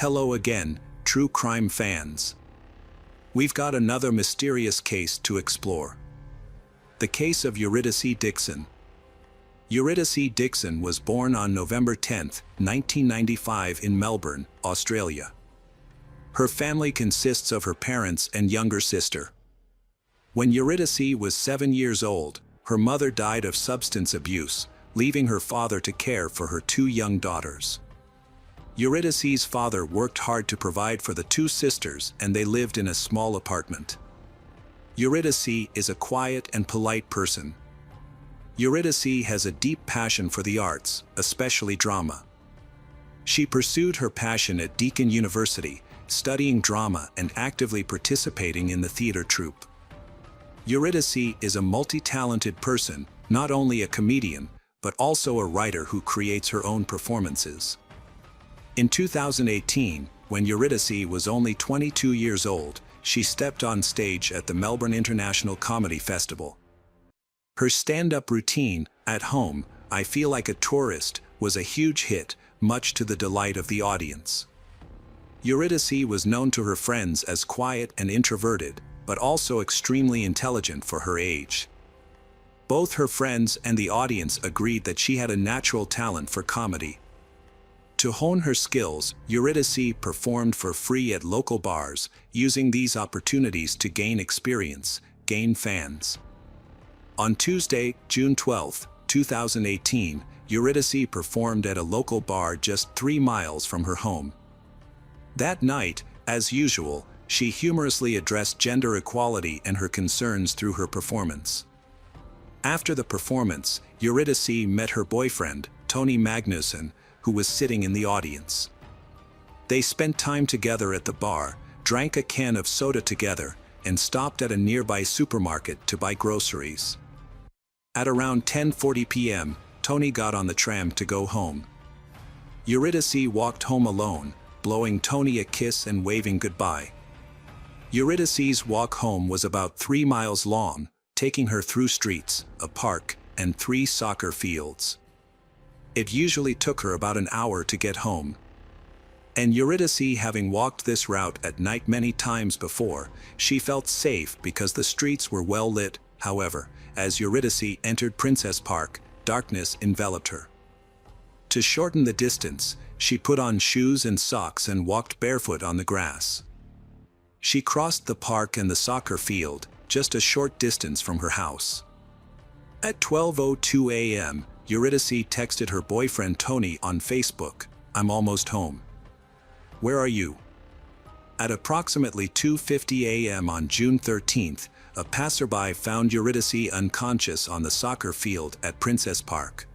Hello again, true crime fans. We've got another mysterious case to explore. The case of Eurydice Dixon. Eurydice Dixon was born on November 10, 1995 in Melbourne, Australia. Her family consists of her parents and younger sister. When Eurydice was 7 years old, her mother died of substance abuse, leaving her father to care for her 2 young daughters. Eurydice's father worked hard to provide for the 2 sisters, and they lived in a small apartment. Eurydice is a quiet and polite person. Eurydice has a deep passion for the arts, especially drama. She pursued her passion at Deakin University, studying drama and actively participating in the theater troupe. Eurydice is a multi-talented person, not only a comedian, but also a writer who creates her own performances. In 2018, when Eurydice was only 22 years old, she stepped on stage at the Melbourne International Comedy Festival. Her stand-up routine, "At Home, I Feel Like a Tourist," was a huge hit, much to the delight of the audience. Eurydice was known to her friends as quiet and introverted, but also extremely intelligent for her age. Both her friends and the audience agreed that she had a natural talent for comedy. To hone her skills, Eurydice performed for free at local bars, using these opportunities to gain experience, gain fans. On Tuesday, June 12, 2018, Eurydice performed at a local bar just 3 miles from her home. That night, as usual, she humorously addressed gender equality and her concerns through her performance. After the performance, Eurydice met her boyfriend, Tony Magnuson, who was sitting in the audience. They spent time together at the bar, drank a can of soda together, and stopped at a nearby supermarket to buy groceries. At around 10:40 p.m., Tony got on the tram to go home. Eurydice walked home alone, blowing Tony a kiss and waving goodbye. Eurydice's walk home was about 3 miles long, taking her through streets, a park, and 3 soccer fields. It usually took her about an hour to get home. And Eurydice, having walked this route at night many times before, she felt safe because the streets were well lit. However, as Eurydice entered Princess Park, darkness enveloped her. To shorten the distance, she put on shoes and socks and walked barefoot on the grass. She crossed the park and the soccer field, just a short distance from her house. At 12:02 a.m., Eurydice texted her boyfriend Tony on Facebook, "I'm almost home. Where are you?" At approximately 2:50 a.m. on June 13th, a passerby found Eurydice unconscious on the soccer field at Princess Park.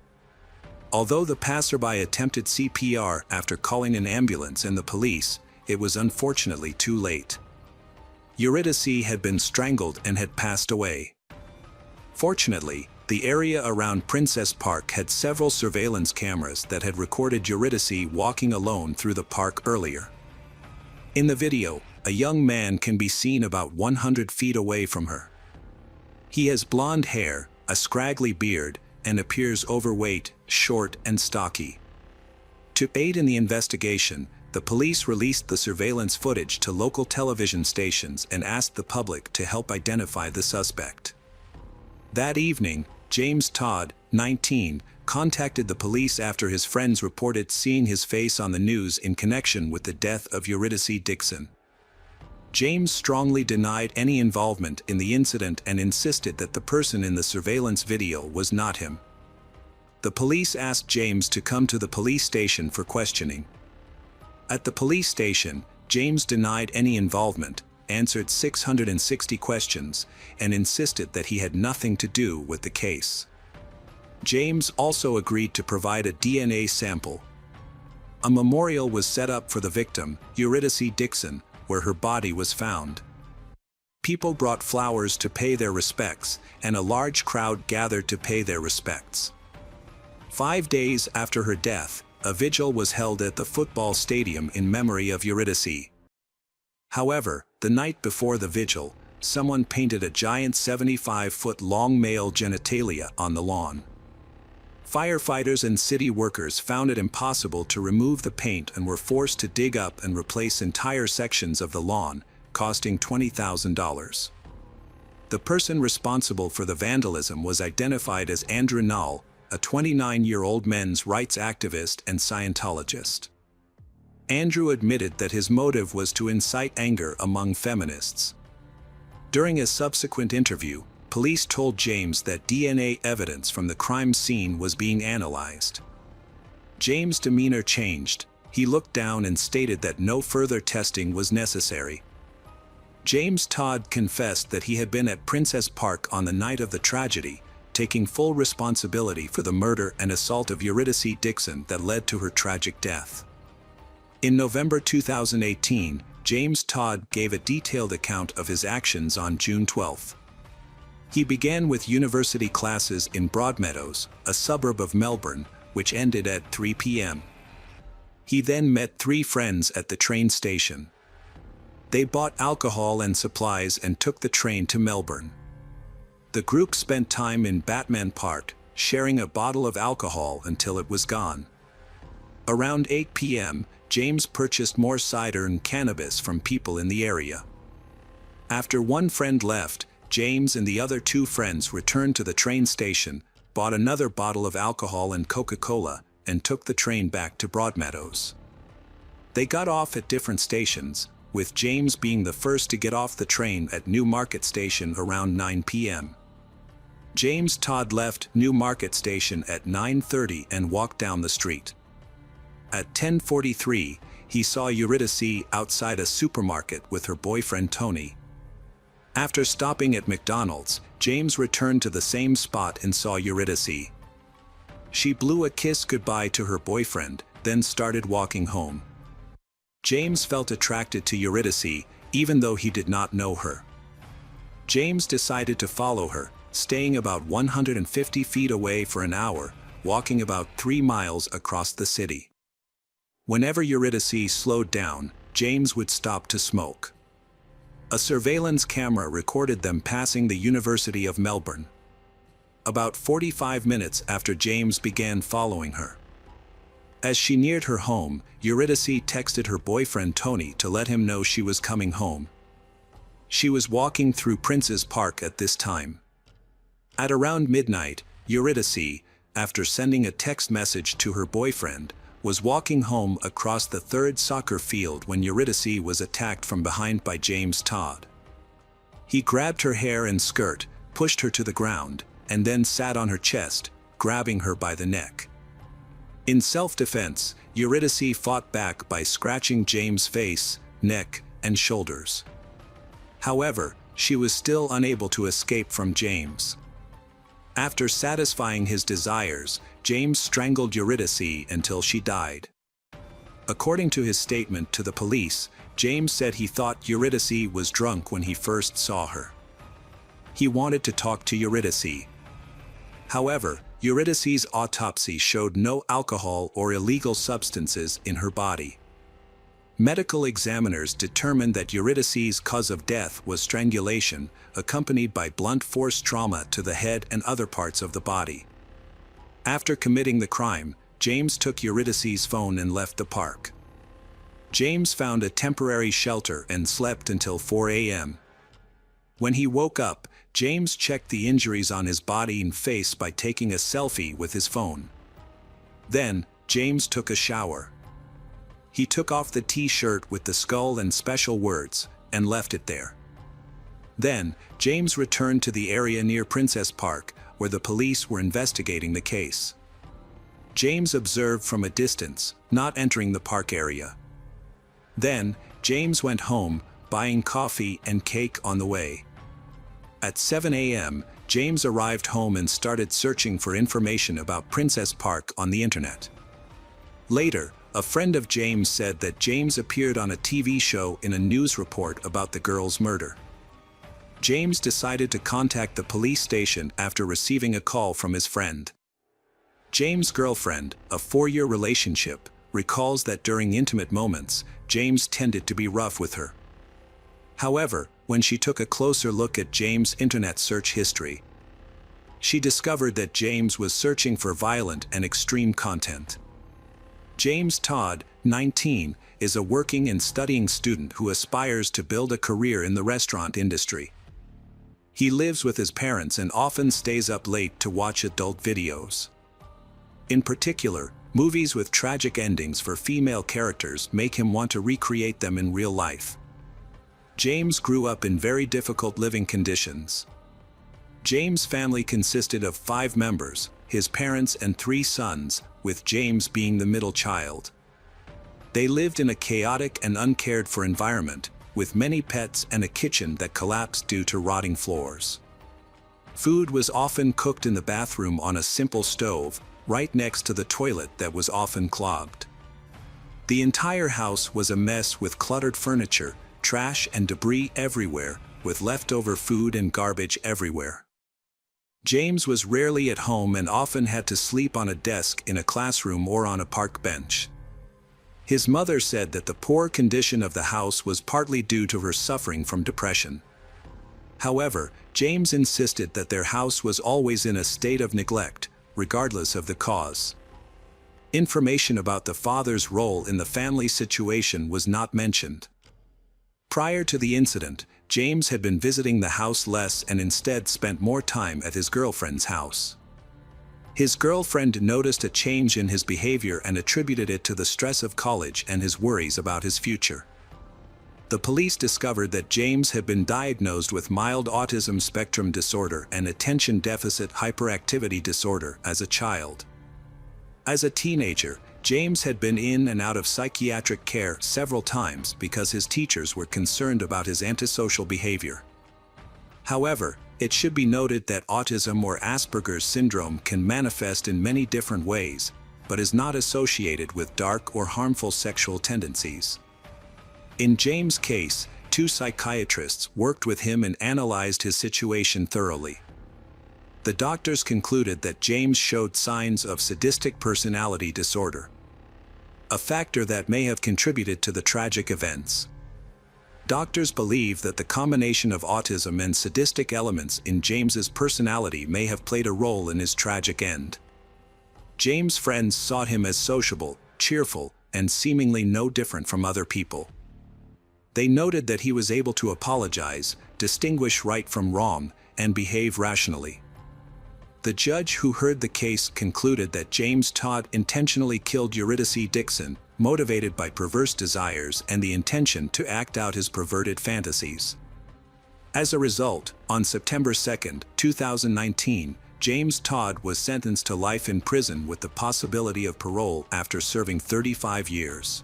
Although the passerby attempted CPR after calling an ambulance and the police, it was unfortunately too late. Eurydice had been strangled and had passed away. Fortunately, the area around Princess Park had several surveillance cameras that had recorded Eurydice walking alone through the park earlier. In the video, a young man can be seen about 100 feet away from her. He has blonde hair, a scraggly beard, and appears overweight, short, and stocky. To aid in the investigation, the police released the surveillance footage to local television stations and asked the public to help identify the suspect. That evening, James Todd, 19, contacted the police after his friends reported seeing his face on the news in connection with the death of Eurydice Dixon. James strongly denied any involvement in the incident and insisted that the person in the surveillance video was not him. The police asked James to come to the police station for questioning. At the police station, James denied any involvement, answered 660 questions, and insisted that he had nothing to do with the case. James also agreed to provide a DNA sample. A memorial was set up for the victim, Eurydice Dixon, where her body was found. People brought flowers to pay their respects, and a large crowd gathered to pay their respects. 5 days after her death, a vigil was held at the football stadium in memory of Eurydice. However, the night before the vigil, someone painted a giant 75-foot-long male genitalia on the lawn. Firefighters and city workers found it impossible to remove the paint and were forced to dig up and replace entire sections of the lawn, costing $20,000. The person responsible for the vandalism was identified as Andrew Null, a 29-year-old men's rights activist and Scientologist. Andrew admitted that his motive was to incite anger among feminists. During a subsequent interview, police told James that DNA evidence from the crime scene was being analyzed. James' demeanor changed. He looked down and stated that no further testing was necessary. James Todd confessed that he had been at Princess Park on the night of the tragedy, taking full responsibility for the murder and assault of Eurydice Dixon that led to her tragic death. In November 2018, James Todd gave a detailed account of his actions on June 12. He began with university classes in Broadmeadows, a suburb of Melbourne, which ended at 3 p.m. He then met 3 friends at the train station. They bought alcohol and supplies and took the train to Melbourne. The group spent time in Batman Park, sharing a bottle of alcohol until it was gone. Around 8 p.m., James purchased more cider and cannabis from people in the area. After one friend left, James and the other 2 friends returned to the train station, bought another bottle of alcohol and Coca-Cola, and took the train back to Broadmeadows. They got off at different stations, with James being the first to get off the train at Newmarket Station around 9 p.m. James Todd left Newmarket Station at 9:30 and walked down the street. At 10:43, he saw Eurydice outside a supermarket with her boyfriend Tony. After stopping at McDonald's, James returned to the same spot and saw Eurydice. She blew a kiss goodbye to her boyfriend, then started walking home. James felt attracted to Eurydice, even though he did not know her. James decided to follow her, staying about 150 feet away for an hour, walking about 3 miles across the city. Whenever Eurydice slowed down, James would stop to smoke. A surveillance camera recorded them passing the University of Melbourne. About 45 minutes after James began following her. As she neared her home, Eurydice texted her boyfriend Tony to let him know she was coming home. She was walking through Prince's Park at this time. At around midnight, Eurydice, after sending a text message to her boyfriend, was walking home across the 3rd soccer field when Eurydice was attacked from behind by James Todd. He grabbed her hair and skirt, pushed her to the ground, and then sat on her chest, grabbing her by the neck. In self-defense, Eurydice fought back by scratching James' face, neck, and shoulders. However, she was still unable to escape from James. After satisfying his desires, James strangled Eurydice until she died. According to his statement to the police, James said he thought Eurydice was drunk when he first saw her. He wanted to talk to Eurydice. However, Eurydice's autopsy showed no alcohol or illegal substances in her body. Medical examiners determined that Eurydice's cause of death was strangulation, accompanied by blunt force trauma to the head and other parts of the body. After committing the crime, James took Eurydice's phone and left the park. James found a temporary shelter and slept until 4 a.m. When he woke up, James checked the injuries on his body and face by taking a selfie with his phone. Then, James took a shower. He took off the T-shirt with the skull and special words, and left it there. Then, James returned to the area near Princess Park, where the police were investigating the case. James observed from a distance, not entering the park area. Then, James went home, buying coffee and cake on the way. At 7 a.m., James arrived home and started searching for information about Princess Park on the internet. Later, a friend of James said that James appeared on a TV show in a news report about the girl's murder. James decided to contact the police station after receiving a call from his friend. James' girlfriend, a 4-year relationship, recalls that during intimate moments, James tended to be rough with her. However, when she took a closer look at James' internet search history, She discovered that James was searching for violent and extreme content. James Todd, 19, is a working and studying student who aspires to build a career in the restaurant industry. He lives with his parents and often stays up late to watch adult videos. In particular, movies with tragic endings for female characters make him want to recreate them in real life. James grew up in very difficult living conditions. James' family consisted of 5 members, his parents and 3 sons, with James being the middle child. They lived in a chaotic and uncared-for environment, with many pets and a kitchen that collapsed due to rotting floors. Food was often cooked in the bathroom on a simple stove, right next to the toilet that was often clogged. The entire house was a mess with cluttered furniture, trash and debris everywhere, with leftover food and garbage everywhere. James was rarely at home and often had to sleep on a desk in a classroom or on a park bench. His mother said that the poor condition of the house was partly due to her suffering from depression. However, James insisted that their house was always in a state of neglect, regardless of the cause. Information about the father's role in the family situation was not mentioned. Prior to the incident, James had been visiting the house less and instead spent more time at his girlfriend's house. His girlfriend noticed a change in his behavior and attributed it to the stress of college and his worries about his future. The police discovered that James had been diagnosed with mild autism spectrum disorder and attention deficit hyperactivity disorder as a child. As a teenager, James had been in and out of psychiatric care several times because his teachers were concerned about his antisocial behavior. However, it should be noted that autism or Asperger's syndrome can manifest in many different ways, but is not associated with dark or harmful sexual tendencies. In James' case, 2 psychiatrists worked with him and analyzed his situation thoroughly. The doctors concluded that James showed signs of sadistic personality disorder, a factor that may have contributed to the tragic events. Doctors believe that the combination of autism and sadistic elements in James's personality may have played a role in his tragic end. James' friends saw him as sociable, cheerful, and seemingly no different from other people. They noted that he was able to apologize, distinguish right from wrong, and behave rationally. The judge who heard the case concluded that James Todd intentionally killed Eurydice Dixon, motivated by perverse desires and the intention to act out his perverted fantasies. As a result, on September 2, 2019, James Todd was sentenced to life in prison with the possibility of parole after serving 35 years.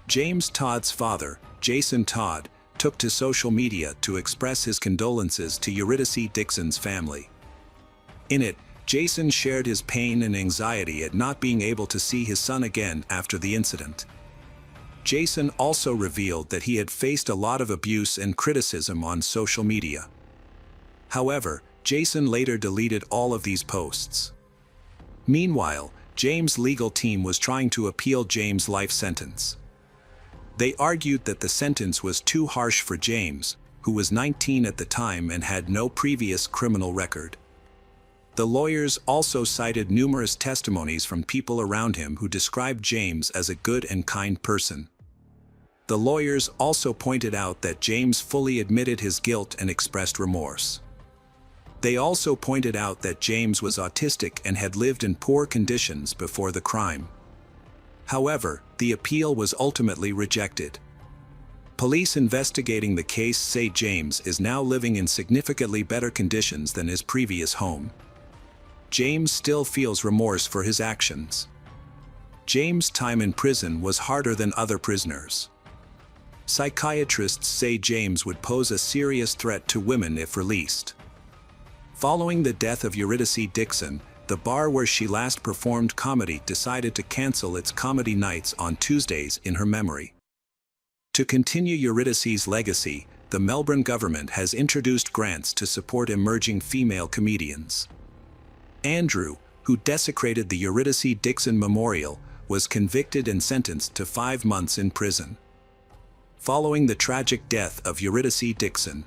James Todd's father, Jason Todd, took to social media to express his condolences to Eurydice Dixon's family. In it, Jason shared his pain and anxiety at not being able to see his son again after the incident. Jason also revealed that he had faced a lot of abuse and criticism on social media. However, Jason later deleted all of these posts. Meanwhile, James' legal team was trying to appeal James' life sentence. They argued that the sentence was too harsh for James, who was 19 at the time and had no previous criminal record. The lawyers also cited numerous testimonies from people around him who described James as a good and kind person. The lawyers also pointed out that James fully admitted his guilt and expressed remorse. They also pointed out that James was autistic and had lived in poor conditions before the crime. However, the appeal was ultimately rejected. Police investigating the case say James is now living in significantly better conditions than his previous home. James still feels remorse for his actions. James' time in prison was harder than other prisoners. Psychiatrists say James would pose a serious threat to women if released. Following the death of Eurydice Dixon, the bar where she last performed comedy decided to cancel its comedy nights on Tuesdays in her memory. To continue Eurydice's legacy, the Melbourne government has introduced grants to support emerging female comedians. Andrew, who desecrated the Eurydice Dixon Memorial, was convicted and sentenced to 5 months in prison. Following the tragic death of Eurydice Dixon,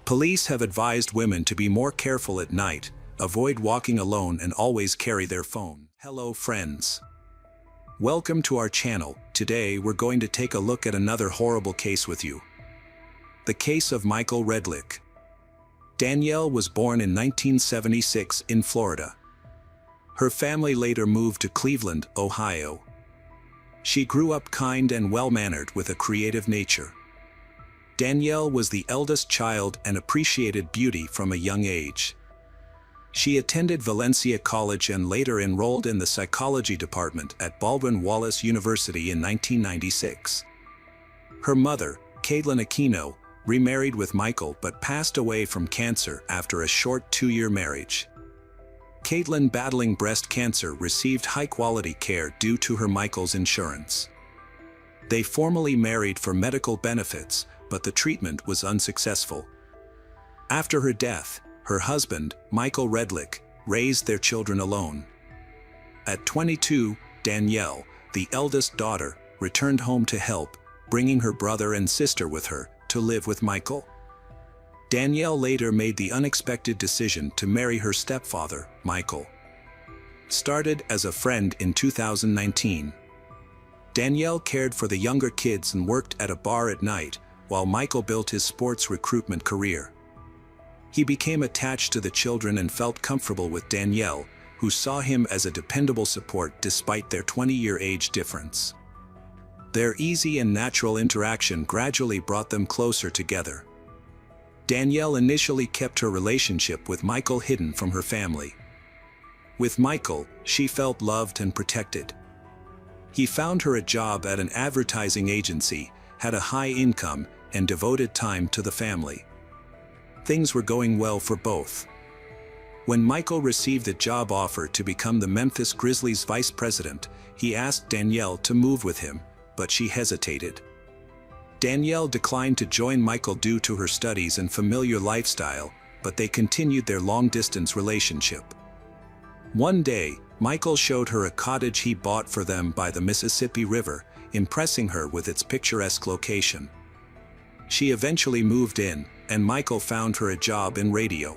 Police have advised women to be more careful at night, avoid walking alone, and always carry their phone. Hello friends. Welcome to our channel. Today we're going to take a look at another horrible case with you. The case of Michael Redlich. Danielle was born in 1976 in Florida. Her family later moved to Cleveland, Ohio. She grew up kind and well-mannered with a creative nature. Danielle was the eldest child and appreciated beauty from a young age. She attended Valencia College and later enrolled in the psychology department at Baldwin Wallace University in 1996. Her mother, Caitlin Aquino, remarried with Michael but passed away from cancer after a short 2-year marriage. Caitlin, battling breast cancer, received high-quality care due to her Michael's insurance. They formally married for medical benefits, but the treatment was unsuccessful. After her death, her husband, Michael Redlich, raised their children alone. At 22, Danielle, the eldest daughter, returned home to help, bringing her brother and sister with her to live with Michael. Danielle later made the unexpected decision to marry her stepfather, Michael. Started as a friend in 2019. Danielle cared for the younger kids and worked at a bar at night, while Michael built his sports recruitment career. He became attached to the children and felt comfortable with Danielle, who saw him as a dependable support despite their 20-year age difference. Their easy and natural interaction gradually brought them closer together. Danielle initially kept her relationship with Michael hidden from her family. With Michael, she felt loved and protected. He found her a job at an advertising agency, had a high income, and devoted time to the family. Things were going well for both. When Michael received a job offer to become the Memphis Grizzlies vice president, he asked Danielle to move with him, but she hesitated. Danielle declined to join Michael due to her studies and familiar lifestyle, but they continued their long-distance relationship. One day, Michael showed her a cottage he bought for them by the Mississippi River, impressing her with its picturesque location. She eventually moved in, and Michael found her a job in radio.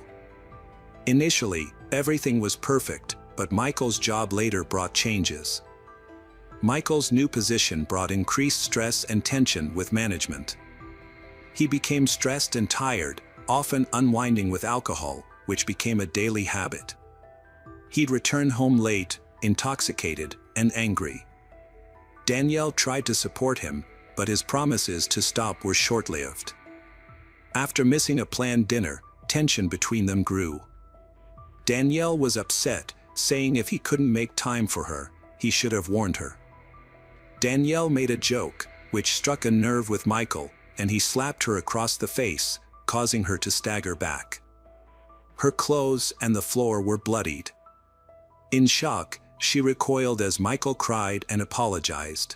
Initially, everything was perfect, but Michael's job later brought changes. Michael's new position brought increased stress and tension with management. He became stressed and tired, often unwinding with alcohol, which became a daily habit. He'd return home late, intoxicated, and angry. Danielle tried to support him, but his promises to stop were short-lived. After missing a planned dinner, tension between them grew. Danielle was upset, saying if he couldn't make time for her, he should have warned her. Danielle made a joke, which struck a nerve with Michael, and he slapped her across the face, causing her to stagger back. Her clothes and the floor were bloodied. In shock, she recoiled as Michael cried and apologized.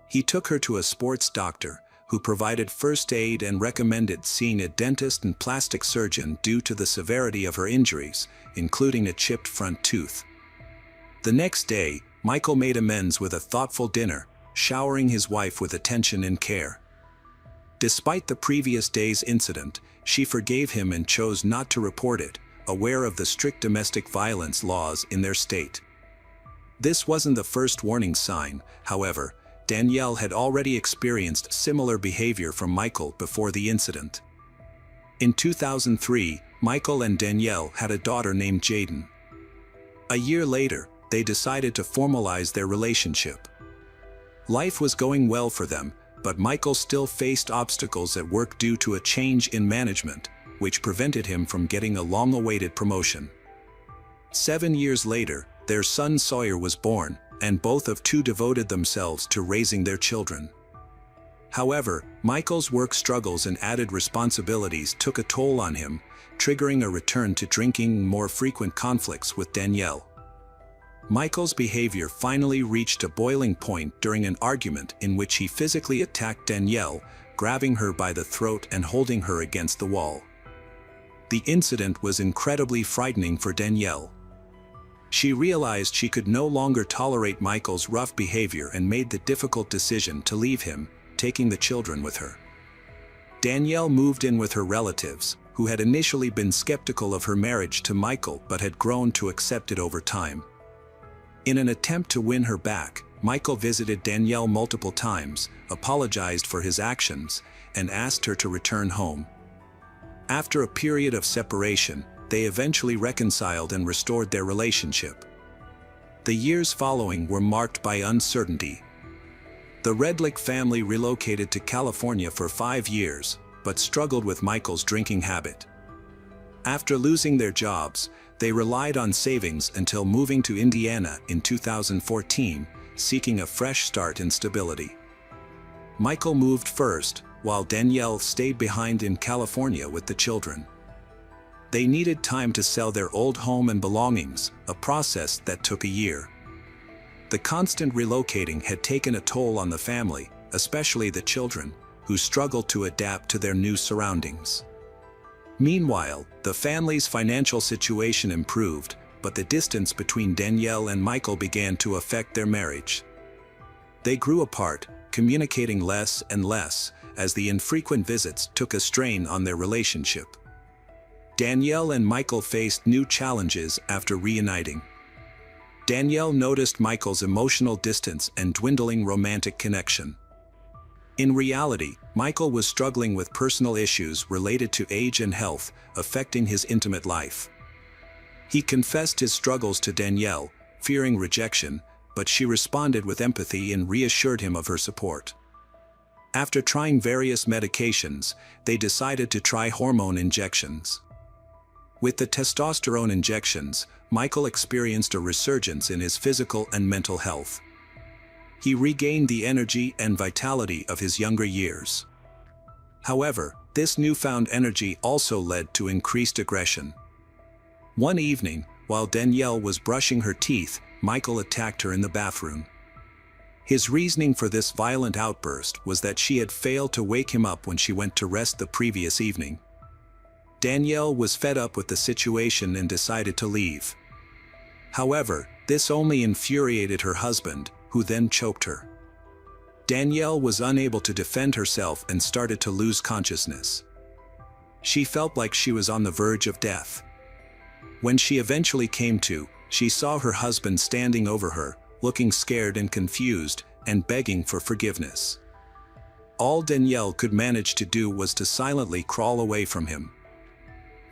He took her to a sports doctor, who provided first aid and recommended seeing a dentist and plastic surgeon due to the severity of her injuries, including a chipped front tooth. The next day, Michael made amends with a thoughtful dinner, showering his wife with attention and care. Despite the previous day's incident, she forgave him and chose not to report it, aware of the strict domestic violence laws in their state. This wasn't the first warning sign, however. Danielle had already experienced similar behavior from Michael before the incident. In 2003, Michael and Danielle had a daughter named Jaden. A year later, they decided to formalize their relationship. Life was going well for them, but Michael still faced obstacles at work due to a change in management, which prevented him from getting a long-awaited promotion. 7 years later, their son Sawyer was born, and both of two devoted themselves to raising their children. However, Michael's work struggles and added responsibilities took a toll on him, triggering a return to drinking and more frequent conflicts with Danielle. Michael's behavior finally reached a boiling point during an argument in which he physically attacked Danielle, grabbing her by the throat and holding her against the wall. The incident was incredibly frightening for Danielle. She realized she could no longer tolerate Michael's rough behavior and made the difficult decision to leave him, taking the children with her. Danielle moved in with her relatives, who had initially been skeptical of her marriage to Michael but had grown to accept it over time. In an attempt to win her back, Michael visited Danielle multiple times, apologized for his actions, and asked her to return home. After a period of separation, they eventually reconciled and restored their relationship. The years following were marked by uncertainty. The Redlick family relocated to California for 5 years, but struggled with Michael's drinking habit. After losing their jobs, they relied on savings until moving to Indiana in 2014, seeking a fresh start and stability. Michael moved first, while Danielle stayed behind in California with the children. They needed time to sell their old home and belongings, a process that took a year. The constant relocating had taken a toll on the family, especially the children, who struggled to adapt to their new surroundings. Meanwhile, the family's financial situation improved, but the distance between Danielle and Michael began to affect their marriage. They grew apart, communicating less and less, as the infrequent visits took a strain on their relationship. Danielle and Michael faced new challenges after reuniting. Danielle noticed Michael's emotional distance and dwindling romantic connection. In reality, Michael was struggling with personal issues related to age and health, affecting his intimate life. He confessed his struggles to Danielle, fearing rejection, but she responded with empathy and reassured him of her support. After trying various medications, they decided to try hormone injections. With the testosterone injections, Michael experienced a resurgence in his physical and mental health. He regained the energy and vitality of his younger years. However, this newfound energy also led to increased aggression. One evening, while Danielle was brushing her teeth, Michael attacked her in the bathroom. His reasoning for this violent outburst was that she had failed to wake him up when she went to rest the previous evening. Danielle was fed up with the situation and decided to leave. However, this only infuriated her husband, who then choked her. Danielle was unable to defend herself and started to lose consciousness. She felt like she was on the verge of death. When she eventually came to, she saw her husband standing over her, looking scared and confused, and begging for forgiveness. All Danielle could manage to do was to silently crawl away from him.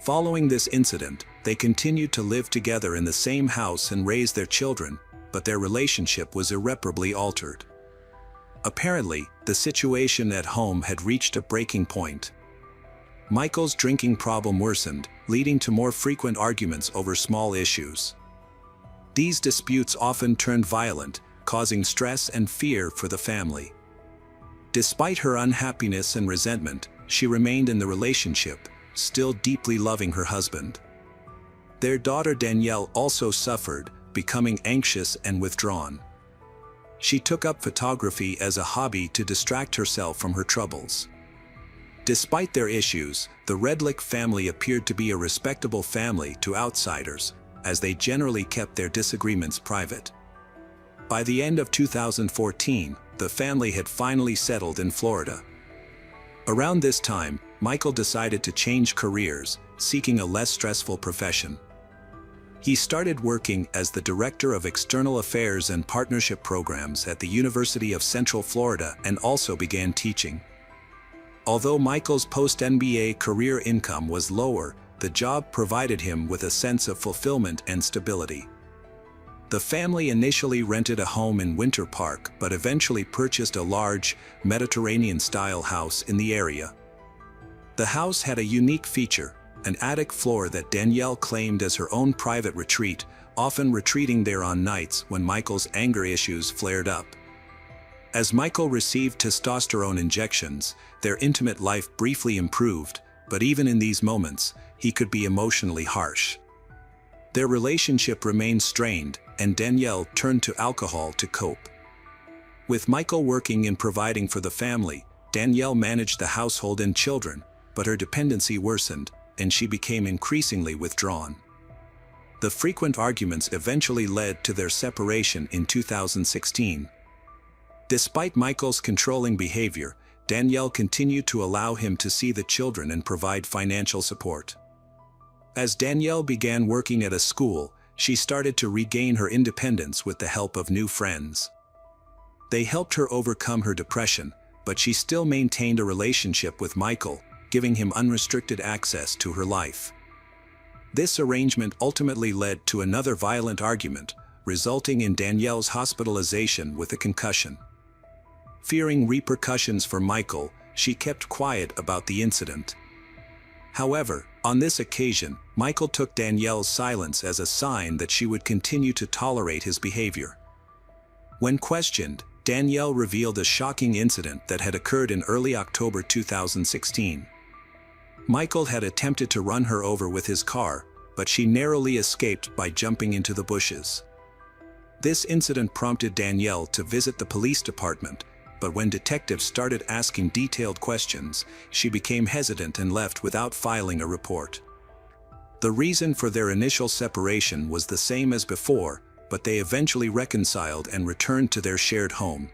Following this incident, they continued to live together in the same house and raise their children, but their relationship was irreparably altered. Apparently, the situation at home had reached a breaking point. Michael's drinking problem worsened, leading to more frequent arguments over small issues. These disputes often turned violent, causing stress and fear for the family. Despite her unhappiness and resentment, she remained in the relationship, still deeply loving her husband. Their daughter Danielle also suffered, becoming anxious and withdrawn. She took up photography as a hobby to distract herself from her troubles. Despite their issues, the Redlick family appeared to be a respectable family to outsiders, as they generally kept their disagreements private. By the end of 2014, the family had finally settled in Florida. Around this time, Michael decided to change careers, seeking a less stressful profession. He started working as the Director of External Affairs and Partnership Programs at the University of Central Florida and also began teaching. Although Michael's post-MBA career income was lower, the job provided him with a sense of fulfillment and stability. The family initially rented a home in Winter Park but eventually purchased a large, Mediterranean-style house in the area. The house had a unique feature: an attic floor that Danielle claimed as her own private retreat, often retreating there on nights when Michael's anger issues flared up. As Michael received testosterone injections, their intimate life briefly improved, but even in these moments, he could be emotionally harsh. Their relationship remained strained, and Danielle turned to alcohol to cope. With Michael working and providing for the family, Danielle managed the household and children, but her dependency worsened, and she became increasingly withdrawn. The frequent arguments eventually led to their separation in 2016. Despite Michael's controlling behavior, Danielle continued to allow him to see the children and provide financial support. As Danielle began working at a school, she started to regain her independence with the help of new friends. They helped her overcome her depression, but she still maintained a relationship with Michael, giving him unrestricted access to her life. This arrangement ultimately led to another violent argument, resulting in Danielle's hospitalization with a concussion. Fearing repercussions for Michael, she kept quiet about the incident. However, on this occasion, Michael took Danielle's silence as a sign that she would continue to tolerate his behavior. When questioned, Danielle revealed a shocking incident that had occurred in early October 2016. Michael had attempted to run her over with his car, but she narrowly escaped by jumping into the bushes. This incident prompted Danielle to visit the police department, but when detectives started asking detailed questions, she became hesitant and left without filing a report. The reason for their initial separation was the same as before, but they eventually reconciled and returned to their shared home.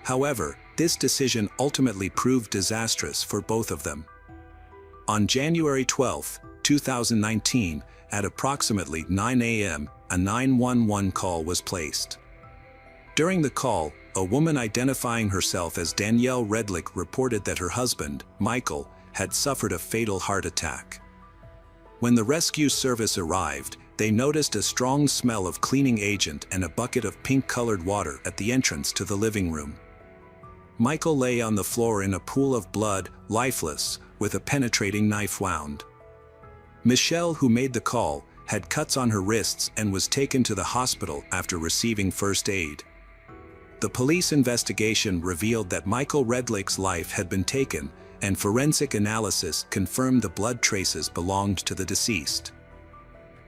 However, this decision ultimately proved disastrous for both of them. On January 12, 2019, at approximately 9 a.m., a 911 call was placed. During the call, a woman identifying herself as Danielle Redlick reported that her husband, Michael, had suffered a fatal heart attack. When the rescue service arrived, they noticed a strong smell of cleaning agent and a bucket of pink-colored water at the entrance to the living room. Michael lay on the floor in a pool of blood, lifeless, with a penetrating knife wound. Michelle, who made the call, had cuts on her wrists and was taken to the hospital after receiving first aid. The police investigation revealed that Michael Redlick's life had been taken, and forensic analysis confirmed the blood traces belonged to the deceased.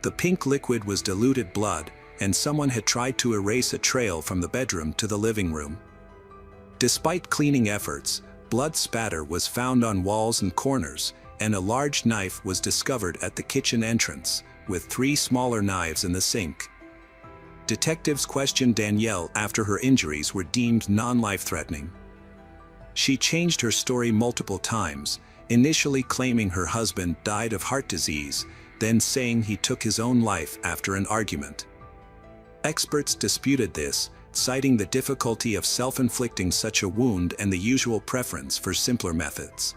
The pink liquid was diluted blood, and someone had tried to erase a trail from the bedroom to the living room. Despite cleaning efforts, blood spatter was found on walls and corners, and a large knife was discovered at the kitchen entrance, with 3 smaller knives in the sink. Detectives questioned Danielle after her injuries were deemed non-life-threatening. She changed her story multiple times, initially claiming her husband died of heart disease, then saying he took his own life after an argument. Experts disputed this, citing the difficulty of self-inflicting such a wound and the usual preference for simpler methods.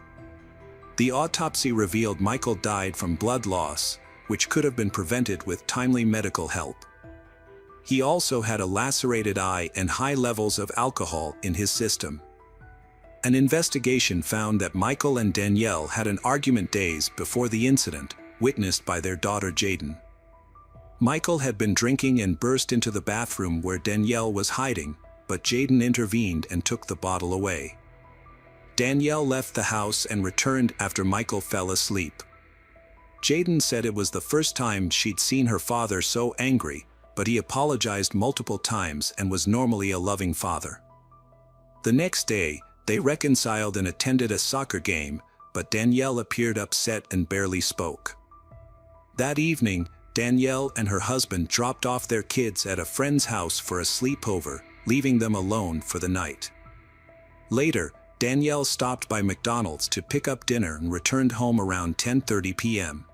The autopsy revealed Michael died from blood loss, which could have been prevented with timely medical help. He also had a lacerated eye and high levels of alcohol in his system. An investigation found that Michael and Danielle had an argument days before the incident, witnessed by their daughter Jaden. Michael had been drinking and burst into the bathroom where Danielle was hiding, but Jaden intervened and took the bottle away. Danielle left the house and returned after Michael fell asleep. Jaden said it was the first time she'd seen her father so angry, but he apologized multiple times and was normally a loving father. The next day, they reconciled and attended a soccer game, but Danielle appeared upset and barely spoke. That evening, Danielle and her husband dropped off their kids at a friend's house for a sleepover, leaving them alone for the night. Later, Danielle stopped by McDonald's to pick up dinner and returned home around 10:30 p.m.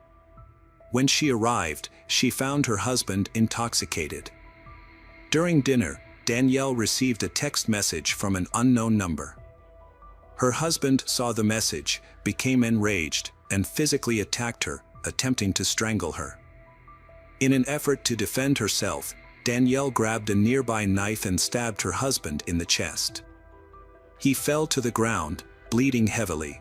When she arrived, she found her husband intoxicated. During dinner, Danielle received a text message from an unknown number. Her husband saw the message, became enraged, and physically attacked her, attempting to strangle her. In an effort to defend herself, Danielle grabbed a nearby knife and stabbed her husband in the chest. He fell to the ground, bleeding heavily.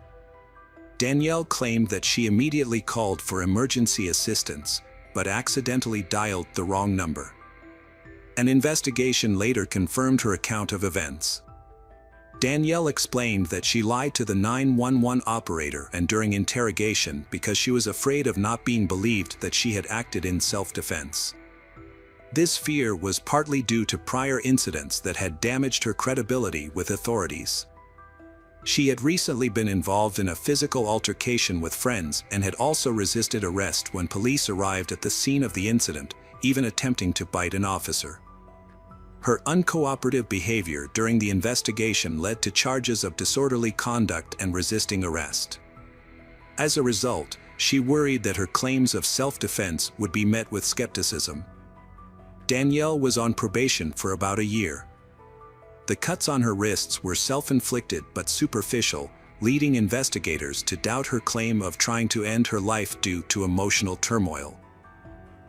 Danielle claimed that she immediately called for emergency assistance, but accidentally dialed the wrong number. An investigation later confirmed her account of events. Danielle explained that she lied to the 911 operator and during interrogation because she was afraid of not being believed that she had acted in self-defense. This fear was partly due to prior incidents that had damaged her credibility with authorities. She had recently been involved in a physical altercation with friends and had also resisted arrest when police arrived at the scene of the incident, even attempting to bite an officer. Her uncooperative behavior during the investigation led to charges of disorderly conduct and resisting arrest. As a result, she worried that her claims of self-defense would be met with skepticism. Danielle was on probation for about a year. The cuts on her wrists were self-inflicted but superficial, leading investigators to doubt her claim of trying to end her life due to emotional turmoil.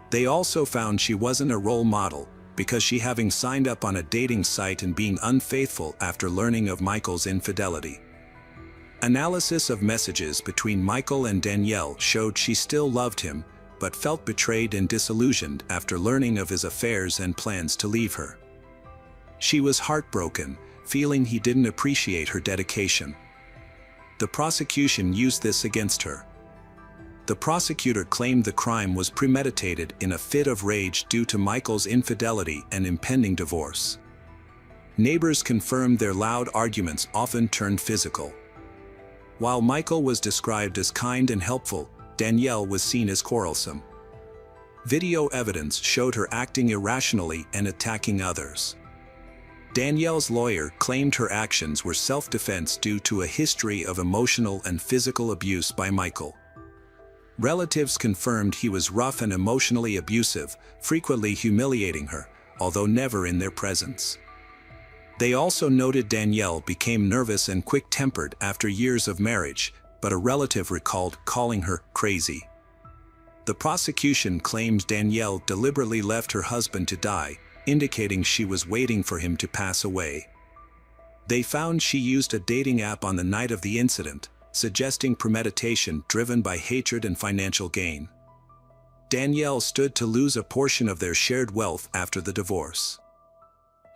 They also found she wasn't a role model, because she having signed up on a dating site and being unfaithful after learning of Michael's infidelity. Analysis of messages between Michael and Danielle showed she still loved him, but felt betrayed and disillusioned after learning of his affairs and plans to leave her. She was heartbroken, feeling he didn't appreciate her dedication. The prosecution used this against her. The prosecutor claimed the crime was premeditated in a fit of rage due to Michael's infidelity and impending divorce. Neighbors confirmed their loud arguments often turned physical. While Michael was described as kind and helpful, Danielle was seen as quarrelsome. Video evidence showed her acting irrationally and attacking others. Danielle's lawyer claimed her actions were self-defense due to a history of emotional and physical abuse by Michael. Relatives confirmed he was rough and emotionally abusive, frequently humiliating her, although never in their presence. They also noted Danielle became nervous and quick-tempered after years of marriage, but a relative recalled calling her crazy. The prosecution claimed Danielle deliberately left her husband to die, indicating she was waiting for him to pass away. They found she used a dating app on the night of the incident, suggesting premeditation driven by hatred and financial gain. Danielle stood to lose a portion of their shared wealth after the divorce.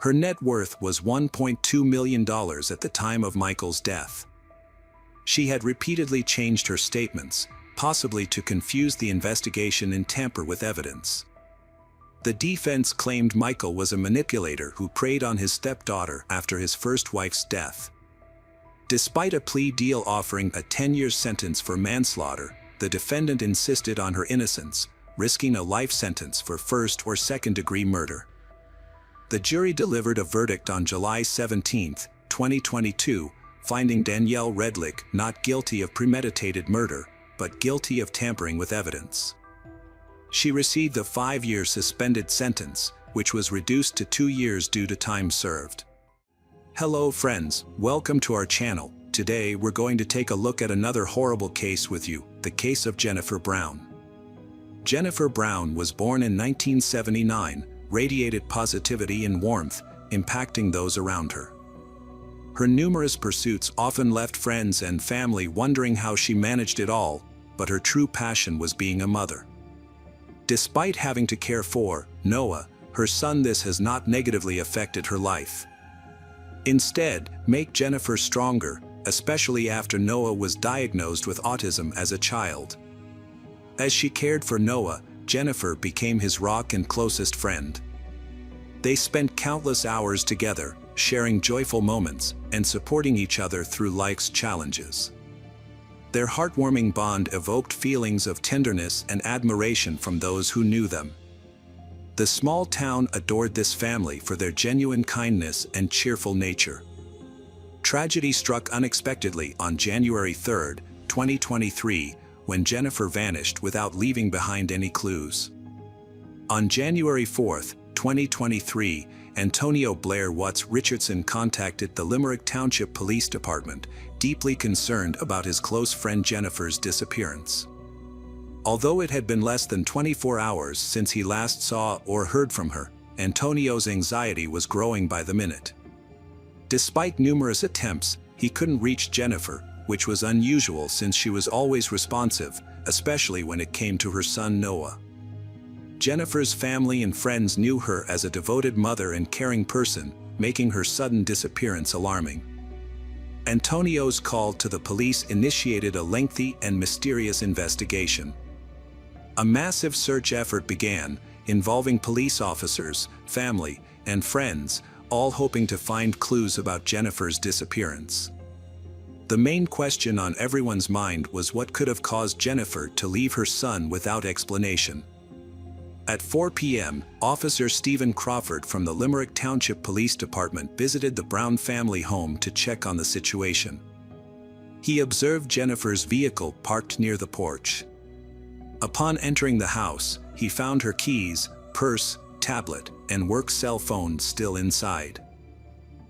Her net worth was $1.2 million at the time of Michael's death. She had repeatedly changed her statements, possibly to confuse the investigation and tamper with evidence. The defense claimed Michael was a manipulator who preyed on his stepdaughter after his first wife's death. Despite a plea deal offering a 10-year sentence for manslaughter, the defendant insisted on her innocence, risking a life sentence for first- or second-degree murder. The jury delivered a verdict on July 17, 2022, finding Danielle Redlick not guilty of premeditated murder, but guilty of tampering with evidence. She received a 5-year suspended sentence, which was reduced to 2 years due to time served. Hello friends, welcome to our channel. Today we're going to take a look at another horrible case with you, the case of Jennifer Brown. Jennifer Brown was born in 1979, radiated positivity and warmth, impacting those around her. Her numerous pursuits often left friends and family wondering how she managed it all, but her true passion was being a mother. Despite having to care for Noah, her son, this has not negatively affected her life. Instead, make Jennifer stronger, especially after Noah was diagnosed with autism as a child. As she cared for Noah, Jennifer became his rock and closest friend. They spent countless hours together, sharing joyful moments and supporting each other through life's challenges. Their heartwarming bond evoked feelings of tenderness and admiration from those who knew them. The small town adored this family for their genuine kindness and cheerful nature. Tragedy struck unexpectedly on January 3, 2023, when Jennifer vanished without leaving behind any clues. On January 4, 2023, Antonio Blair Watts Richardson contacted the Limerick Township Police Department, deeply concerned about his close friend Jennifer's disappearance. Although it had been less than 24 hours since he last saw or heard from her, Antonio's anxiety was growing by the minute. Despite numerous attempts, he couldn't reach Jennifer, which was unusual since she was always responsive, especially when it came to her son Noah. Jennifer's family and friends knew her as a devoted mother and caring person, making her sudden disappearance alarming. Antonio's call to the police initiated a lengthy and mysterious investigation. A massive search effort began, involving police officers, family, and friends, all hoping to find clues about Jennifer's disappearance. The main question on everyone's mind was what could have caused Jennifer to leave her son without explanation. At 4 p.m., Officer Stephen Crawford from the Limerick Township Police Department visited the Brown family home to check on the situation. He observed Jennifer's vehicle parked near the porch. Upon entering the house, he found her keys, purse, tablet, and work cell phone still inside.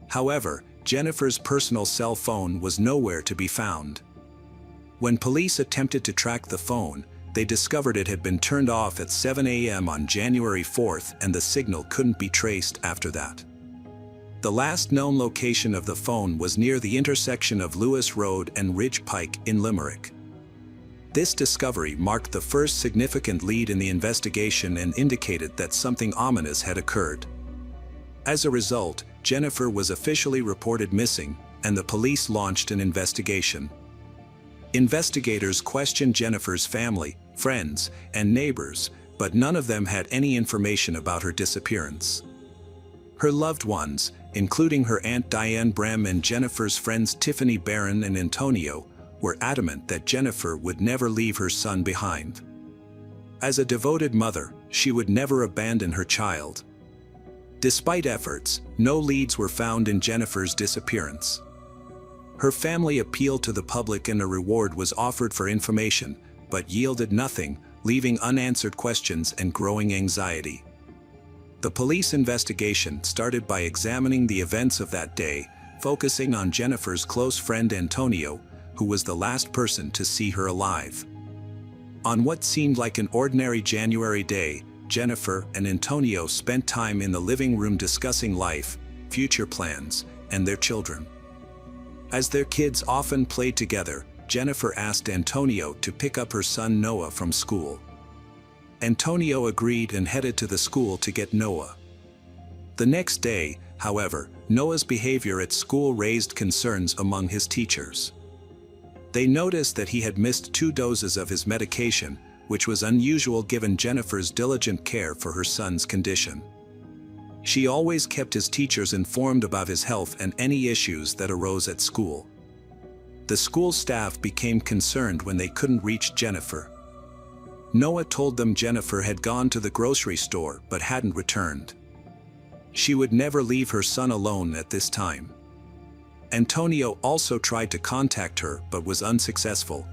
However, Jennifer's personal cell phone was nowhere to be found. When police attempted to track the phone, they discovered it had been turned off at 7 a.m. on January 4th, and the signal couldn't be traced after that. The last known location of the phone was near the intersection of Lewis Road and Ridge Pike in Limerick. This discovery marked the first significant lead in the investigation and indicated that something ominous had occurred. As a result, Jennifer was officially reported missing, and the police launched an investigation. Investigators questioned Jennifer's family, friends, and neighbors, but none of them had any information about her disappearance. Her loved ones, including her Aunt Diane Brem and Jennifer's friends Tiffany Barron and Antonio, were adamant that Jennifer would never leave her son behind. As a devoted mother, she would never abandon her child. Despite efforts, no leads were found in Jennifer's disappearance. Her family appealed to the public and a reward was offered for information, but yielded nothing, leaving unanswered questions and growing anxiety. The police investigation started by examining the events of that day, focusing on Jennifer's close friend Antonio, who was the last person to see her alive. On what seemed like an ordinary January day, Jennifer and Antonio spent time in the living room discussing life, future plans, and their children. As their kids often played together, Jennifer asked Antonio to pick up her son Noah from school. Antonio agreed and headed to the school to get Noah. The next day, however, Noah's behavior at school raised concerns among his teachers. They noticed that he had missed 2 doses of his medication, which was unusual given Jennifer's diligent care for her son's condition. She always kept his teachers informed about his health and any issues that arose at school. The school staff became concerned when they couldn't reach Jennifer. Noah told them Jennifer had gone to the grocery store but hadn't returned. She would never leave her son alone at this time. Antonio also tried to contact her but was unsuccessful.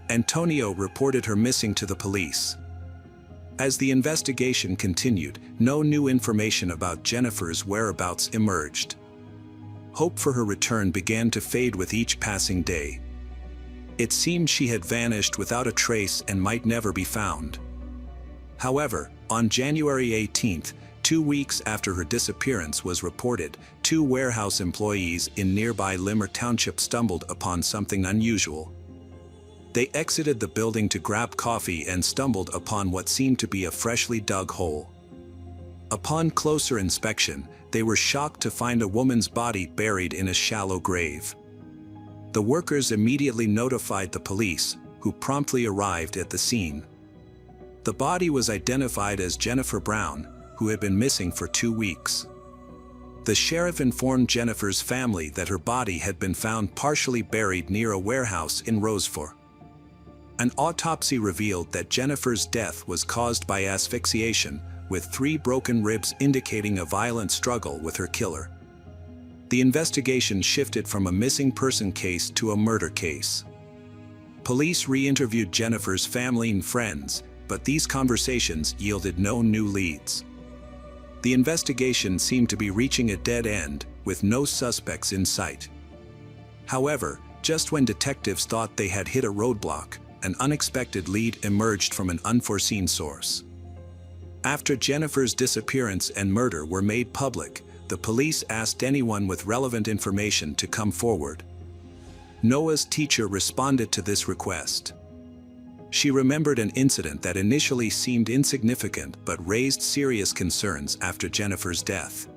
Antonio reported her missing to the police. As the investigation continued, no new information about Jennifer's whereabouts emerged. Hope for her return began to fade with each passing day. It seemed she had vanished without a trace and might never be found. However, on January 18th, 2 weeks after her disappearance was reported, 2 warehouse employees in nearby Limerick Township stumbled upon something unusual. They exited the building to grab coffee and stumbled upon what seemed to be a freshly dug hole. Upon closer inspection, they were shocked to find a woman's body buried in a shallow grave. The workers immediately notified the police, who promptly arrived at the scene. The body was identified as Jennifer Brown, who had been missing for 2 weeks. The sheriff informed Jennifer's family that her body had been found partially buried near a warehouse in Rosefort. An autopsy revealed that Jennifer's death was caused by asphyxiation, with 3 broken ribs indicating a violent struggle with her killer. The investigation shifted from a missing person case to a murder case. Police re-interviewed Jennifer's family and friends, but these conversations yielded no new leads. The investigation seemed to be reaching a dead end, with no suspects in sight. However, just when detectives thought they had hit a roadblock, an unexpected lead emerged from an unforeseen source. After Jennifer's disappearance and murder were made public, the police asked anyone with relevant information to come forward. Noah's teacher responded to this request. She remembered an incident that initially seemed insignificant but raised serious concerns after Jennifer's death.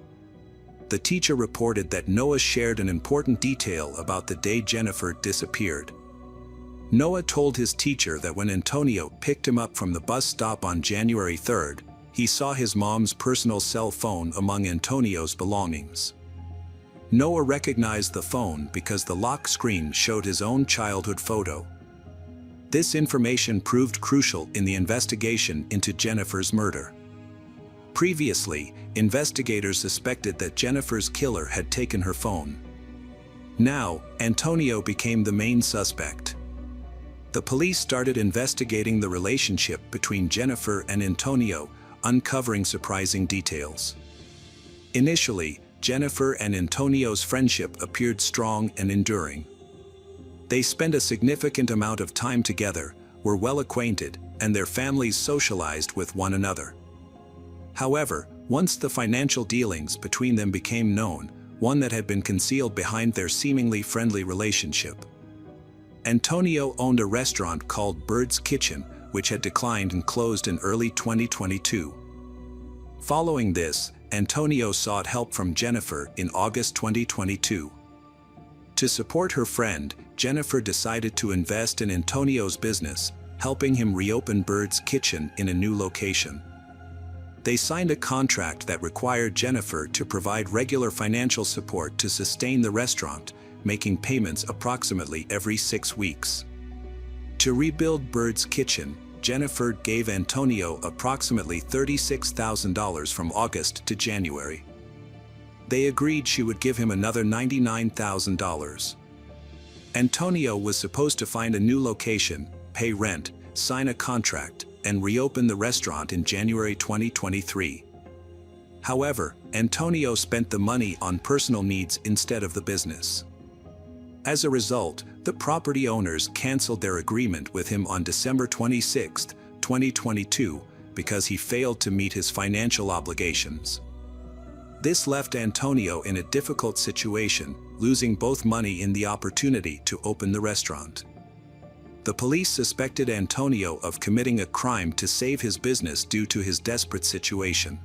The teacher reported that Noah shared an important detail about the day Jennifer disappeared. Noah told his teacher that when Antonio picked him up from the bus stop on January 3rd, he saw his mom's personal cell phone among Antonio's belongings. Noah recognized the phone because the lock screen showed his own childhood photo. This information proved crucial in the investigation into Jennifer's murder. Previously, investigators suspected that Jennifer's killer had taken her phone. Now, Antonio became the main suspect. The police started investigating the relationship between Jennifer and Antonio, uncovering surprising details. Initially, Jennifer and Antonio's friendship appeared strong and enduring. They spent a significant amount of time together, were well acquainted, and their families socialized with one another. However, once the financial dealings between them became known, one that had been concealed behind their seemingly friendly relationship. Antonio owned a restaurant called Bird's Kitchen, which had declined and closed in early 2022. Following this, Antonio sought help from Jennifer in August 2022. To support her friend, Jennifer decided to invest in Antonio's business, helping him reopen Bird's Kitchen in a new location. They signed a contract that required Jennifer to provide regular financial support to sustain the restaurant, making payments approximately every 6 weeks. To rebuild Bird's Kitchen, Jennifer gave Antonio approximately $36,000 from August to January. They agreed she would give him another $99,000. Antonio was supposed to find a new location, pay rent, sign a contract, and reopen the restaurant in January 2023. However, Antonio spent the money on personal needs instead of the business. As a result, the property owners canceled their agreement with him on December 26, 2022, because he failed to meet his financial obligations. This left Antonio in a difficult situation, losing both money and the opportunity to open the restaurant. The police suspected Antonio of committing a crime to save his business due to his desperate situation.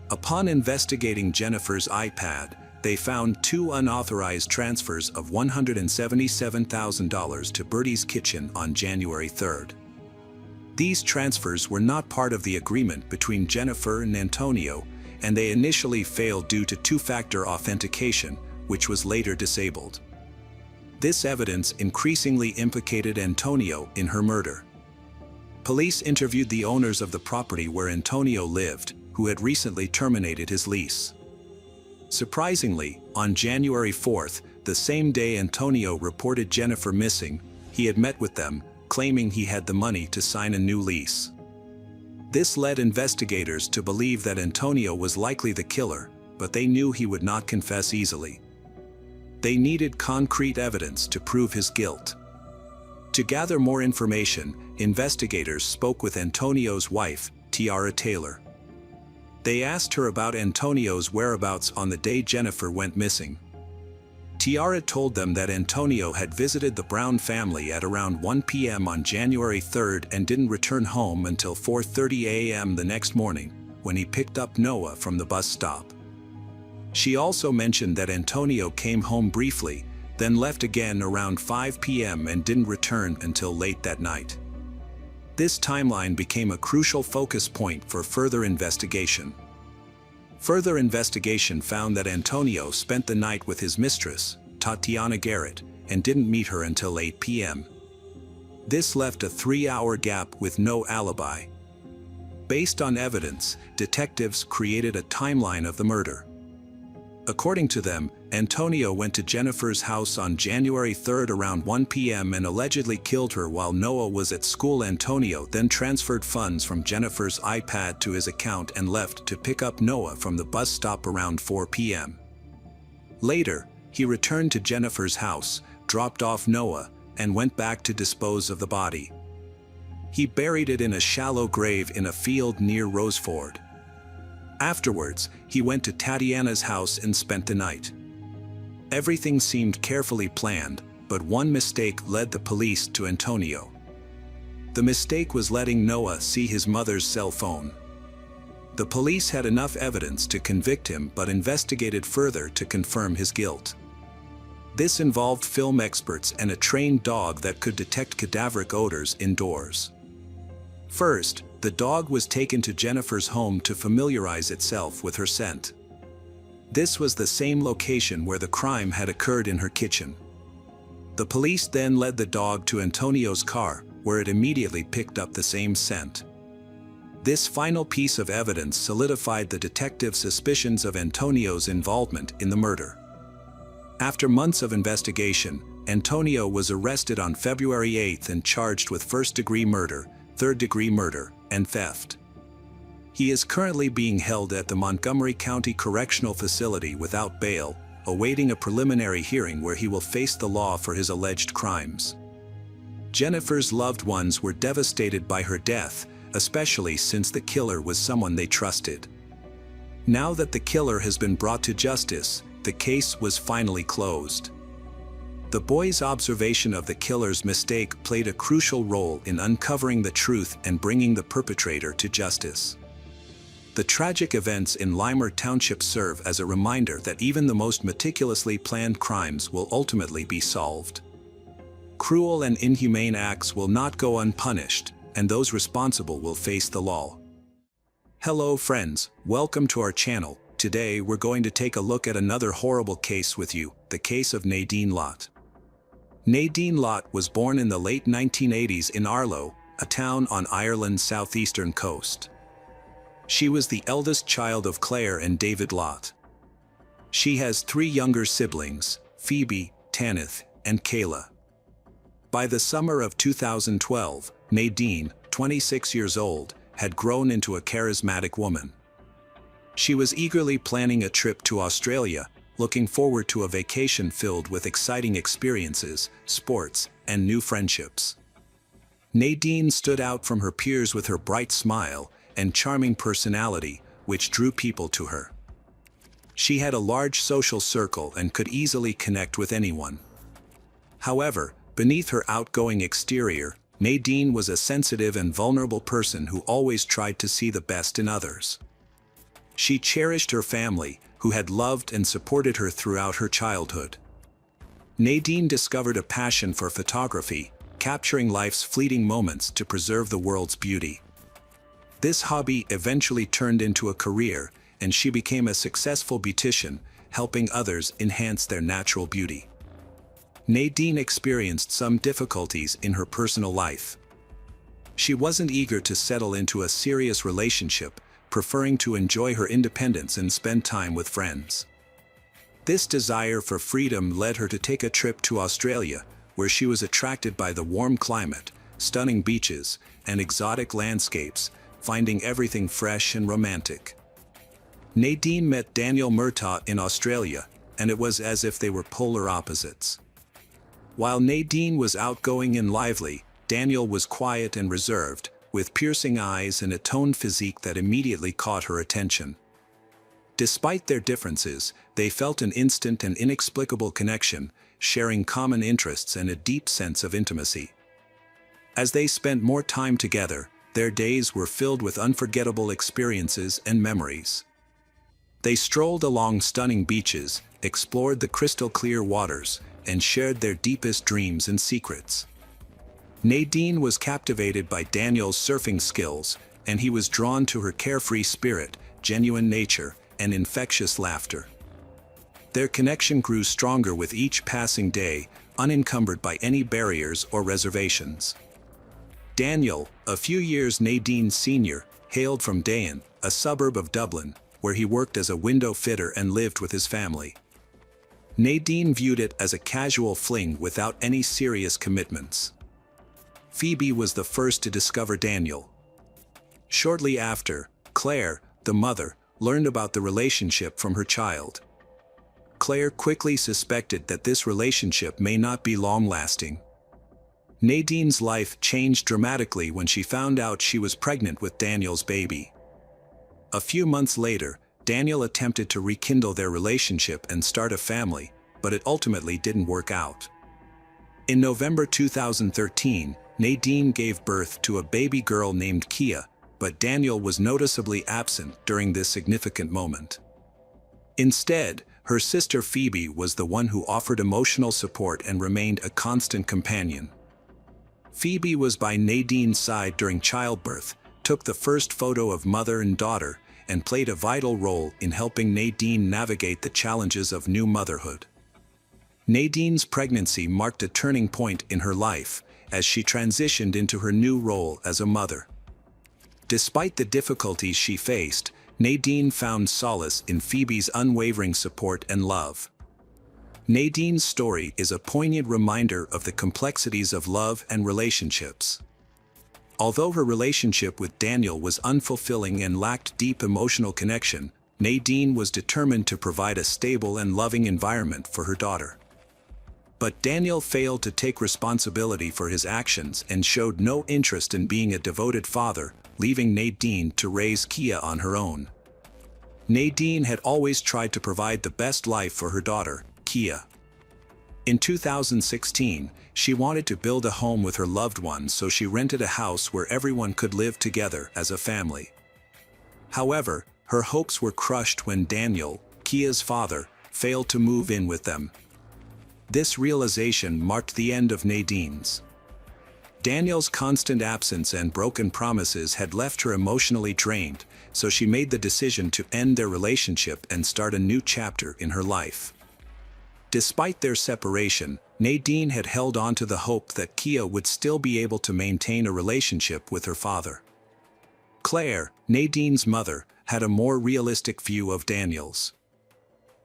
Upon investigating Jennifer's iPad, they found 2 unauthorized transfers of $177,000 to Bird's Kitchen on January 3. These transfers were not part of the agreement between Jennifer and Antonio, and they initially failed due to two-factor authentication, which was later disabled. This evidence increasingly implicated Antonio in her murder. Police interviewed the owners of the property where Antonio lived, who had recently terminated his lease. Surprisingly, on January 4th, the same day Antonio reported Jennifer missing, he had met with them, claiming he had the money to sign a new lease. This led investigators to believe that Antonio was likely the killer, but they knew he would not confess easily. They needed concrete evidence to prove his guilt. To gather more information, investigators spoke with Antonio's wife, Tiara Taylor. They asked her about Antonio's whereabouts on the day Jennifer went missing. Tiara told them that Antonio had visited the Brown family at around 1 p.m. on January 3rd and didn't return home until 4:30 a.m. the next morning, when he picked up Noah from the bus stop. She also mentioned that Antonio came home briefly, then left again around 5 p.m. and didn't return until late that night. This timeline became a crucial focus point for further investigation. Further investigation found that Antonio spent the night with his mistress, Tatiana Garrett, and didn't meet her until 8 p.m. This left a 3-hour gap with no alibi. Based on evidence, detectives created a timeline of the murder. According to them, Antonio went to Jennifer's house on January 3rd around 1 p.m. and allegedly killed her while Noah was at school. Antonio then transferred funds from Jennifer's iPad to his account and left to pick up Noah from the bus stop around 4 p.m. Later, he returned to Jennifer's house, dropped off Noah, and went back to dispose of the body. He buried it in a shallow grave in a field near Roseford. Afterwards, he went to Tatiana's house and spent the night. Everything seemed carefully planned, but one mistake led the police to Antonio. The mistake was letting Noah see his mother's cell phone. The police had enough evidence to convict him but investigated further to confirm his guilt. This involved film experts and a trained dog that could detect cadaveric odors indoors. First, the dog was taken to Jennifer's home to familiarize itself with her scent. This was the same location where the crime had occurred, in her kitchen. The police then led the dog to Antonio's car, where it immediately picked up the same scent. This final piece of evidence solidified the detective's suspicions of Antonio's involvement in the murder. After months of investigation, Antonio was arrested on February 8 and charged with first-degree murder, third-degree murder, and theft. He is currently being held at the Montgomery County Correctional Facility without bail, awaiting a preliminary hearing where he will face the law for his alleged crimes. Jennifer's loved ones were devastated by her death, especially since the killer was someone they trusted. Now that the killer has been brought to justice, the case was finally closed. The boy's observation of the killer's mistake played a crucial role in uncovering the truth and bringing the perpetrator to justice. The tragic events in Limer Township serve as a reminder that even the most meticulously planned crimes will ultimately be solved. Cruel and inhumane acts will not go unpunished, and those responsible will face the law. Hello friends, welcome to our channel. Today we're going to take a look at another horrible case with you, the case of Nadine Lott. Nadine Lott was born in the late 1980s in Arlo, a town on Ireland's southeastern coast. She was the eldest child of Claire and David Lott. She has 3 younger siblings, Phoebe, Tanith, and Kayla. By the summer of 2012, Nadine, 26 years old, had grown into a charismatic woman. She was eagerly planning a trip to Australia, looking forward to a vacation filled with exciting experiences, sports, and new friendships. Nadine stood out from her peers with her bright smile and charming personality, which drew people to her. She had a large social circle and could easily connect with anyone. However, beneath her outgoing exterior, Nadine was a sensitive and vulnerable person who always tried to see the best in others. She cherished her family, who had loved and supported her throughout her childhood. Nadine discovered a passion for photography, capturing life's fleeting moments to preserve the world's beauty. This hobby eventually turned into a career, and she became a successful beautician, helping others enhance their natural beauty. Nadine experienced some difficulties in her personal life. She wasn't eager to settle into a serious relationship, preferring to enjoy her independence and spend time with friends. This desire for freedom led her to take a trip to Australia, where she was attracted by the warm climate, stunning beaches, and exotic landscapes, finding everything fresh and romantic. Nadine met Daniel Murtaugh in Australia, and it was as if they were polar opposites. While Nadine was outgoing and lively, Daniel was quiet and reserved, with piercing eyes and a toned physique that immediately caught her attention. Despite their differences, they felt an instant and inexplicable connection, sharing common interests and a deep sense of intimacy. As they spent more time together, their days were filled with unforgettable experiences and memories. They strolled along stunning beaches, explored the crystal-clear waters, and shared their deepest dreams and secrets. Nadine was captivated by Daniel's surfing skills, and he was drawn to her carefree spirit, genuine nature, and infectious laughter. Their connection grew stronger with each passing day, unencumbered by any barriers or reservations. Daniel, a few years Nadine's senior, hailed from Dayan, a suburb of Dublin, where he worked as a window fitter and lived with his family. Nadine viewed it as a casual fling without any serious commitments. Phoebe was the first to discover Daniel. Shortly after, Claire, the mother, learned about the relationship from her child. Claire quickly suspected that this relationship may not be long-lasting. Nadine's life changed dramatically when she found out she was pregnant with Daniel's baby. A few months later, Daniel attempted to rekindle their relationship and start a family, but it ultimately didn't work out. In November 2013, Nadine gave birth to a baby girl named Kia, but Daniel was noticeably absent during this significant moment. Instead, her sister Phoebe was the one who offered emotional support and remained a constant companion. Phoebe was by Nadine's side during childbirth, took the first photo of mother and daughter, and played a vital role in helping Nadine navigate the challenges of new motherhood. Nadine's pregnancy marked a turning point in her life, as she transitioned into her new role as a mother. Despite the difficulties she faced, Nadine found solace in Phoebe's unwavering support and love. Nadine's story is a poignant reminder of the complexities of love and relationships. Although her relationship with Daniel was unfulfilling and lacked deep emotional connection, Nadine was determined to provide a stable and loving environment for her daughter. But Daniel failed to take responsibility for his actions and showed no interest in being a devoted father, leaving Nadine to raise Kia on her own. Nadine had always tried to provide the best life for her daughter, Kia. In 2016, she wanted to build a home with her loved ones, so she rented a house where everyone could live together as a family. However, her hopes were crushed when Daniel, Kia's father, failed to move in with them. This realization marked the end of Nadine's. Daniel's constant absence and broken promises had left her emotionally drained, so she made the decision to end their relationship and start a new chapter in her life. Despite their separation, Nadine had held on to the hope that Kia would still be able to maintain a relationship with her father. Claire, Nadine's mother, had a more realistic view of Daniel's.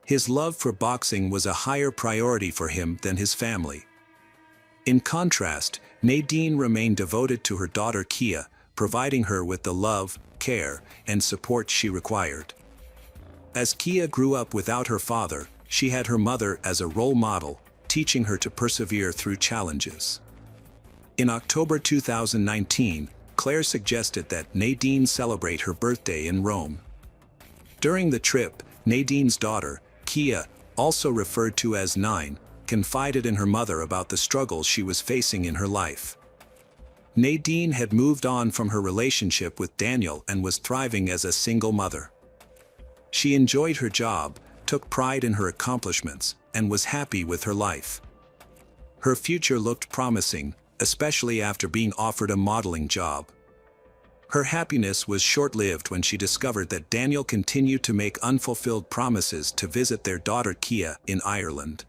His love for boxing was a higher priority for him than his family. In contrast, Nadine remained devoted to her daughter Kia, providing her with the love, care, and support she required. As Kia grew up without her father, she had her mother as a role model, teaching her to persevere through challenges. In October 2019, Claire suggested that Nadine celebrate her birthday in Rome. During the trip, Nadine's daughter, Kia, also referred to as Nine, confided in her mother about the struggles she was facing in her life. Nadine had moved on from her relationship with Daniel and was thriving as a single mother. She enjoyed her job, took pride in her accomplishments, and was happy with her life. Her future looked promising, especially after being offered a modeling job. Her happiness was short-lived when she discovered that Daniel continued to make unfulfilled promises to visit their daughter Kia in Ireland.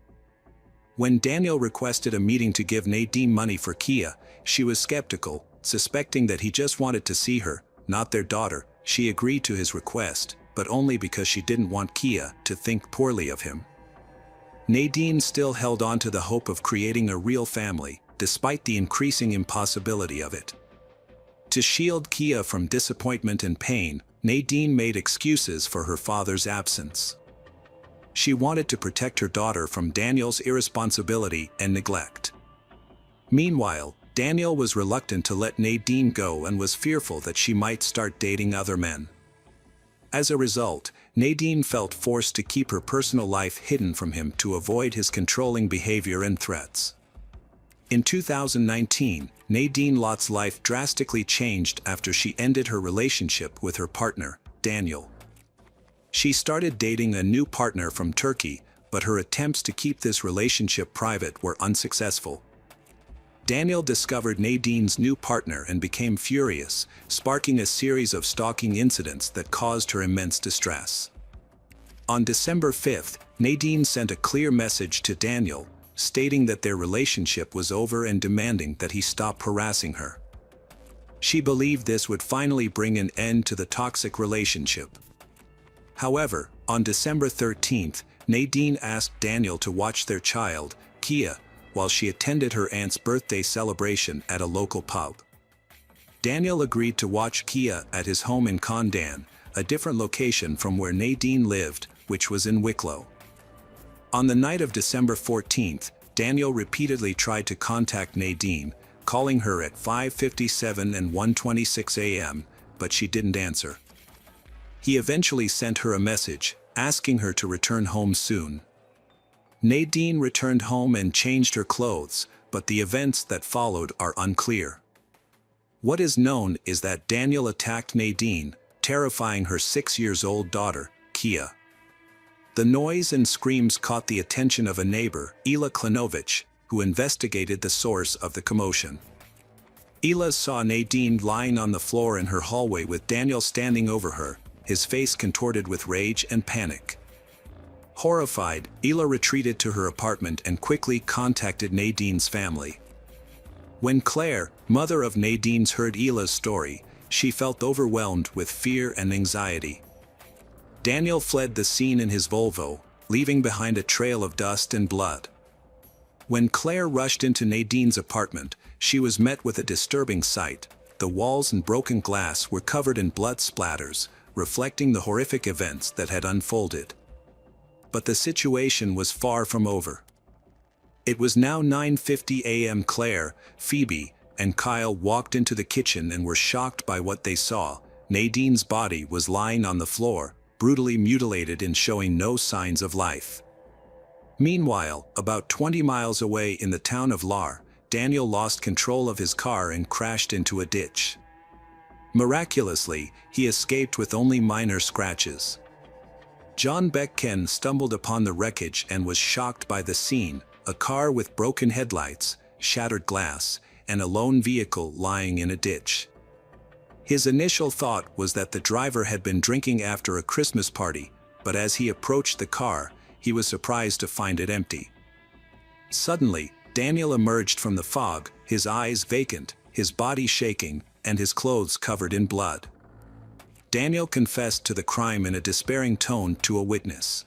When Daniel requested a meeting to give Nadine money for Kia, she was skeptical, suspecting that he just wanted to see her, not their daughter. She agreed to his request, but only because she didn't want Kia to think poorly of him. Nadine still held on to the hope of creating a real family, despite the increasing impossibility of it. To shield Kia from disappointment and pain, Nadine made excuses for her father's absence. She wanted to protect her daughter from Daniel's irresponsibility and neglect. Meanwhile, Daniel was reluctant to let Nadine go and was fearful that she might start dating other men. As a result, Nadine felt forced to keep her personal life hidden from him to avoid his controlling behavior and threats. In 2019, Nadine Lott's life drastically changed after she ended her relationship with her partner, Daniel. She started dating a new partner from Turkey, but her attempts to keep this relationship private were unsuccessful. Daniel discovered Nadine's new partner and became furious, sparking a series of stalking incidents that caused her immense distress. On December 5th, Nadine sent a clear message to Daniel, stating that their relationship was over and demanding that he stop harassing her. She believed this would finally bring an end to the toxic relationship. However, on December 13th, Nadine asked Daniel to watch their child, Kia, while she attended her aunt's birthday celebration at a local pub. Daniel agreed to watch Kia at his home in Condon, a different location from where Nadine lived, which was in Wicklow. On the night of December 14th, Daniel repeatedly tried to contact Nadine, calling her at 5:57 and 1:26 a.m., but she didn't answer. He eventually sent her a message, asking her to return home soon. Nadine returned home and changed her clothes, but the events that followed are unclear. What is known is that Daniel attacked Nadine, terrifying her 6-year-old daughter, Kia. The noise and screams caught the attention of a neighbor, Ela Klanovich, who investigated the source of the commotion. Ela saw Nadine lying on the floor in her hallway with Daniel standing over her, his face contorted with rage and panic. Horrified, Ela retreated to her apartment and quickly contacted Nadine's family. When Claire, mother of Nadine's, heard Hila's story, she felt overwhelmed with fear and anxiety. Daniel fled the scene in his Volvo, leaving behind a trail of dust and blood. When Claire rushed into Nadine's apartment, she was met with a disturbing sight. The walls and broken glass were covered in blood splatters, reflecting the horrific events that had unfolded. But the situation was far from over. It was now 9:50 a.m. Claire, Phoebe, and Kyle walked into the kitchen and were shocked by what they saw. Nadine's body was lying on the floor, brutally mutilated and showing no signs of life. Meanwhile, about 20 miles away in the town of Lar, Daniel lost control of his car and crashed into a ditch. Miraculously, he escaped with only minor scratches. John Beck-Ken stumbled upon the wreckage and was shocked by the scene: a car with broken headlights, shattered glass, and a lone vehicle lying in a ditch. His initial thought was that the driver had been drinking after a Christmas party, but as he approached the car, he was surprised to find it empty. Suddenly, Daniel emerged from the fog, his eyes vacant, his body shaking, and his clothes covered in blood. Daniel confessed to the crime in a despairing tone to a witness.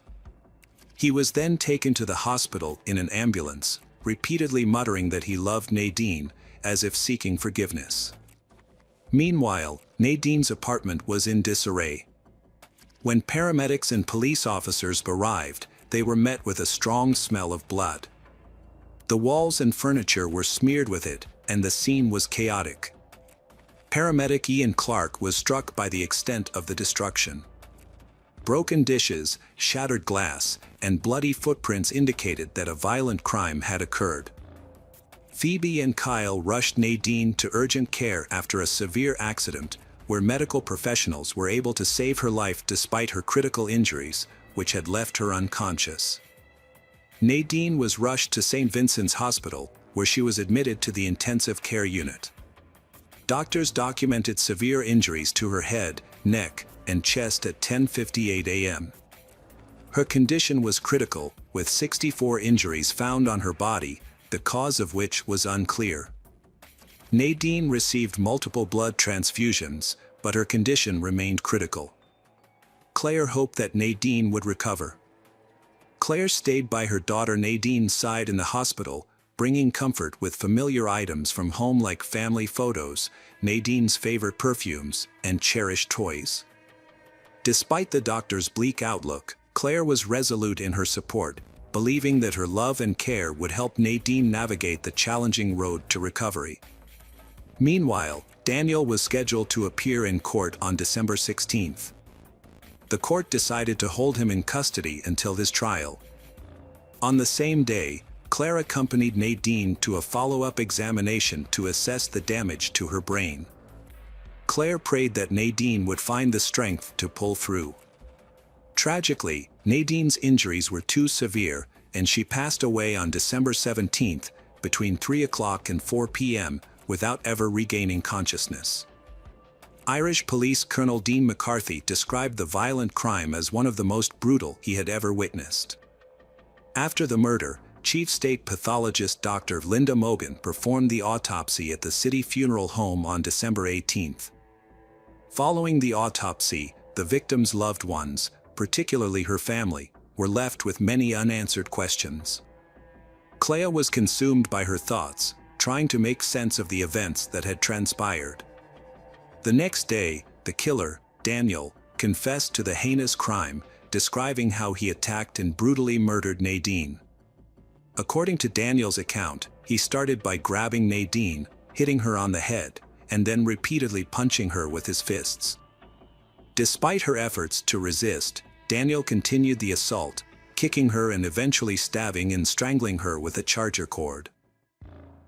He was then taken to the hospital in an ambulance, repeatedly muttering that he loved Nadine, as if seeking forgiveness. Meanwhile, Nadine's apartment was in disarray. When paramedics and police officers arrived, they were met with a strong smell of blood. The walls and furniture were smeared with it, and the scene was chaotic. Paramedic Ian Clark was struck by the extent of the destruction. Broken dishes, shattered glass, and bloody footprints indicated that a violent crime had occurred. Phoebe and Kyle rushed Nadine to urgent care after a severe accident, where medical professionals were able to save her life despite her critical injuries, which had left her unconscious. Nadine was rushed to St. Vincent's Hospital, where she was admitted to the intensive care unit. Doctors documented severe injuries to her head, neck, and chest at 10:58 a.m. Her condition was critical, with 64 injuries found on her body, the cause of which was unclear. Nadine received multiple blood transfusions, but her condition remained critical. Claire hoped that Nadine would recover. Claire stayed by her daughter Nadine's side in the hospital, bringing comfort with familiar items from home like family photos, Nadine's favorite perfumes, and cherished toys. Despite the doctor's bleak outlook, Claire was resolute in her support, believing that her love and care would help Nadine navigate the challenging road to recovery. Meanwhile, Daniel was scheduled to appear in court on December 16th. The court decided to hold him in custody until his trial. On the same day, Claire accompanied Nadine to a follow-up examination to assess the damage to her brain. Claire prayed that Nadine would find the strength to pull through. Tragically, Nadine's injuries were too severe, and she passed away on December 17th, between 3 o'clock and 4 p.m., without ever regaining consciousness. Irish Police Colonel Dean McCarthy described the violent crime as one of the most brutal he had ever witnessed. After the murder, Chief State Pathologist Dr. Linda Mogan performed the autopsy at the city funeral home on December 18th. Following the autopsy, the victim's loved ones, particularly her family, were left with many unanswered questions. Claire was consumed by her thoughts, trying to make sense of the events that had transpired. The next day, the killer, Daniel, confessed to the heinous crime, describing how he attacked and brutally murdered Nadine. According to Daniel's account, he started by grabbing Nadine, hitting her on the head, and then repeatedly punching her with his fists. Despite her efforts to resist, Daniel continued the assault, kicking her and eventually stabbing and strangling her with a charger cord.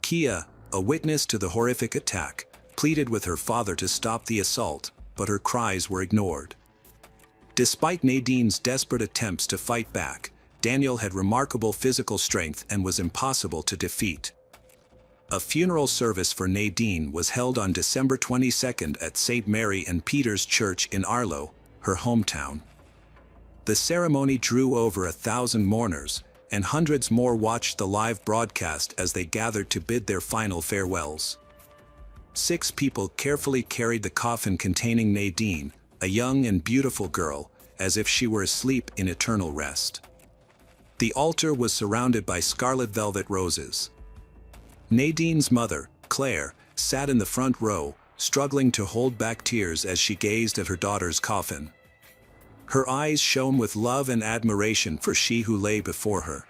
Kia, a witness to the horrific attack, pleaded with her father to stop the assault, but her cries were ignored. Despite Nadine's desperate attempts to fight back, Daniel had remarkable physical strength and was impossible to defeat. A funeral service for Nadine was held on December 22nd at St. Mary and Peter's Church in Arlo, her hometown. The ceremony drew over 1,000 mourners, and hundreds more watched the live broadcast as they gathered to bid their final farewells. 6 people carefully carried the coffin containing Nadine, a young and beautiful girl, as if she were asleep in eternal rest. The altar was surrounded by scarlet velvet roses. Nadine's mother, Claire, sat in the front row, struggling to hold back tears as she gazed at her daughter's coffin. Her eyes shone with love and admiration for she who lay before her.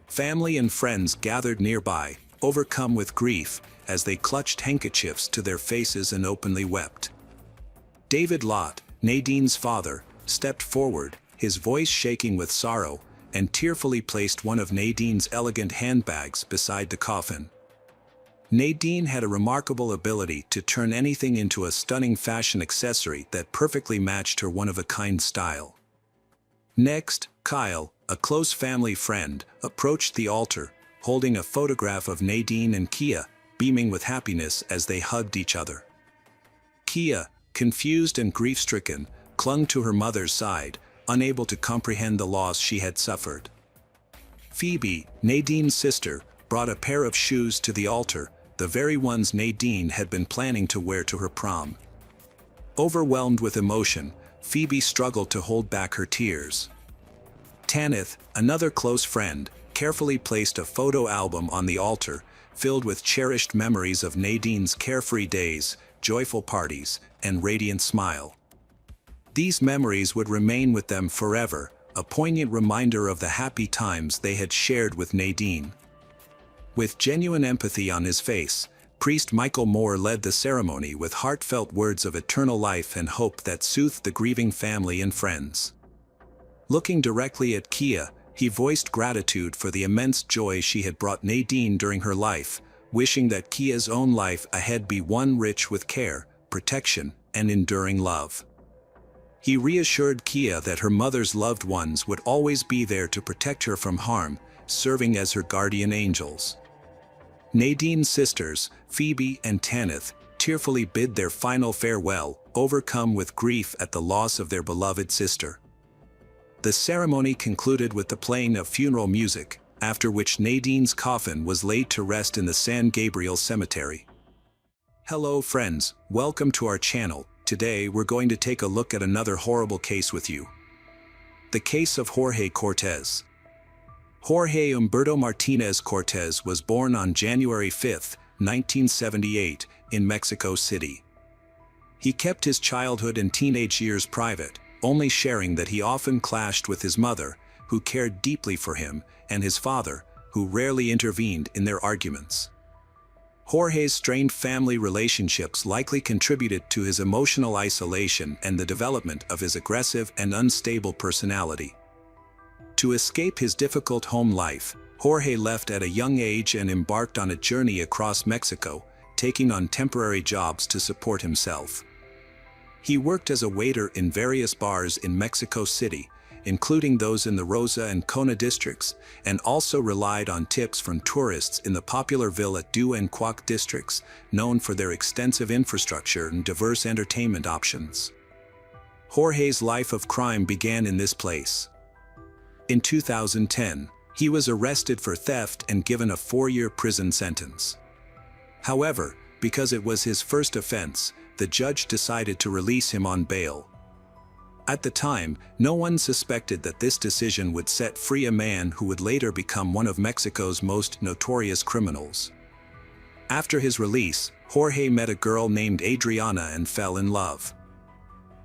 Family and friends gathered nearby, overcome with grief, as they clutched handkerchiefs to their faces and openly wept. David Lott, Nadine's father, stepped forward, his voice shaking with sorrow, and tearfully placed one of Nadine's elegant handbags beside the coffin. Nadine had a remarkable ability to turn anything into a stunning fashion accessory that perfectly matched her one-of-a-kind style. Next, Kyle, a close family friend, approached the altar, holding a photograph of Nadine and Kia, beaming with happiness as they hugged each other. Kia, confused and grief-stricken, clung to her mother's side, unable to comprehend the loss she had suffered. Phoebe, Nadine's sister, brought a pair of shoes to the altar, the very ones Nadine had been planning to wear to her prom. Overwhelmed with emotion, Phoebe struggled to hold back her tears. Tanith, another close friend, carefully placed a photo album on the altar, filled with cherished memories of Nadine's carefree days, joyful parties, and radiant smile. These memories would remain with them forever, a poignant reminder of the happy times they had shared with Nadine. With genuine empathy on his face, Priest Michael Moore led the ceremony with heartfelt words of eternal life and hope that soothed the grieving family and friends. Looking directly at Kia, he voiced gratitude for the immense joy she had brought Nadine during her life, wishing that Kia's own life ahead be one rich with care, protection, and enduring love. He reassured Kia that her mother's loved ones would always be there to protect her from harm, serving as her guardian angels. Nadine's sisters, Phoebe and Tanith, tearfully bid their final farewell, overcome with grief at the loss of their beloved sister. The ceremony concluded with the playing of funeral music, after which Nadine's coffin was laid to rest in the San Gabriel Cemetery. Hello friends, welcome to our channel. Today we're going to take a look at another horrible case with you. The case of Jorge Cortez. Jorge Humberto Martinez Cortez was born on January 5, 1978, in Mexico City. He kept his childhood and teenage years private, only sharing that he often clashed with his mother, who cared deeply for him, and his father, who rarely intervened in their arguments. Jorge's strained family relationships likely contributed to his emotional isolation and the development of his aggressive and unstable personality. To escape his difficult home life, Jorge left at a young age and embarked on a journey across Mexico, taking on temporary jobs to support himself. He worked as a waiter in various bars in Mexico City, including those in the Rosa and Cona districts, and also relied on tips from tourists in the popular Villa do and Cuac districts, known for their extensive infrastructure and diverse entertainment options. Jorge's life of crime began in this place. In 2010, he was arrested for theft and given a 4-year prison sentence. However, because it was his first offense, the judge decided to release him on bail. At the time, no one suspected that this decision would set free a man who would later become one of Mexico's most notorious criminals. After his release, Jorge met a girl named Adriana and fell in love.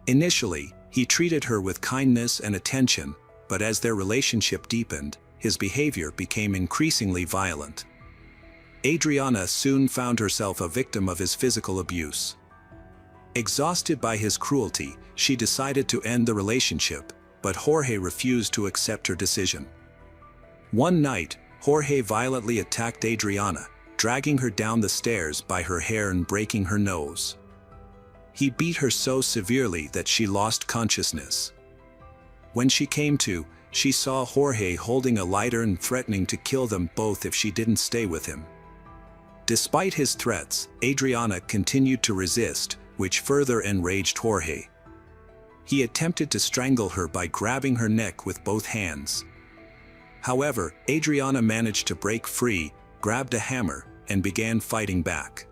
Initially, he treated her with kindness and attention, but as their relationship deepened, his behavior became increasingly violent. Adriana soon found herself a victim of his physical abuse. Exhausted by his cruelty, she decided to end the relationship, but Jorge refused to accept her decision. One night, Jorge violently attacked Adriana, dragging her down the stairs by her hair and breaking her nose. He beat her so severely that she lost consciousness. When she came to, she saw Jorge holding a lighter and threatening to kill them both if she didn't stay with him. Despite his threats, Adriana continued to resist, which further enraged Jorge. He attempted to strangle her by grabbing her neck with both hands. However, Adriana managed to break free, grabbed a hammer, and began fighting back.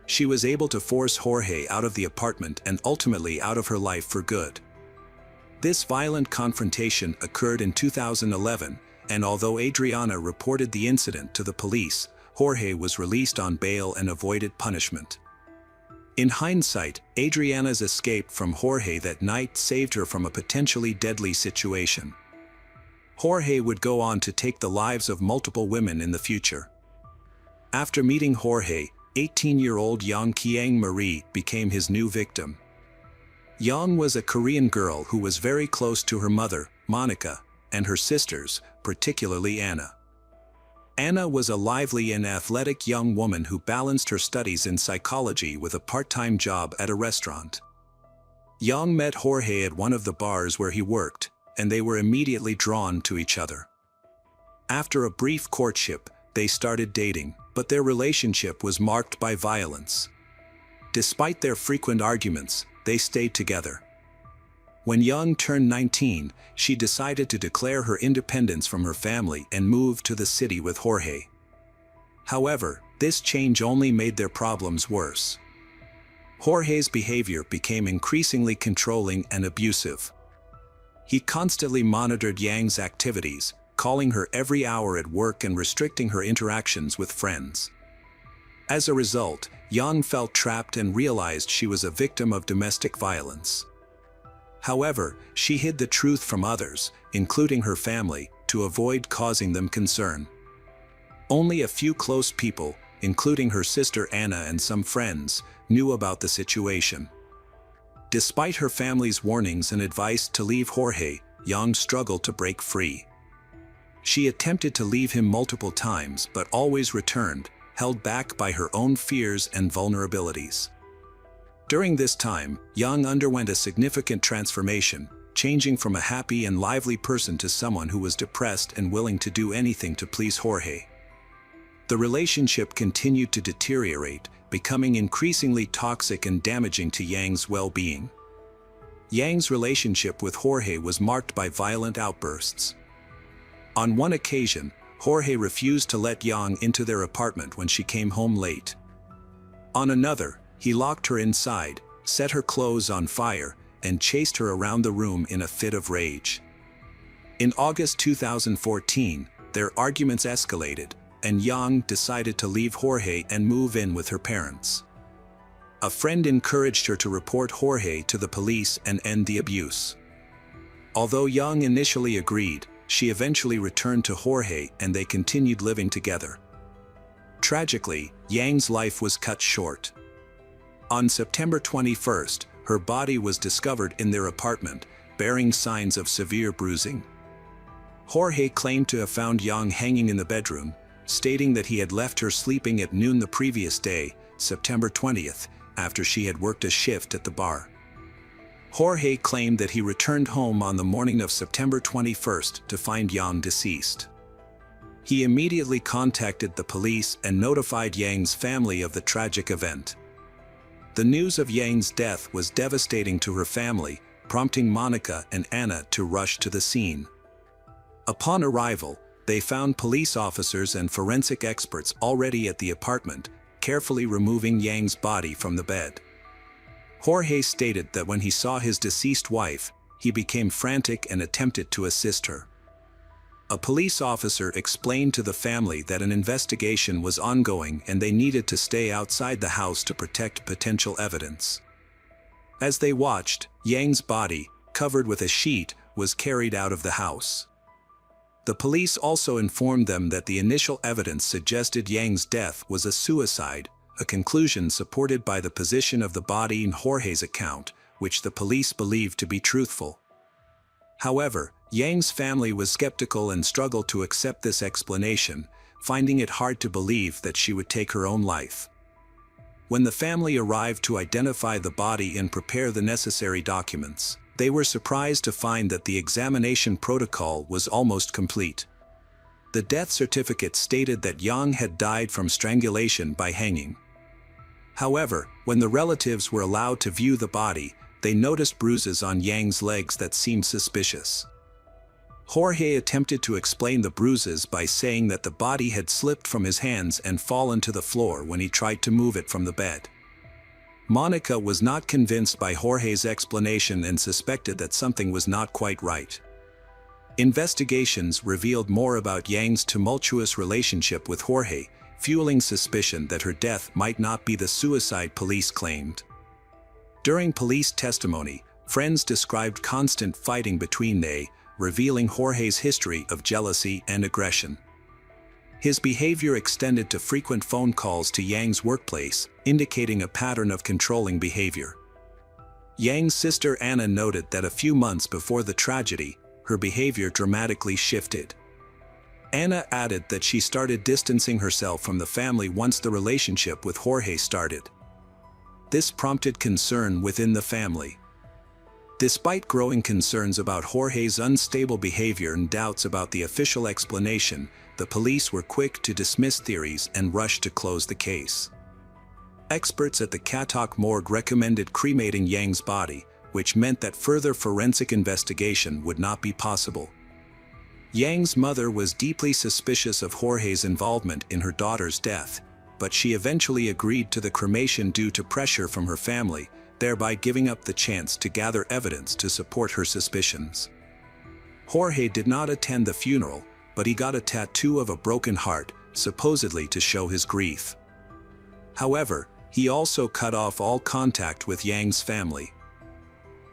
She was able to force Jorge out of the apartment and ultimately out of her life for good. This violent confrontation occurred in 2011, and although Adriana reported the incident to the police, Jorge was released on bail and avoided punishment. In hindsight, Adriana's escape from Jorge that night saved her from a potentially deadly situation. Jorge would go on to take the lives of multiple women in the future. After meeting Jorge, 18-year-old Yang Kiang Marie became his new victim. Yang was a Korean girl who was very close to her mother, Monica, and her sisters, particularly Anna. Anna was a lively and athletic young woman who balanced her studies in psychology with a part-time job at a restaurant. Yang met Jorge at one of the bars where he worked, and they were immediately drawn to each other. After a brief courtship, they started dating, but their relationship was marked by violence. Despite their frequent arguments, they stayed together. When Yang turned 19, she decided to declare her independence from her family and move to the city with Jorge. However, this change only made their problems worse. Jorge's behavior became increasingly controlling and abusive. He constantly monitored Yang's activities, calling her every hour at work and restricting her interactions with friends. As a result, Yang felt trapped and realized she was a victim of domestic violence. However, she hid the truth from others, including her family, to avoid causing them concern. Only a few close people, including her sister Anna and some friends, knew about the situation. Despite her family's warnings and advice to leave Jorge, Yang struggled to break free. She attempted to leave him multiple times but always returned, held back by her own fears and vulnerabilities. During this time, Yang underwent a significant transformation, changing from a happy and lively person to someone who was depressed and willing to do anything to please Jorge. The relationship continued to deteriorate, becoming increasingly toxic and damaging to Yang's well-being. Yang's relationship with Jorge was marked by violent outbursts. On one occasion, Jorge refused to let Yang into their apartment when she came home late. On another, he locked her inside, set her clothes on fire, and chased her around the room in a fit of rage. In August 2014, their arguments escalated, and Yang decided to leave Jorge and move in with her parents. A friend encouraged her to report Jorge to the police and end the abuse. Although Yang initially agreed, she eventually returned to Jorge and they continued living together. Tragically, Yang's life was cut short. On September 21st, her body was discovered in their apartment, bearing signs of severe bruising. Jorge claimed to have found Yang hanging in the bedroom, stating that he had left her sleeping at noon the previous day, September 20th, after she had worked a shift at the bar. Jorge claimed that he returned home on the morning of September 21st to find Yang deceased. He immediately contacted the police and notified Yang's family of the tragic event. The news of Yang's death was devastating to her family, prompting Monica and Anna to rush to the scene. Upon arrival, they found police officers and forensic experts already at the apartment, carefully removing Yang's body from the bed. Jorge stated that when he saw his deceased wife, he became frantic and attempted to assist her. A police officer explained to the family that an investigation was ongoing and they needed to stay outside the house to protect potential evidence. As they watched, Yang's body, covered with a sheet, was carried out of the house. The police also informed them that the initial evidence suggested Yang's death was a suicide, a conclusion supported by the position of the body in Jorge's account, which the police believed to be truthful. However, Yang's family was skeptical and struggled to accept this explanation, finding it hard to believe that she would take her own life. When the family arrived to identify the body and prepare the necessary documents, they were surprised to find that the examination protocol was almost complete. The death certificate stated that Yang had died from strangulation by hanging. However, when the relatives were allowed to view the body, they noticed bruises on Yang's legs that seemed suspicious. Jorge attempted to explain the bruises by saying that the body had slipped from his hands and fallen to the floor when he tried to move it from the bed. Monica was not convinced by Jorge's explanation and suspected that something was not quite right. Investigations revealed more about Yang's tumultuous relationship with Jorge, fueling suspicion that her death might not be the suicide police claimed. During police testimony, friends described constant fighting between they, revealing Jorge's history of jealousy and aggression. His behavior extended to frequent phone calls to Yang's workplace, indicating a pattern of controlling behavior. Yang's sister Anna noted that a few months before the tragedy, her behavior dramatically shifted. Anna added that she started distancing herself from the family once the relationship with Jorge started. This prompted concern within the family. Despite growing concerns about Jorge's unstable behavior and doubts about the official explanation, the police were quick to dismiss theories and rush to close the case. Experts at the Katok morgue recommended cremating Yang's body, which meant that further forensic investigation would not be possible. Yang's mother was deeply suspicious of Jorge's involvement in her daughter's death, but she eventually agreed to the cremation due to pressure from her family, thereby giving up the chance to gather evidence to support her suspicions. Jorge did not attend the funeral, but he got a tattoo of a broken heart, supposedly to show his grief. However, he also cut off all contact with Yang's family.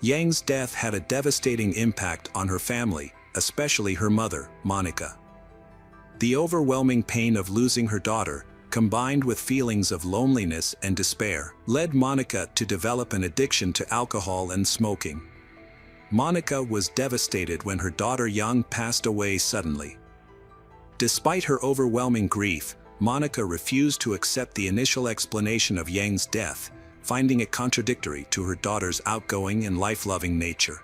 Yang's death had a devastating impact on her family, especially her mother, Monica. The overwhelming pain of losing her daughter, combined with feelings of loneliness and despair, led Monica to develop an addiction to alcohol and smoking. Monica was devastated when her daughter Yang passed away suddenly. Despite her overwhelming grief, Monica refused to accept the initial explanation of Yang's death, finding it contradictory to her daughter's outgoing and life-loving nature.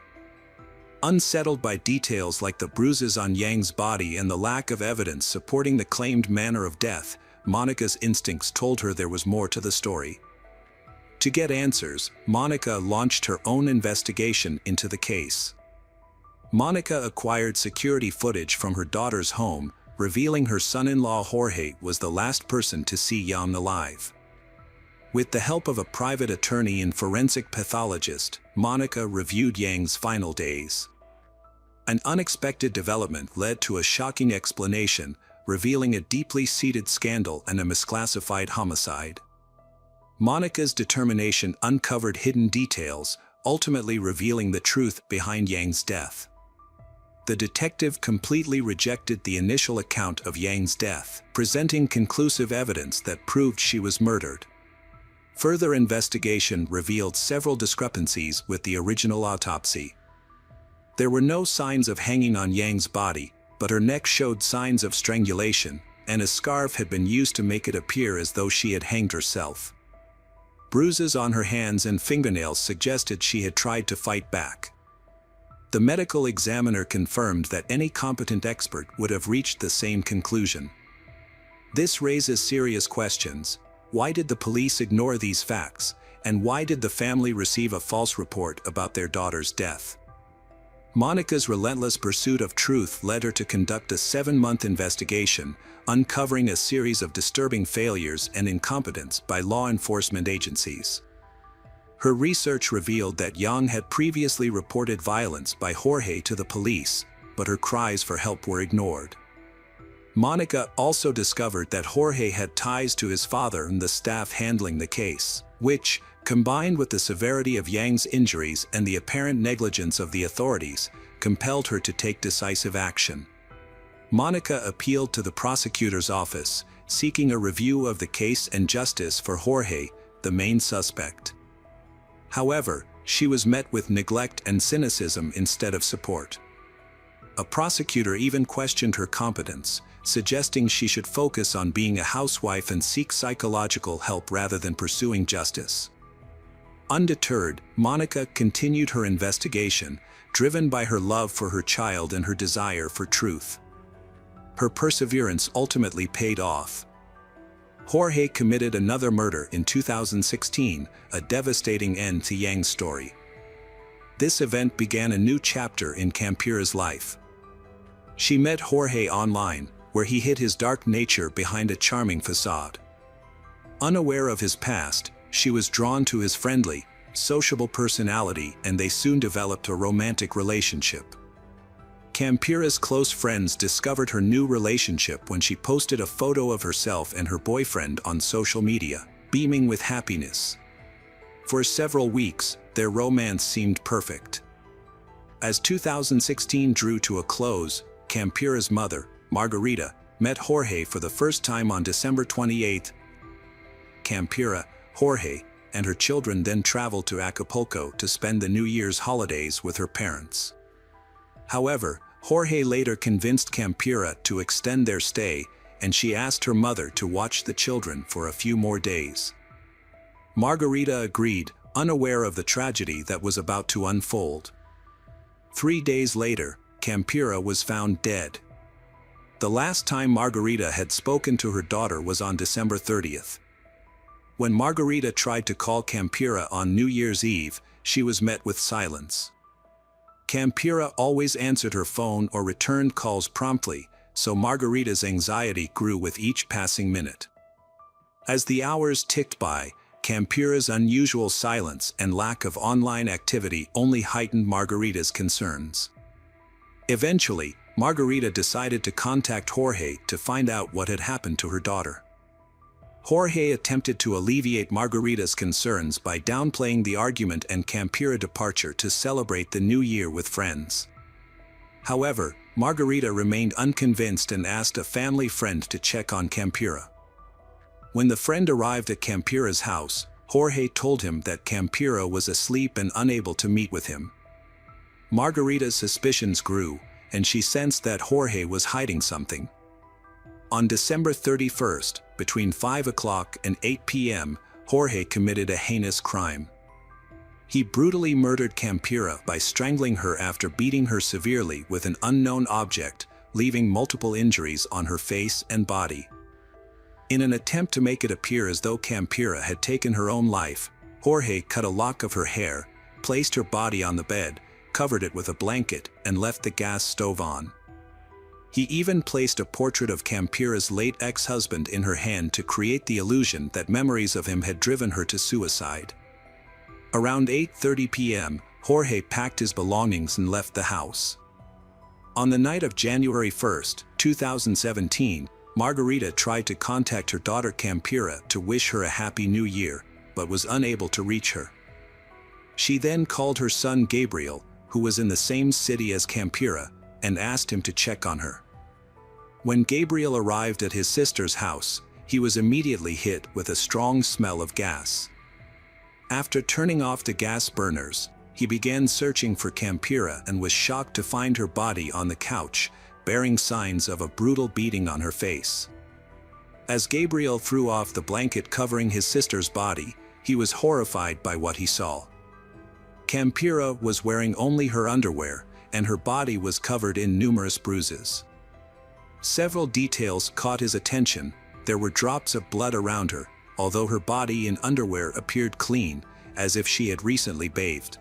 Unsettled by details like the bruises on Yang's body and the lack of evidence supporting the claimed manner of death, Monica's instincts told her there was more to the story. To get answers, Monica launched her own investigation into the case. Monica acquired security footage from her daughter's home, revealing her son-in-law Jorge was the last person to see Yang alive. With the help of a private attorney and forensic pathologist, Monica reviewed Yang's final days. An unexpected development led to a shocking explanation, revealing a deeply seated scandal and a misclassified homicide. Monica's determination uncovered hidden details, ultimately revealing the truth behind Yang's death. The detective completely rejected the initial account of Yang's death, presenting conclusive evidence that proved she was murdered. Further investigation revealed several discrepancies with the original autopsy. There were no signs of hanging on Yang's body, but her neck showed signs of strangulation, and a scarf had been used to make it appear as though she had hanged herself. Bruises on her hands and fingernails suggested she had tried to fight back. The medical examiner confirmed that any competent expert would have reached the same conclusion. This raises serious questions. Why did the police ignore these facts, and why did the family receive a false report about their daughter's death? Monica's relentless pursuit of truth led her to conduct a 7-month investigation, uncovering a series of disturbing failures and incompetence by law enforcement agencies. Her research revealed that Yang had previously reported violence by Jorge to the police, but her cries for help were ignored. Monica also discovered that Jorge had ties to his father and the staff handling the case, which, combined with the severity of Yang's injuries and the apparent negligence of the authorities, compelled her to take decisive action. Monica appealed to the prosecutor's office, seeking a review of the case and justice for Jorge, the main suspect. However, she was met with neglect and cynicism instead of support. A prosecutor even questioned her competence, suggesting she should focus on being a housewife and seek psychological help rather than pursuing justice. Undeterred, Monica continued her investigation, driven by her love for her child and her desire for truth. Her perseverance ultimately paid off. Jorge committed another murder in 2016, a devastating end to Yang's story. This event began a new chapter in Campira's life. She met Jorge online, where he hid his dark nature behind a charming facade. Unaware of his past, she was drawn to his friendly, sociable personality, and they soon developed a romantic relationship. Campira's close friends discovered her new relationship when she posted a photo of herself and her boyfriend on social media, beaming with happiness. For several weeks, their romance seemed perfect. As 2016 drew to a close, Campira's mother, Margarita, met Jorge for the first time on December 28. Campira, Jorge, and her children then traveled to Acapulco to spend the New Year's holidays with her parents. However, Jorge later convinced Campira to extend their stay, and she asked her mother to watch the children for a few more days. Margarita agreed, unaware of the tragedy that was about to unfold. 3 days later, Campira was found dead. The last time Margarita had spoken to her daughter was on December 30th. When Margarita tried to call Campira on New Year's Eve, she was met with silence. Campira always answered her phone or returned calls promptly, so Margarita's anxiety grew with each passing minute. As the hours ticked by, Campira's unusual silence and lack of online activity only heightened Margarita's concerns. Eventually, Margarita decided to contact Jorge to find out what had happened to her daughter. Jorge attempted to alleviate Margarita's concerns by downplaying the argument and Campira's departure to celebrate the new year with friends. However, Margarita remained unconvinced and asked a family friend to check on Campira. When the friend arrived at Campira's house, Jorge told him that Campira was asleep and unable to meet with him. Margarita's suspicions grew, and she sensed that Jorge was hiding something. On December 31st, between 5 o'clock and 8 p.m., Jorge committed a heinous crime. He brutally murdered Campira by strangling her after beating her severely with an unknown object, leaving multiple injuries on her face and body. In an attempt to make it appear as though Campira had taken her own life, Jorge cut a lock of her hair, placed her body on the bed, covered it with a blanket, and left the gas stove on. He even placed a portrait of Campira's late ex-husband in her hand to create the illusion that memories of him had driven her to suicide. Around 8:30 p.m., Jorge packed his belongings and left the house. On the night of January 1, 2017, Margarita tried to contact her daughter Campira to wish her a happy new year, but was unable to reach her. She then called her son Gabriel, who was in the same city as Campira, and asked him to check on her. When Gabriel arrived at his sister's house, he was immediately hit with a strong smell of gas. After turning off the gas burners, he began searching for Campira and was shocked to find her body on the couch, bearing signs of a brutal beating on her face. As Gabriel threw off the blanket covering his sister's body, he was horrified by what he saw. Campira was wearing only her underwear, and her body was covered in numerous bruises. Several details caught his attention. There were drops of blood around her, although her body in underwear appeared clean, as if she had recently bathed.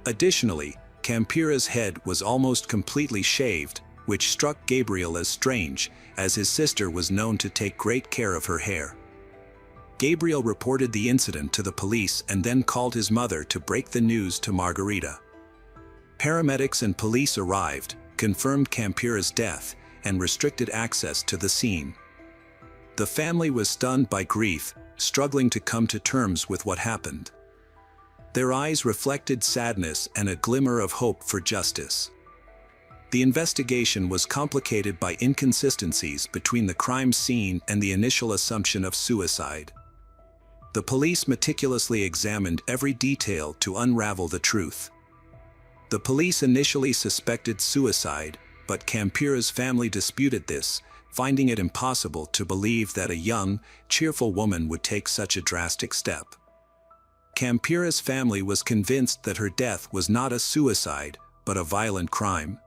Additionally, Campira's head was almost completely shaved, which struck Gabriel as strange, as his sister was known to take great care of her hair. Gabriel reported the incident to the police and then called his mother to break the news to Margarita. Paramedics and police arrived, confirmed Campira's death, and restricted access to the scene. The family was stunned by grief, struggling to come to terms with what happened. Their eyes reflected sadness and a glimmer of hope for justice. The investigation was complicated by inconsistencies between the crime scene and the initial assumption of suicide. The police meticulously examined every detail to unravel the truth. The police initially suspected suicide, but Campira's family disputed this, finding it impossible to believe that a young, cheerful woman would take such a drastic step. Campira's family was convinced that her death was not a suicide, but a violent crime.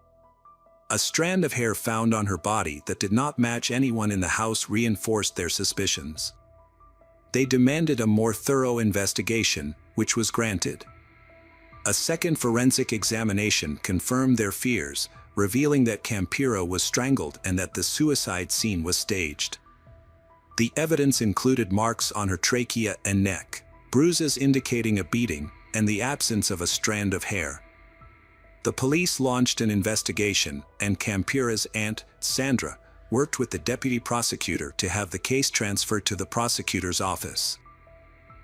A strand of hair found on her body that did not match anyone in the house reinforced their suspicions. They demanded a more thorough investigation, which was granted. A second forensic examination confirmed their fears, revealing that Campira was strangled and that the suicide scene was staged. The evidence included marks on her trachea and neck, bruises indicating a beating, and the absence of a strand of hair. The police launched an investigation, and Campira's aunt, Sandra, worked with the deputy prosecutor to have the case transferred to the prosecutor's office.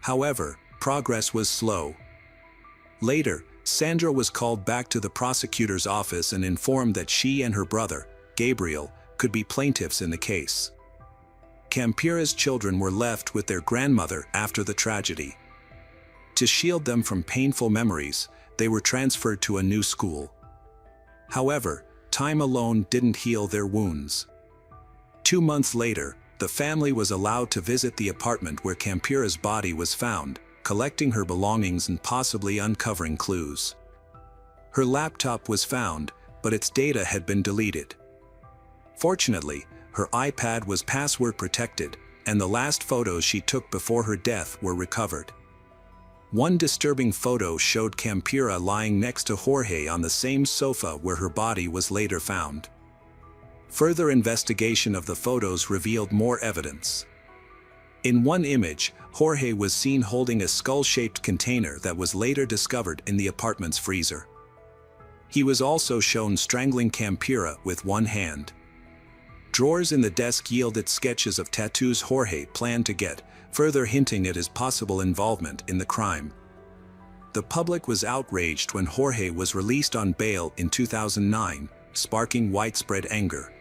However, progress was slow. Later, Sandra was called back to the prosecutor's office and informed that she and her brother, Gabriel, could be plaintiffs in the case. Campira's children were left with their grandmother after the tragedy. To shield them from painful memories, they were transferred to a new school. However, time alone didn't heal their wounds. 2 months later, the family was allowed to visit the apartment where Campira's body was found, collecting her belongings and possibly uncovering clues. Her laptop was found, but its data had been deleted. Fortunately, her iPad was password protected, and the last photos she took before her death were recovered. One disturbing photo showed Campira lying next to Jorge on the same sofa where her body was later found. Further investigation of the photos revealed more evidence. In one image, Jorge was seen holding a skull-shaped container that was later discovered in the apartment's freezer. He was also shown strangling Campira with one hand. Drawers in the desk yielded sketches of tattoos Jorge planned to get, further hinting at his possible involvement in the crime. The public was outraged when Jorge was released on bail in 2009, sparking widespread anger.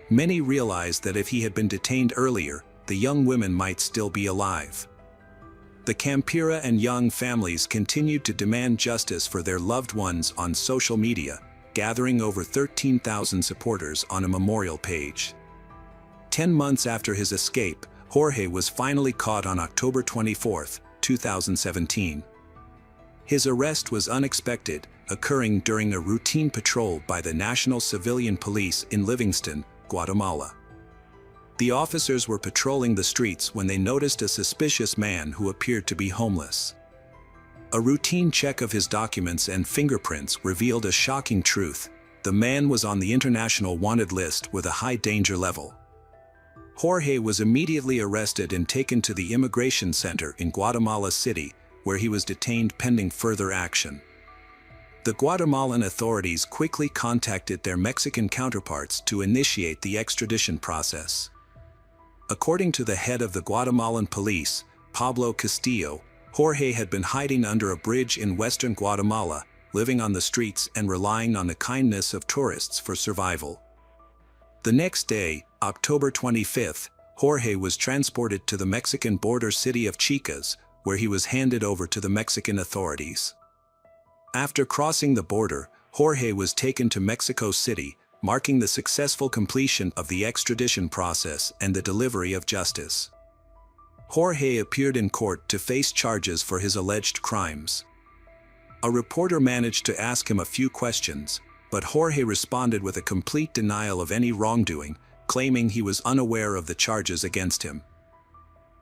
Many realized that if he had been detained earlier, the young women might still be alive. The Campira and Young families continued to demand justice for their loved ones on social media, gathering over 13,000 supporters on a memorial page. 10 months after his escape, Jorge was finally caught on October 24, 2017. His arrest was unexpected, occurring during a routine patrol by the National Civilian Police in Livingston, Guatemala. The officers were patrolling the streets when they noticed a suspicious man who appeared to be homeless. A routine check of his documents and fingerprints revealed a shocking truth: the man was on the international wanted list with a high danger level. Jorge was immediately arrested and taken to the immigration center in Guatemala City, where he was detained pending further action. The Guatemalan authorities quickly contacted their Mexican counterparts to initiate the extradition process. According to the head of the Guatemalan police, Pablo Castillo, Jorge had been hiding under a bridge in western Guatemala, living on the streets and relying on the kindness of tourists for survival. The next day, October 25, Jorge was transported to the Mexican border city of Chicas, where he was handed over to the Mexican authorities. After crossing the border, Jorge was taken to Mexico City, marking the successful completion of the extradition process and the delivery of justice. Jorge appeared in court to face charges for his alleged crimes. A reporter managed to ask him a few questions, but Jorge responded with a complete denial of any wrongdoing, claiming he was unaware of the charges against him.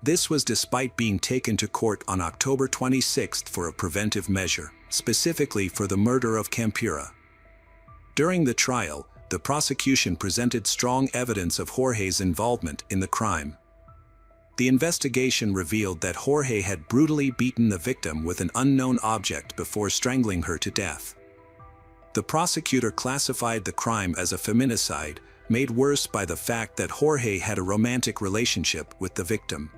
This was despite being taken to court on October 26 for a preventive measure, specifically for the murder of Campira. During the trial, the prosecution presented strong evidence of Jorge's involvement in the crime. The investigation revealed that Jorge had brutally beaten the victim with an unknown object before strangling her to death. The prosecutor classified the crime as a feminicide, made worse by the fact that Jorge had a romantic relationship with the victim.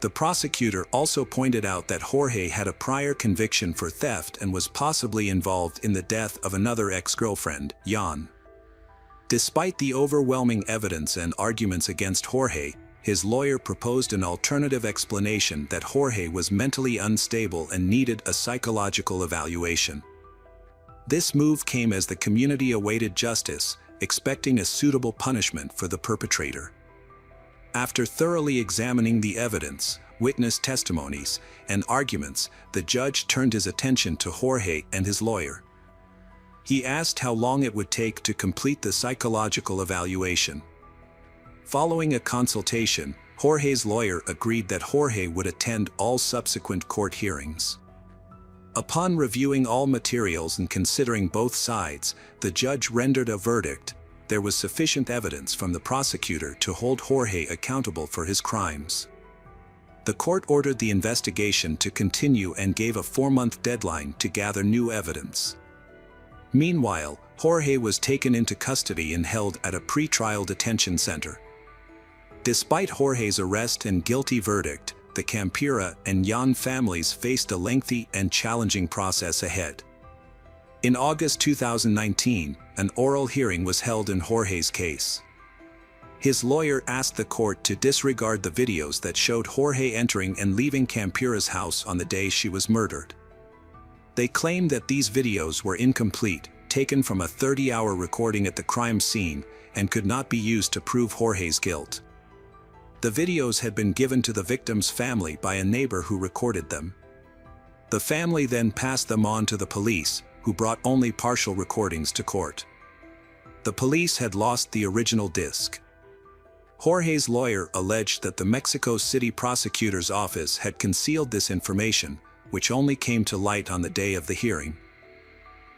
The prosecutor also pointed out that Jorge had a prior conviction for theft and was possibly involved in the death of another ex-girlfriend, Jan. Despite the overwhelming evidence and arguments against Jorge, his lawyer proposed an alternative explanation that Jorge was mentally unstable and needed a psychological evaluation. This move came as the community awaited justice, expecting a suitable punishment for the perpetrator. After thoroughly examining the evidence, witness testimonies, and arguments, the judge turned his attention to Jorge and his lawyer. He asked how long it would take to complete the psychological evaluation. Following a consultation, Jorge's lawyer agreed that Jorge would attend all subsequent court hearings. Upon reviewing all materials and considering both sides, the judge rendered a verdict. There was sufficient evidence from the prosecutor to hold Jorge accountable for his crimes. The court ordered the investigation to continue and gave a 4-month deadline to gather new evidence. Meanwhile, Jorge was taken into custody and held at a pre-trial detention center. Despite Jorge's arrest and guilty verdict, the Campira and Jan families faced a lengthy and challenging process ahead. In August 2019, an oral hearing was held in Jorge's case. His lawyer asked the court to disregard the videos that showed Jorge entering and leaving Campira's house on the day she was murdered. They claimed that these videos were incomplete, taken from a 30-hour recording at the crime scene, and could not be used to prove Jorge's guilt. The videos had been given to the victim's family by a neighbor who recorded them. The family then passed them on to the police, who brought only partial recordings to court. The police had lost the original disc. Jorge's lawyer alleged that the Mexico City prosecutor's office had concealed this information, which only came to light on the day of the hearing.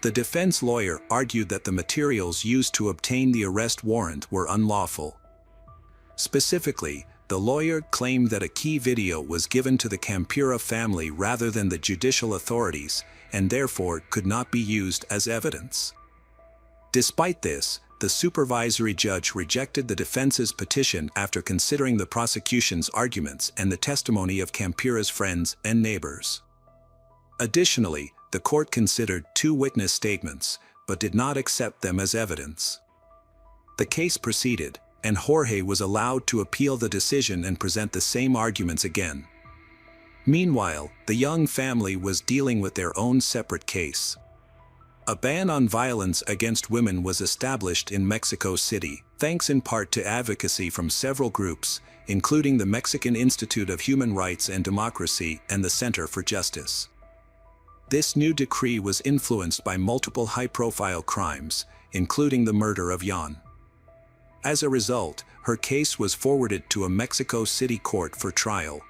The defense lawyer argued that the materials used to obtain the arrest warrant were unlawful. Specifically, the lawyer claimed that a key video was given to the Campira family rather than the judicial authorities, and therefore could not be used as evidence. Despite this, the supervisory judge rejected the defense's petition after considering the prosecution's arguments and the testimony of Campira's friends and neighbors. Additionally, the court considered 2 witness statements, but did not accept them as evidence. The case proceeded, and Jorge was allowed to appeal the decision and present the same arguments again. Meanwhile, the Young family was dealing with their own separate case. A ban on violence against women was established in Mexico City, thanks in part to advocacy from several groups, including the Mexican Institute of Human Rights and Democracy and the Center for Justice. This new decree was influenced by multiple high-profile crimes, including the murder of Jan. As a result, her case was forwarded to a Mexico City court for trial.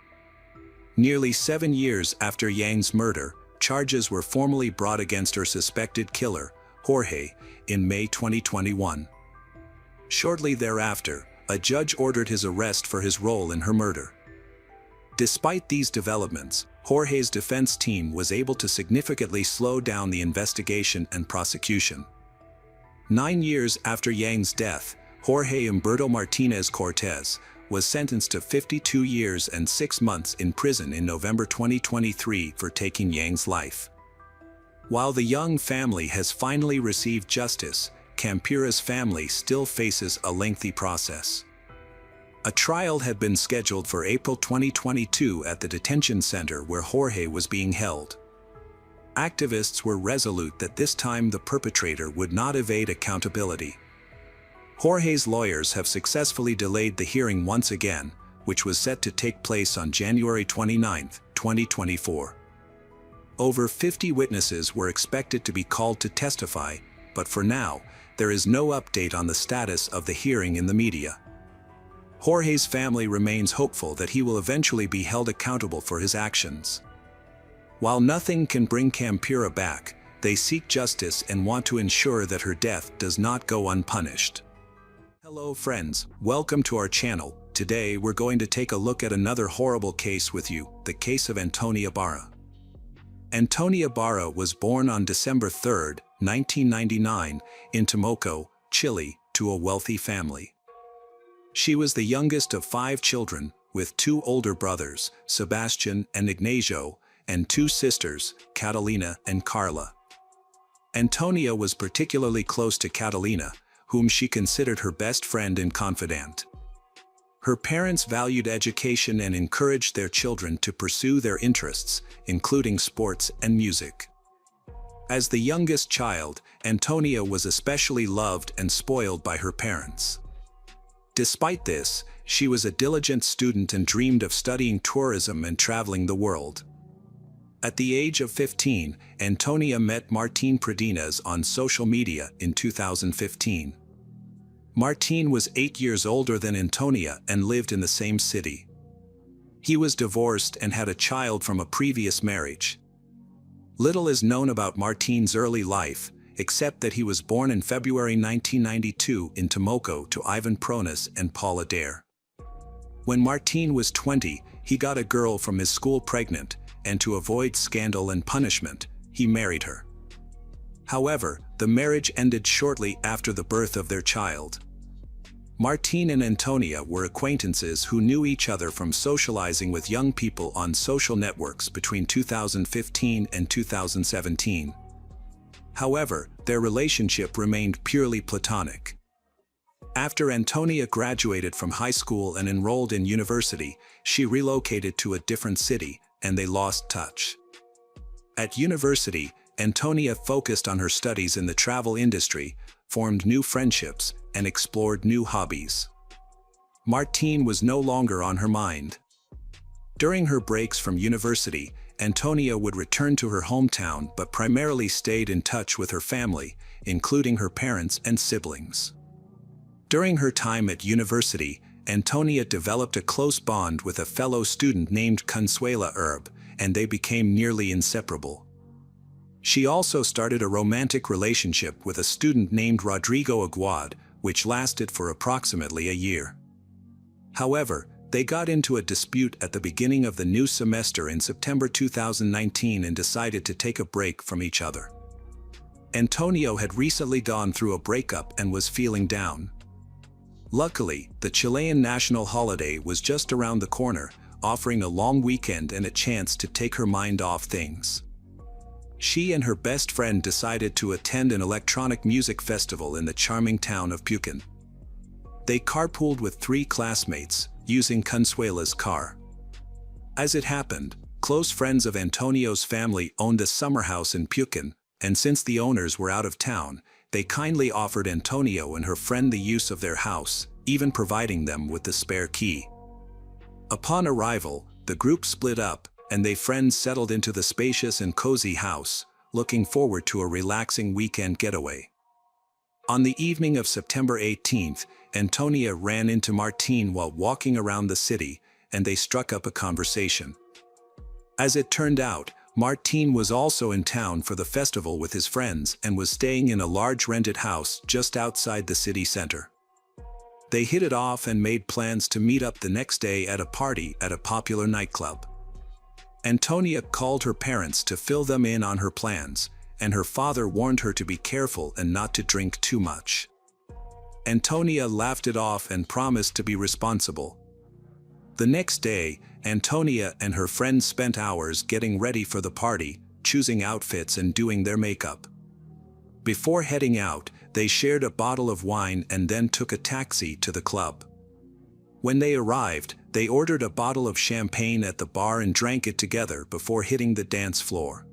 Nearly 7 years after Yang's murder, charges were formally brought against her suspected killer, Jorge, in May 2021. Shortly thereafter, a judge ordered his arrest for his role in her murder. Despite these developments, Jorge's defense team was able to significantly slow down the investigation and prosecution. 9 years after Yang's death, Jorge Humberto Martinez Cortez was sentenced to 52 years and 6 months in prison in November 2023 for taking Yang's life. While the Young family has finally received justice, Campira's family still faces a lengthy process. A trial had been scheduled for April 2022 at the detention center where Jorge was being held. Activists were resolute that this time the perpetrator would not evade accountability. Jorge's lawyers have successfully delayed the hearing once again, which was set to take place on January 29, 2024. Over 50 witnesses were expected to be called to testify, but for now, there is no update on the status of the hearing in the media. Jorge's family remains hopeful that he will eventually be held accountable for his actions. While nothing can bring Campira back, they seek justice and want to ensure that her death does not go unpunished. Hello friends, welcome to our channel. Today we're going to take a look at another horrible case with you, the case of Antonia Barra. Antonia Barra was born on December 3, 1999, in Temuco, Chile, to a wealthy family. She was the youngest of 5 children, with 2 older brothers, Sebastian and Ignacio, and 2 sisters, Catalina and Carla. Antonia was particularly close to Catalina, whom she considered her best friend and confidant. Her parents valued education and encouraged their children to pursue their interests, including sports and music. As the youngest child, Antonia was especially loved and spoiled by her parents. Despite this, she was a diligent student and dreamed of studying tourism and traveling the world. At the age of 15, Antonia met Martín Predines on social media in 2015. Martín was 8 years older than Antonia and lived in the same city. He was divorced and had a child from a previous marriage. Little is known about Martine's early life, except that he was born in February 1992 in Tomoko to Ivan Pronis and Paula Dare. When Martine was 20, he got a girl from his school pregnant, and to avoid scandal and punishment, he married her. However, the marriage ended shortly after the birth of their child. Martine and Antonia were acquaintances who knew each other from socializing with young people on social networks between 2015 and 2017. However, their relationship remained purely platonic. After Antonia graduated from high school and enrolled in university, she relocated to a different city, and they lost touch. At university, Antonia focused on her studies in the travel industry, formed new friendships, and explored new hobbies. Martine was no longer on her mind. During her breaks from university, Antonia would return to her hometown but primarily stayed in touch with her family, including her parents and siblings. During her time at university, Antonia developed a close bond with a fellow student named Consuela Herb, and they became nearly inseparable. She also started a romantic relationship with a student named Rodrigo Aguad, which lasted for approximately a year. However, they got into a dispute at the beginning of the new semester in September 2019 and decided to take a break from each other. Antonio had recently gone through a breakup and was feeling down. Luckily, the Chilean national holiday was just around the corner, offering a long weekend and a chance to take her mind off things. She and her best friend decided to attend an electronic music festival in the charming town of Pucón. They carpooled with 3 classmates, using Consuela's car. As it happened, close friends of Antonio's family owned a summer house in Pucón, and since the owners were out of town, they kindly offered Antonio and her friend the use of their house, even providing them with the spare key. Upon arrival, the group split up, and they friends settled into the spacious and cozy house, looking forward to a relaxing weekend getaway. On the evening of September 18th, Antonia ran into Martine while walking around the city, and they struck up a conversation. As it turned out, Martine was also in town for the festival with his friends and was staying in a large rented house just outside the city center. They hit it off and made plans to meet up the next day at a party at a popular nightclub. Antonia called her parents to fill them in on her plans, and her father warned her to be careful and not to drink too much. Antonia laughed it off and promised to be responsible. The next day, Antonia and her friends spent hours getting ready for the party, choosing outfits and doing their makeup. Before heading out, they shared a bottle of wine and then took a taxi to the club. When they arrived, they ordered a bottle of champagne at the bar and drank it together before hitting the dance floor.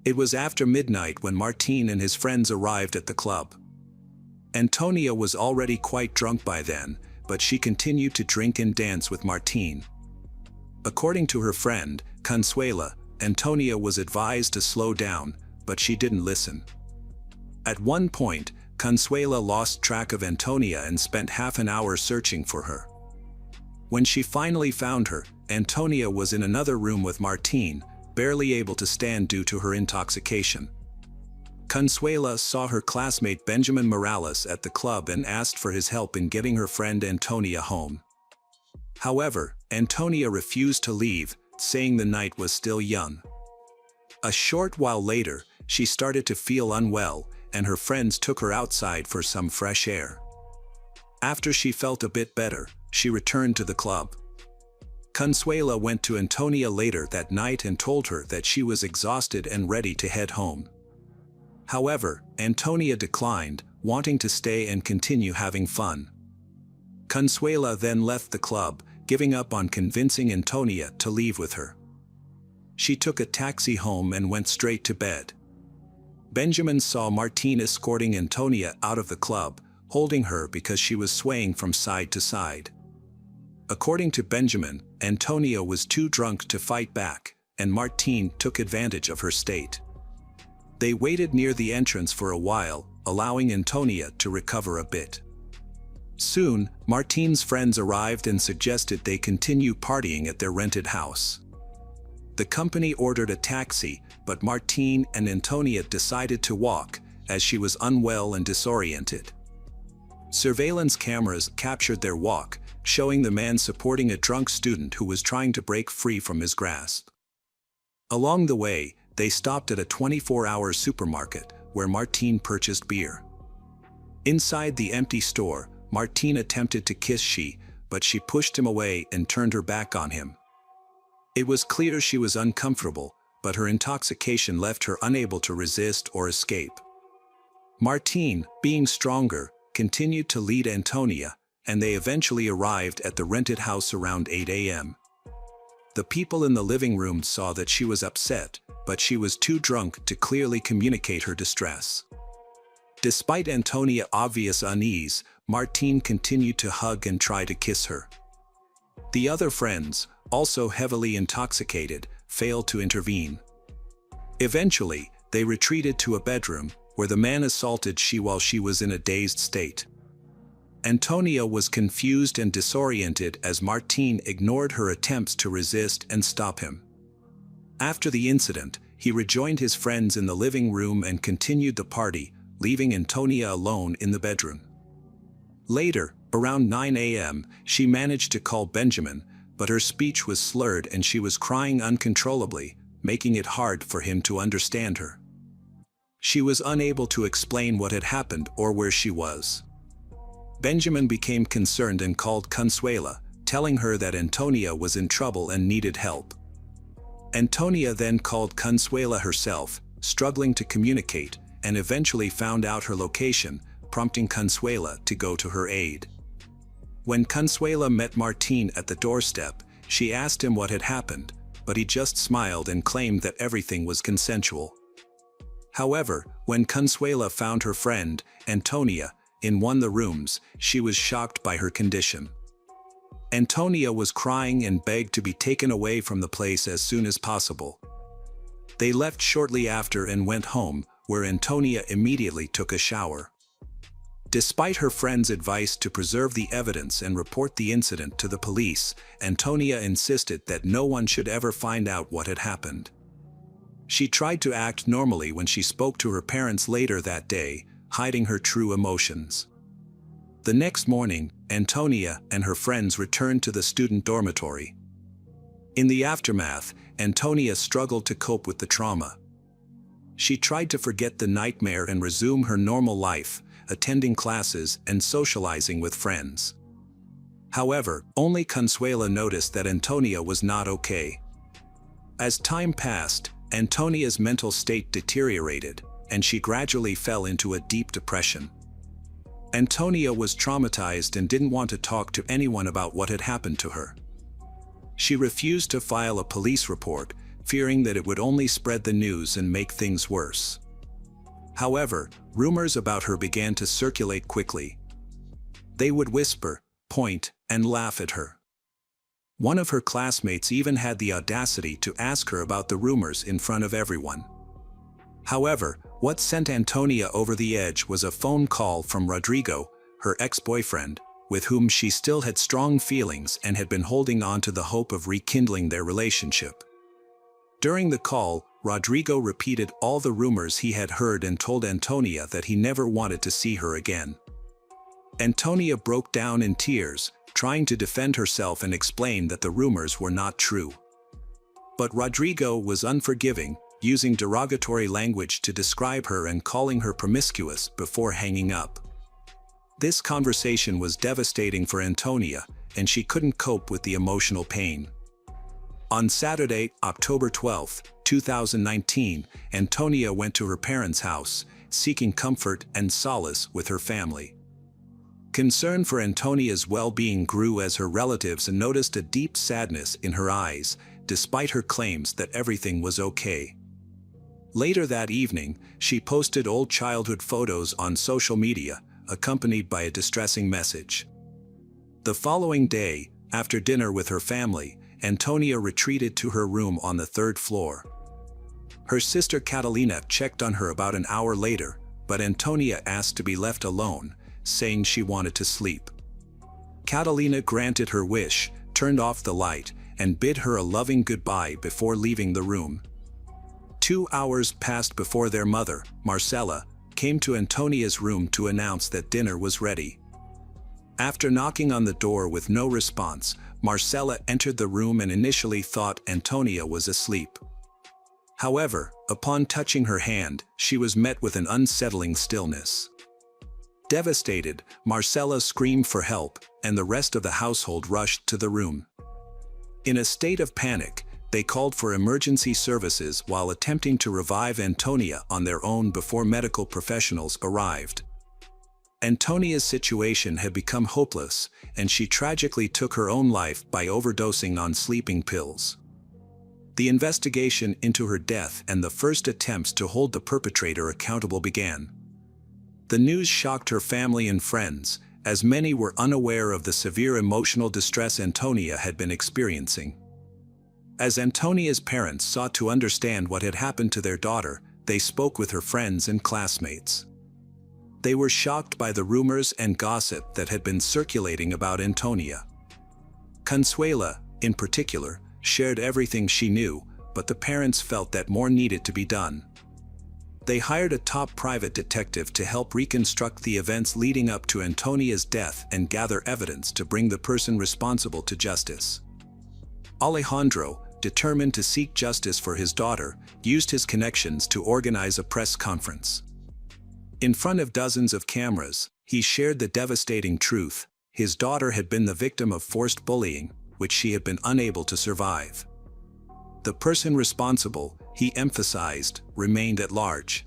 It was after midnight when Martine and his friends arrived at the club. Antonia was already quite drunk by then, but she continued to drink and dance with Martine. According to her friend, Consuela, Antonia was advised to slow down, but she didn't listen. At one point, Consuela lost track of Antonia and spent half an hour searching for her. When she finally found her, Antonia was in another room with Martine, barely able to stand due to her intoxication. Consuela saw her classmate Benjamin Morales at the club and asked for his help in getting her friend Antonia home. However, Antonia refused to leave, saying the night was still young. A short while later, she started to feel unwell, and her friends took her outside for some fresh air. After she felt a bit better, she returned to the club. Consuela went to Antonia later that night and told her that she was exhausted and ready to head home. However, Antonia declined, wanting to stay and continue having fun. Consuela then left the club, giving up on convincing Antonia to leave with her. She took a taxi home and went straight to bed. Benjamin saw Martine escorting Antonia out of the club, holding her because she was swaying from side to side. According to Benjamin, Antonia was too drunk to fight back, and Martine took advantage of her state. They waited near the entrance for a while, allowing Antonia to recover a bit. Soon, Martine's friends arrived and suggested they continue partying at their rented house. The company ordered a taxi, but Martine and Antonia decided to walk, as she was unwell and disoriented. Surveillance cameras captured their walk, showing the man supporting a drunk student who was trying to break free from his grasp. Along the way, they stopped at a 24-hour supermarket, where Martine purchased beer. Inside the empty store, Martine attempted to kiss she, but she pushed him away and turned her back on him. It was clear she was uncomfortable, but her intoxication left her unable to resist or escape. Martine, being stronger, continued to lead Antonia, and they eventually arrived at the rented house around 8 a.m. The people in the living room saw that she was upset, but she was too drunk to clearly communicate her distress. Despite Antonia's obvious unease, Martine continued to hug and try to kiss her. The other friends, also heavily intoxicated, failed to intervene. Eventually, they retreated to a bedroom, where the man assaulted she while she was in a dazed state. Antonia was confused and disoriented as Martine ignored her attempts to resist and stop him. After the incident, he rejoined his friends in the living room and continued the party, leaving Antonia alone in the bedroom. Later, around 9 a.m., she managed to call Benjamin, but her speech was slurred and she was crying uncontrollably, making it hard for him to understand her. She was unable to explain what had happened or where she was. Benjamin became concerned and called Consuela, telling her that Antonia was in trouble and needed help. Antonia then called Consuela herself, struggling to communicate, and eventually found out her location, prompting Consuela to go to her aid. When Consuela met Martine at the doorstep, she asked him what had happened, but he just smiled and claimed that everything was consensual. However, when Consuela found her friend, Antonia, in one of the rooms, she was shocked by her condition. Antonia was crying and begged to be taken away from the place as soon as possible. They left shortly after and went home, where Antonia immediately took a shower. Despite her friend's advice to preserve the evidence and report the incident to the police, Antonia insisted that no one should ever find out what had happened. She tried to act normally when she spoke to her parents later that day, hiding her true emotions. The next morning, Antonia and her friends returned to the student dormitory. In the aftermath, Antonia struggled to cope with the trauma. She tried to forget the nightmare and resume her normal life, attending classes and socializing with friends. However, only Consuela noticed that Antonia was not okay. As time passed, Antonia's mental state deteriorated, and she gradually fell into a deep depression. Antonia was traumatized and didn't want to talk to anyone about what had happened to her. She refused to file a police report, fearing that it would only spread the news and make things worse. However, rumors about her began to circulate quickly. They would whisper, point, and laugh at her. One of her classmates even had the audacity to ask her about the rumors in front of everyone. However, what sent Antonia over the edge was a phone call from Rodrigo, her ex-boyfriend, with whom she still had strong feelings and had been holding on to the hope of rekindling their relationship. During the call, Rodrigo repeated all the rumors he had heard and told Antonia that he never wanted to see her again. Antonia broke down in tears, trying to defend herself and explain that the rumors were not true. But Rodrigo was unforgiving, using derogatory language to describe her and calling her promiscuous before hanging up. This conversation was devastating for Antonia, and she couldn't cope with the emotional pain. On Saturday, October 12, 2019, Antonia went to her parents' house, seeking comfort and solace with her family. Concern for Antonia's well-being grew as her relatives noticed a deep sadness in her eyes, despite her claims that everything was okay. Later that evening, she posted old childhood photos on social media, accompanied by a distressing message. The following day, after dinner with her family, Antonia retreated to her room on the third floor. Her sister Catalina checked on her about an hour later, but Antonia asked to be left alone, saying she wanted to sleep. Catalina granted her wish, turned off the light, and bid her a loving goodbye before leaving the room. 2 hours passed before their mother, Marcella, came to Antonia's room to announce that dinner was ready. After knocking on the door with no response, Marcella entered the room and initially thought Antonia was asleep. However, upon touching her hand, she was met with an unsettling stillness. Devastated, Marcella screamed for help, and the rest of the household rushed to the room. In a state of panic, they called for emergency services while attempting to revive Antonia on their own before medical professionals arrived. Antonia's situation had become hopeless, and she tragically took her own life by overdosing on sleeping pills. The investigation into her death and the first attempts to hold the perpetrator accountable began. The news shocked her family and friends, as many were unaware of the severe emotional distress Antonia had been experiencing. As Antonia's parents sought to understand what had happened to their daughter, they spoke with her friends and classmates. They were shocked by the rumors and gossip that had been circulating about Antonia. Consuela, in particular, shared everything she knew, but the parents felt that more needed to be done. They hired a top private detective to help reconstruct the events leading up to Antonia's death and gather evidence to bring the person responsible to justice. Alejandro, determined to seek justice for his daughter, used his connections to organize a press conference. In front of dozens of cameras, he shared the devastating truth: his daughter had been the victim of forced bullying, which she had been unable to survive. The person responsible, he emphasized, remained at large.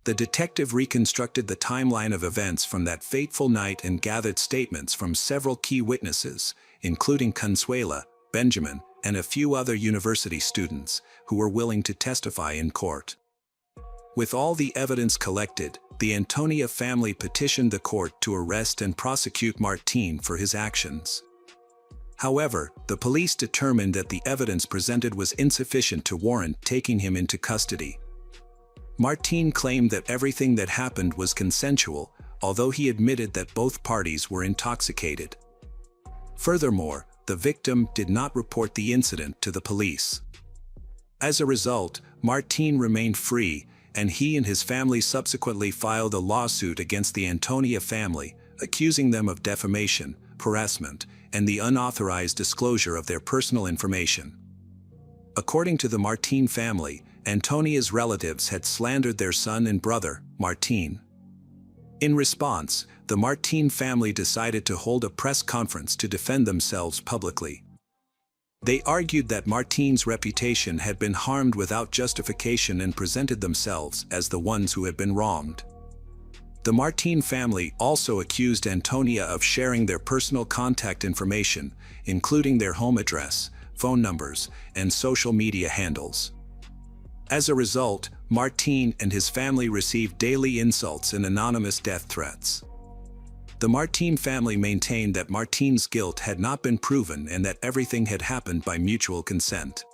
The detective reconstructed the timeline of events from that fateful night and gathered statements from several key witnesses, including Consuela, Benjamin, and a few other university students, who were willing to testify in court. With all the evidence collected, the Antonia family petitioned the court to arrest and prosecute Martín for his actions. However, the police determined that the evidence presented was insufficient to warrant taking him into custody. Martín claimed that everything that happened was consensual, although he admitted that both parties were intoxicated. Furthermore, the victim did not report the incident to the police. As a result, Martín remained free, and he and his family subsequently filed a lawsuit against the Antonia family, accusing them of defamation, harassment, and the unauthorized disclosure of their personal information. According to the Martín family, Antonia's relatives had slandered their son and brother, Martín. In response, the Martín family decided to hold a press conference to defend themselves publicly. They argued that Martín's reputation had been harmed without justification and presented themselves as the ones who had been wronged. The Martín family also accused Antonia of sharing their personal contact information, including their home address, phone numbers, and social media handles. As a result, Martín and his family received daily insults and anonymous death threats. The Martín family maintained that Martín's guilt had not been proven and that everything had happened by mutual consent.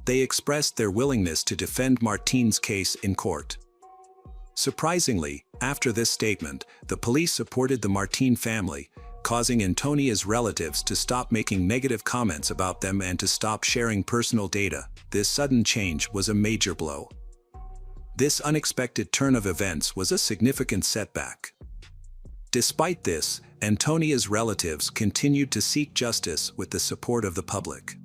They expressed their willingness to defend Martín's case in court. Surprisingly, after this statement, the police supported the Martín family, causing Antonia's relatives to stop making negative comments about them and to stop sharing personal data. This sudden change was a major blow. This unexpected turn of events was a significant setback. Despite this, Antonia's relatives continued to seek justice with the support of the public.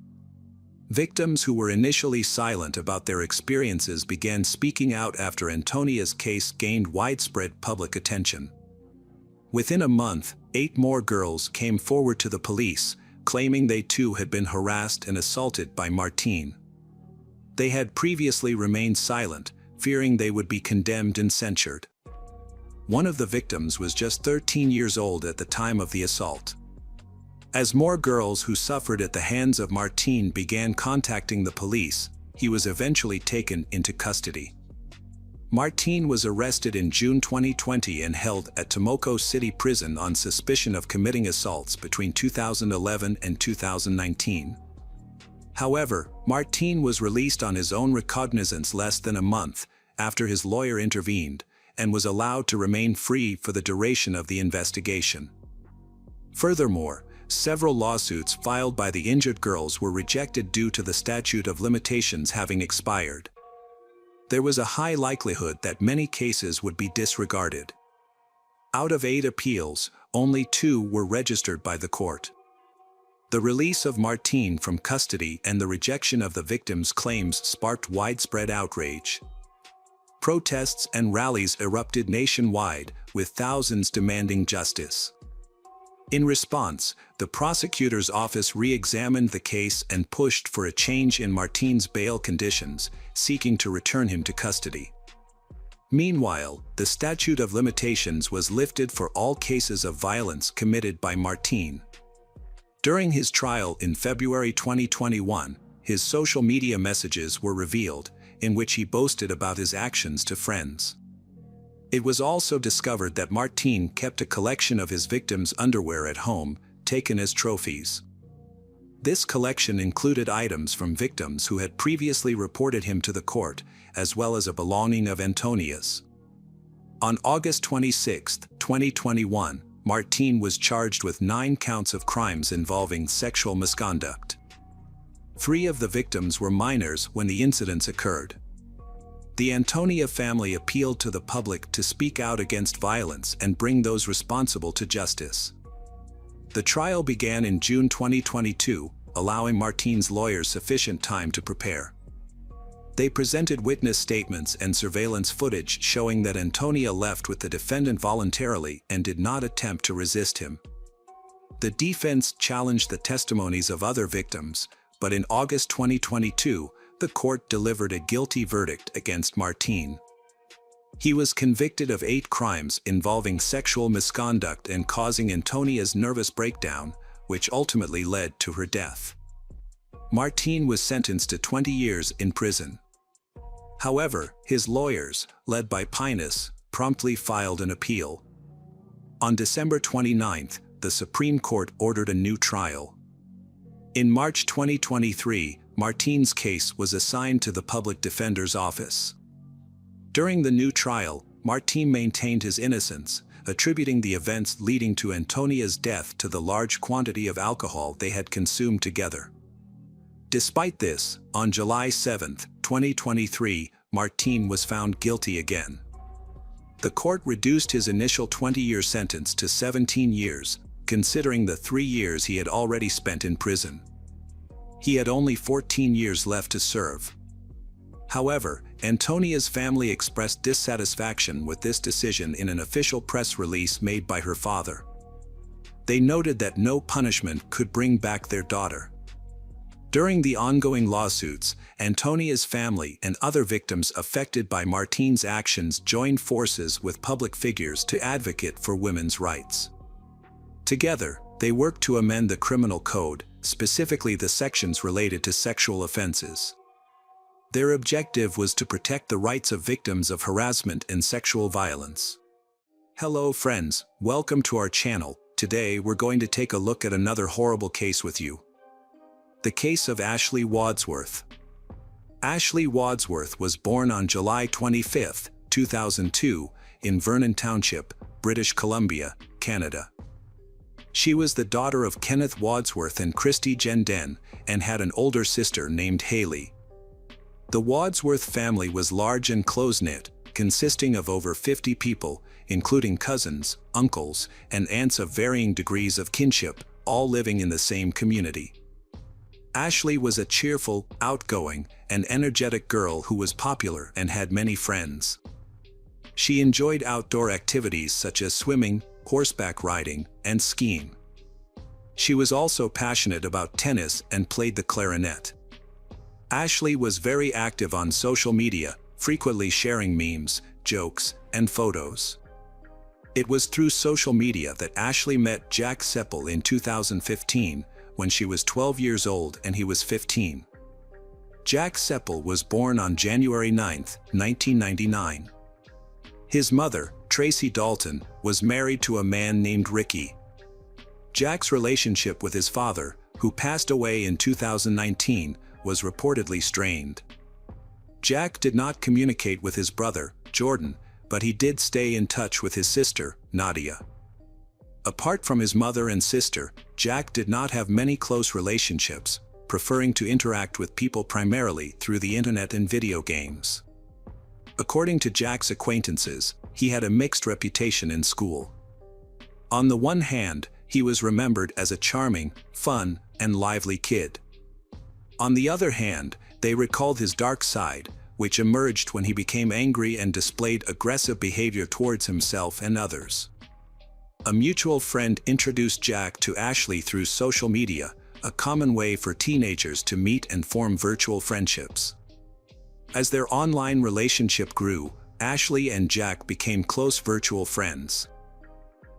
Victims who were initially silent about their experiences began speaking out after Antonia's case gained widespread public attention. Within a month, 8 more girls came forward to the police, claiming they too had been harassed and assaulted by Martín. They had previously remained silent, fearing they would be condemned and censured. One of the victims was just 13 years old at the time of the assault. As more girls who suffered at the hands of Martín began contacting the police, he was eventually taken into custody. Martín was arrested in June 2020 and held at Temuco City Prison on suspicion of committing assaults between 2011 and 2019. However, Martín was released on his own recognizance less than a month after his lawyer intervened, and was allowed to remain free for the duration of the investigation. Furthermore, several lawsuits filed by the injured girls were rejected due to the statute of limitations having expired. there was a high likelihood that many cases would be disregarded. Out of 8 appeals, only 2 were registered by the court. The release of Martine from custody and the rejection of the victim's claims sparked widespread outrage. Protests and rallies erupted nationwide, with thousands demanding justice. In response, the prosecutor's office re-examined the case and pushed for a change in Martine's bail conditions, seeking to return him to custody. Meanwhile, the statute of limitations was lifted for all cases of violence committed by Martine. During his trial in February 2021, his social media messages were revealed, in which he boasted about his actions to friends. It was also discovered that Martine kept a collection of his victims' underwear at home, taken as trophies. This collection included items from victims who had previously reported him to the court, as well as a belonging of Antonia's. On August 26, 2021, Martine was charged with 9 counts of crimes involving sexual misconduct. 3 of the victims were minors when the incidents occurred. The Antonia family appealed to the public to speak out against violence and bring those responsible to justice. The trial began in June 2022, allowing Martine's lawyers sufficient time to prepare. They presented witness statements and surveillance footage showing that Antonia left with the defendant voluntarily and did not attempt to resist him. The defense challenged the testimonies of other victims, but in August 2022, the court delivered a guilty verdict against Martine. He was convicted of 8 crimes involving sexual misconduct and causing Antonia's nervous breakdown, which ultimately led to her death. Martine was sentenced to 20 years in prison. However, his lawyers, led by Pinus, promptly filed an appeal. On December 29, the Supreme Court ordered a new trial. In March 2023, Martine's case was assigned to the Public Defender's Office. During the new trial, Martine maintained his innocence, attributing the events leading to Antonia's death to the large quantity of alcohol they had consumed together. Despite this, on July 7, 2023, Martine was found guilty again. The court reduced his initial 20-year sentence to 17 years, considering the 3 years he had already spent in prison. He had only 14 years left to serve. However, Antonia's family expressed dissatisfaction with this decision in an official press release made by her father. They noted that no punishment could bring back their daughter. During the ongoing lawsuits, Antonia's family and other victims affected by Martine's actions joined forces with public figures to advocate for women's rights. Together, they worked to amend the criminal code, specifically the sections related to sexual offenses. Their objective was to protect the rights of victims of harassment and sexual violence. Hello friends, welcome to our channel. Today we're going to take a look at another horrible case with you. The case of Ashley Wadsworth. Ashley Wadsworth was born on July 25, 2002, in Vernon Township, British Columbia, Canada. She was the daughter of Kenneth Wadsworth and Christy Jenden, and had an older sister named Haley. The Wadsworth family was large and close-knit, consisting of over 50 people, including cousins, uncles, and aunts of varying degrees of kinship, all living in the same community. Ashley was a cheerful, outgoing, and energetic girl who was popular and had many friends. She enjoyed outdoor activities such as swimming, horseback riding, and skiing. She was also passionate about tennis and played the clarinet. Ashley was very active on social media, frequently sharing memes, jokes, and photos. It was through social media that Ashley met Jack Seppel in 2015, when she was 12 years old and he was 15. Jack Seppel was born on January 9, 1999. His mother, Tracy Dalton, was married to a man named Ricky. Jack's relationship with his father, who passed away in 2019, was reportedly strained. Jack did not communicate with his brother, Jordan, but he did stay in touch with his sister, Nadia. Apart from his mother and sister, Jack did not have many close relationships, preferring to interact with people primarily through the internet and video games. According to Jack's acquaintances, he had a mixed reputation in school. On the one hand, he was remembered as a charming, fun, and lively kid. On the other hand, they recalled his dark side, which emerged when he became angry and displayed aggressive behavior towards himself and others. A mutual friend introduced Jack to Ashley through social media, a common way for teenagers to meet and form virtual friendships. As their online relationship grew, Ashley and Jack became close virtual friends.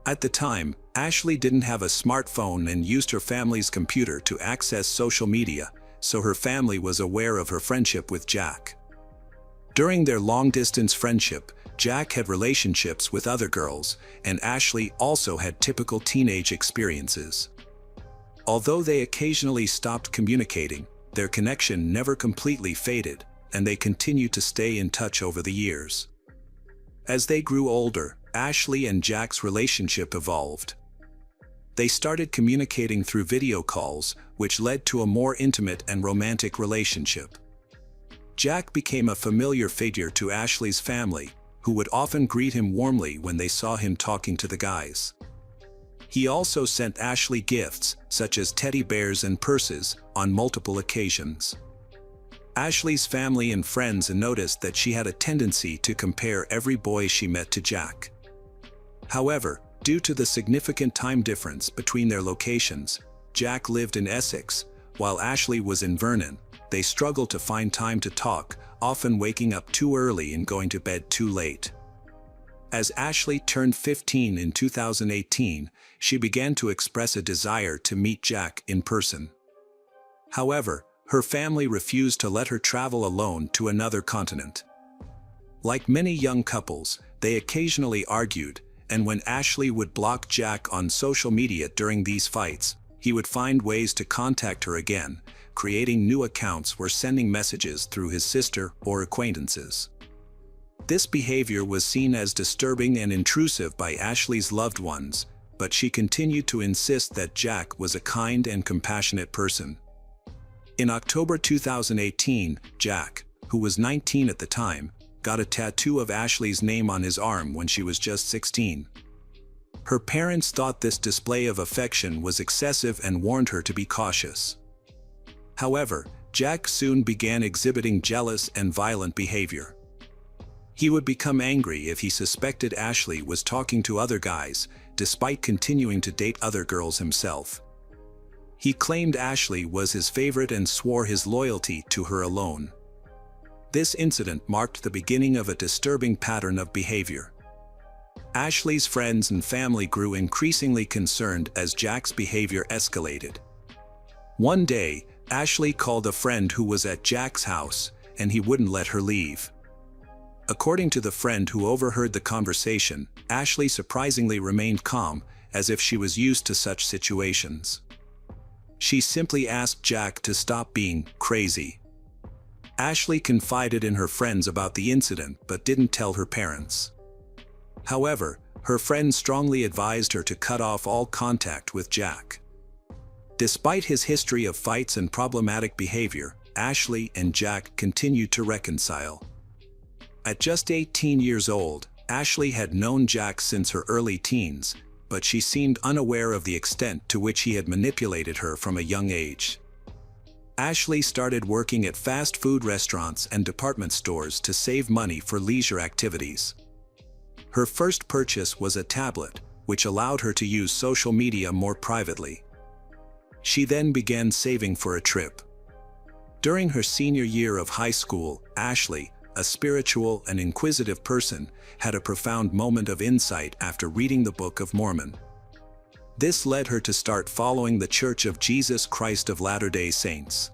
At the time, Ashley didn't have a smartphone and used her family's computer to access social media, so her family was aware of her friendship with Jack. During their long-distance friendship, Jack had relationships with other girls, and Ashley also had typical teenage experiences. Although they occasionally stopped communicating, their connection never completely faded, and they continued to stay in touch over the years. As they grew older, Ashley and Jack's relationship evolved. They started communicating through video calls, which led to a more intimate and romantic relationship. Jack became a familiar figure to Ashley's family, who would often greet him warmly when they saw him talking to the guys. He also sent Ashley gifts, such as teddy bears and purses, on multiple occasions. Ashley's family and friends noticed that she had a tendency to compare every boy she met to Jack. However, due to the significant time difference between their locations, Jack lived in Essex, while Ashley was in Vernon. They struggled to find time to talk, often waking up too early and going to bed too late. As Ashley turned 15 in 2018, she began to express a desire to meet Jack in person. However, her family refused to let her travel alone to another continent. Like many young couples, they occasionally argued, and when Ashley would block Jack on social media during these fights, he would find ways to contact her again, creating new accounts or sending messages through his sister or acquaintances. This behavior was seen as disturbing and intrusive by Ashley's loved ones, but she continued to insist that Jack was a kind and compassionate person. In October 2018, Jack, who was 19 at the time, got a tattoo of Ashley's name on his arm when she was just 16. Her parents thought this display of affection was excessive and warned her to be cautious. However, Jack soon began exhibiting jealous and violent behavior. He would become angry if he suspected Ashley was talking to other guys, despite continuing to date other girls himself. He claimed Ashley was his favorite and swore his loyalty to her alone. This incident marked the beginning of a disturbing pattern of behavior. Ashley's friends and family grew increasingly concerned as Jack's behavior escalated. One day, Ashley called a friend who was at Jack's house, and he wouldn't let her leave. According to the friend who overheard the conversation, Ashley surprisingly remained calm, as if she was used to such situations. She simply asked Jack to stop being crazy. Ashley confided in her friends about the incident but didn't tell her parents. However, her friends strongly advised her to cut off all contact with Jack. Despite his history of fights and problematic behavior, Ashley and Jack continued to reconcile. At just 18 years old, Ashley had known Jack since her early teens, but she seemed unaware of the extent to which he had manipulated her from a young age. Ashley started working at fast food restaurants and department stores to save money for leisure activities. Her first purchase was a tablet, which allowed her to use social media more privately. She then began saving for a trip. During her senior year of high school, Ashley, a spiritual and inquisitive person, had a profound moment of insight after reading the Book of Mormon. This led her to start following the Church of Jesus Christ of Latter-day Saints.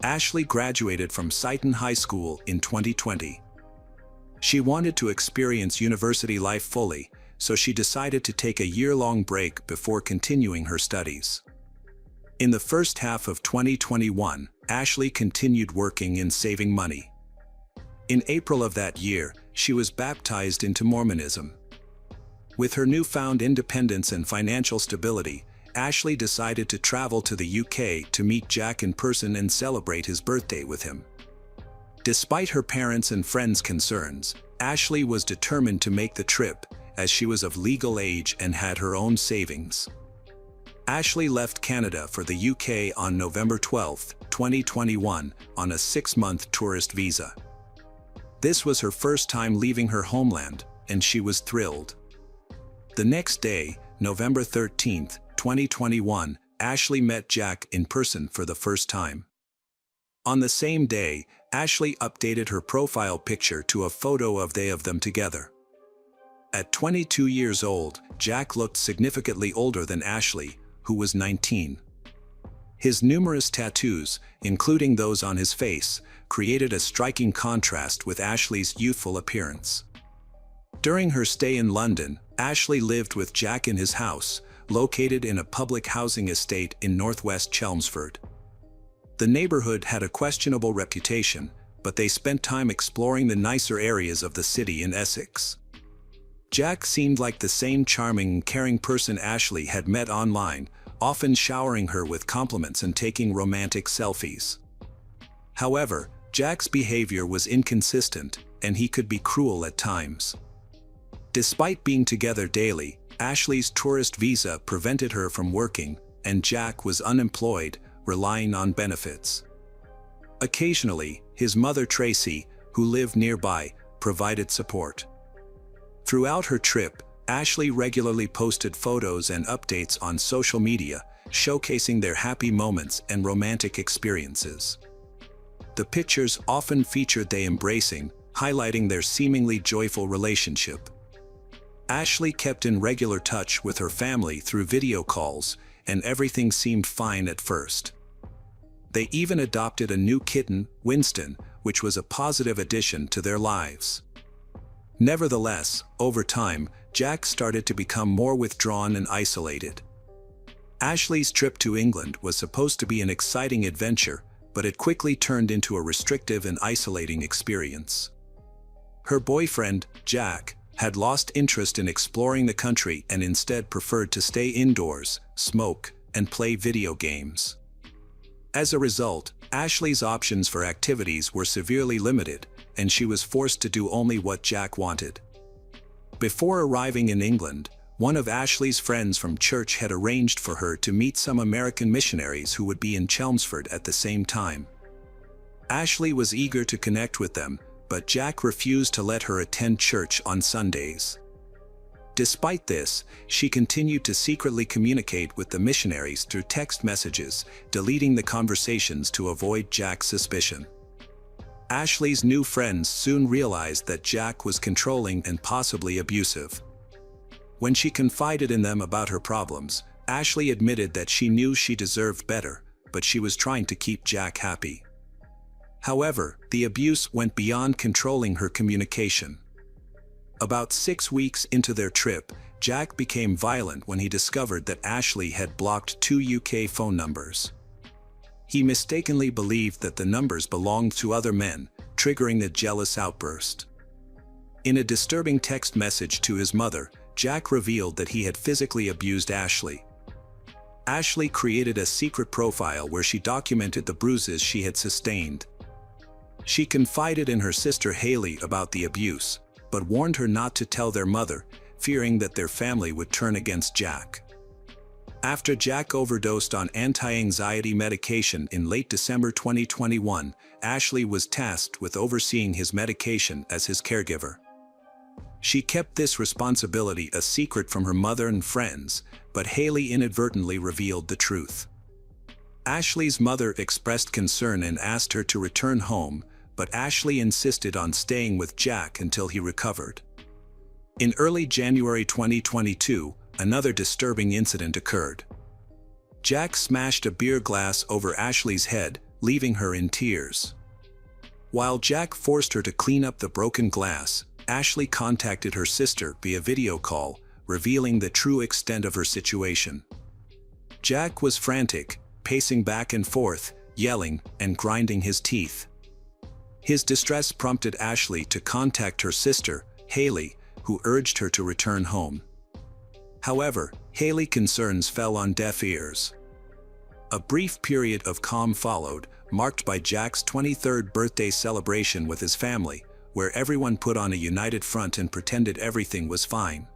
Ashley graduated from Sighton High School in 2020. She wanted to experience university life fully, so she decided to take a year-long break before continuing her studies. In the first half of 2021, Ashley continued working and saving money. In April of that year, she was baptized into Mormonism. With her newfound independence and financial stability, Ashley decided to travel to the UK to meet Jack in person and celebrate his birthday with him. Despite her parents' and friends' concerns, Ashley was determined to make the trip, as she was of legal age and had her own savings. Ashley left Canada for the UK on November 12, 2021, on a 6-month tourist visa. This was her first time leaving her homeland, and she was thrilled. The next day, November 13, 2021, Ashley met Jack in person for the first time. On the same day, Ashley updated her profile picture to a photo of them together. At 22 years old, Jack looked significantly older than Ashley, who was 19. His numerous tattoos, including those on his face, created a striking contrast with Ashley's youthful appearance. During her stay in London, Ashley lived with Jack in his house, located in a public housing estate in northwest Chelmsford. The neighborhood had a questionable reputation, but they spent time exploring the nicer areas of the city in Essex. Jack seemed like the same charming and caring person Ashley had met online, often showering her with compliments and taking romantic selfies. However, Jack's behavior was inconsistent, and he could be cruel at times. Despite being together daily, Ashley's tourist visa prevented her from working, and Jack was unemployed, relying on benefits. Occasionally, his mother Tracy, who lived nearby, provided support. Throughout her trip, Ashley regularly posted photos and updates on social media, showcasing their happy moments and romantic experiences. The pictures often featured they embracing, highlighting their seemingly joyful relationship. Ashley kept in regular touch with her family through video calls, and everything seemed fine at first. They even adopted a new kitten, Winston, which was a positive addition to their lives. Nevertheless, over time, Jack started to become more withdrawn and isolated. Ashley's trip to England was supposed to be an exciting adventure, but it quickly turned into a restrictive and isolating experience. Her boyfriend, Jack, had lost interest in exploring the country and instead preferred to stay indoors, smoke, and play video games. As a result, Ashley's options for activities were severely limited, and she was forced to do only what Jack wanted. Before arriving in England, one of Ashley's friends from church had arranged for her to meet some American missionaries who would be in Chelmsford at the same time. Ashley was eager to connect with them, but Jack refused to let her attend church on Sundays. Despite this, she continued to secretly communicate with the missionaries through text messages, deleting the conversations to avoid Jack's suspicion. Ashley's new friends soon realized that Jack was controlling and possibly abusive. When she confided in them about her problems, Ashley admitted that she knew she deserved better, but she was trying to keep Jack happy. However, the abuse went beyond controlling her communication. About 6 weeks into their trip, Jack became violent when he discovered that Ashley had blocked 2 UK phone numbers. He mistakenly believed that the numbers belonged to other men, triggering a jealous outburst. In a disturbing text message to his mother, Jack revealed that he had physically abused Ashley. Ashley created a secret profile where she documented the bruises she had sustained. She confided in her sister Haley about the abuse, but warned her not to tell their mother, fearing that their family would turn against Jack. After Jack overdosed on anti-anxiety medication in late December 2021, Ashley was tasked with overseeing his medication as his caregiver. She kept this responsibility a secret from her mother and friends, but Haley inadvertently revealed the truth. Ashley's mother expressed concern and asked her to return home, but Ashley insisted on staying with Jack until he recovered. In early January 2022, another disturbing incident occurred. Jack smashed a beer glass over Ashley's head, leaving her in tears. While Jack forced her to clean up the broken glass, Ashley contacted her sister via video call, revealing the true extent of her situation. Jack was frantic, pacing back and forth, yelling, and grinding his teeth. His distress prompted Ashley to contact her sister, Haley, who urged her to return home. However, Haley's concerns fell on deaf ears. A brief period of calm followed, marked by Jack's 23rd birthday celebration with his family, where everyone put on a united front and pretended everything was fine.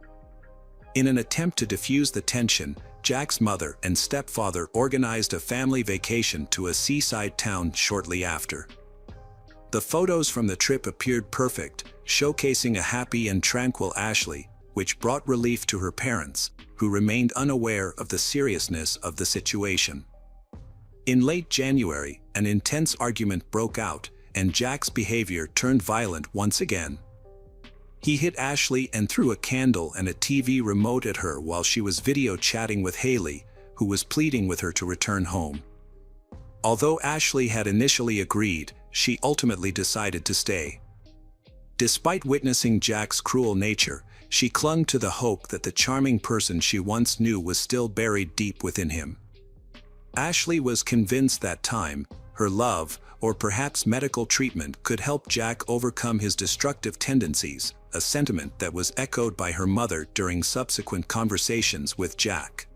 In an attempt to diffuse the tension, Jack's mother and stepfather organized a family vacation to a seaside town shortly after. The photos from the trip appeared perfect, showcasing a happy and tranquil Ashley, which brought relief to her parents, who remained unaware of the seriousness of the situation. In late January, an intense argument broke out, and Jack's behavior turned violent once again. He hit Ashley and threw a candle and a TV remote at her while she was video chatting with Haley, who was pleading with her to return home. Although Ashley had initially agreed, she ultimately decided to stay. Despite witnessing Jack's cruel nature, she clung to the hope that the charming person she once knew was still buried deep within him. Ashley was convinced that time, her love, or perhaps medical treatment could help Jack overcome his destructive tendencies, a sentiment that was echoed by her mother during subsequent conversations with Jack.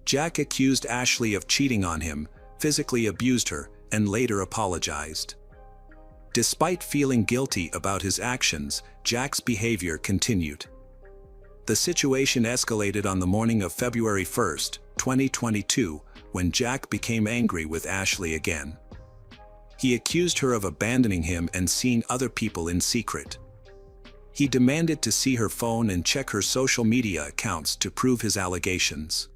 Jack accused Ashley of cheating on him, physically abused her, and later apologized. Despite feeling guilty about his actions, Jack's behavior continued. The situation escalated on the morning of February 1, 2022, when Jack became angry with Ashley again. He accused her of abandoning him and seeing other people in secret. He demanded to see her phone and check her social media accounts to prove his allegations.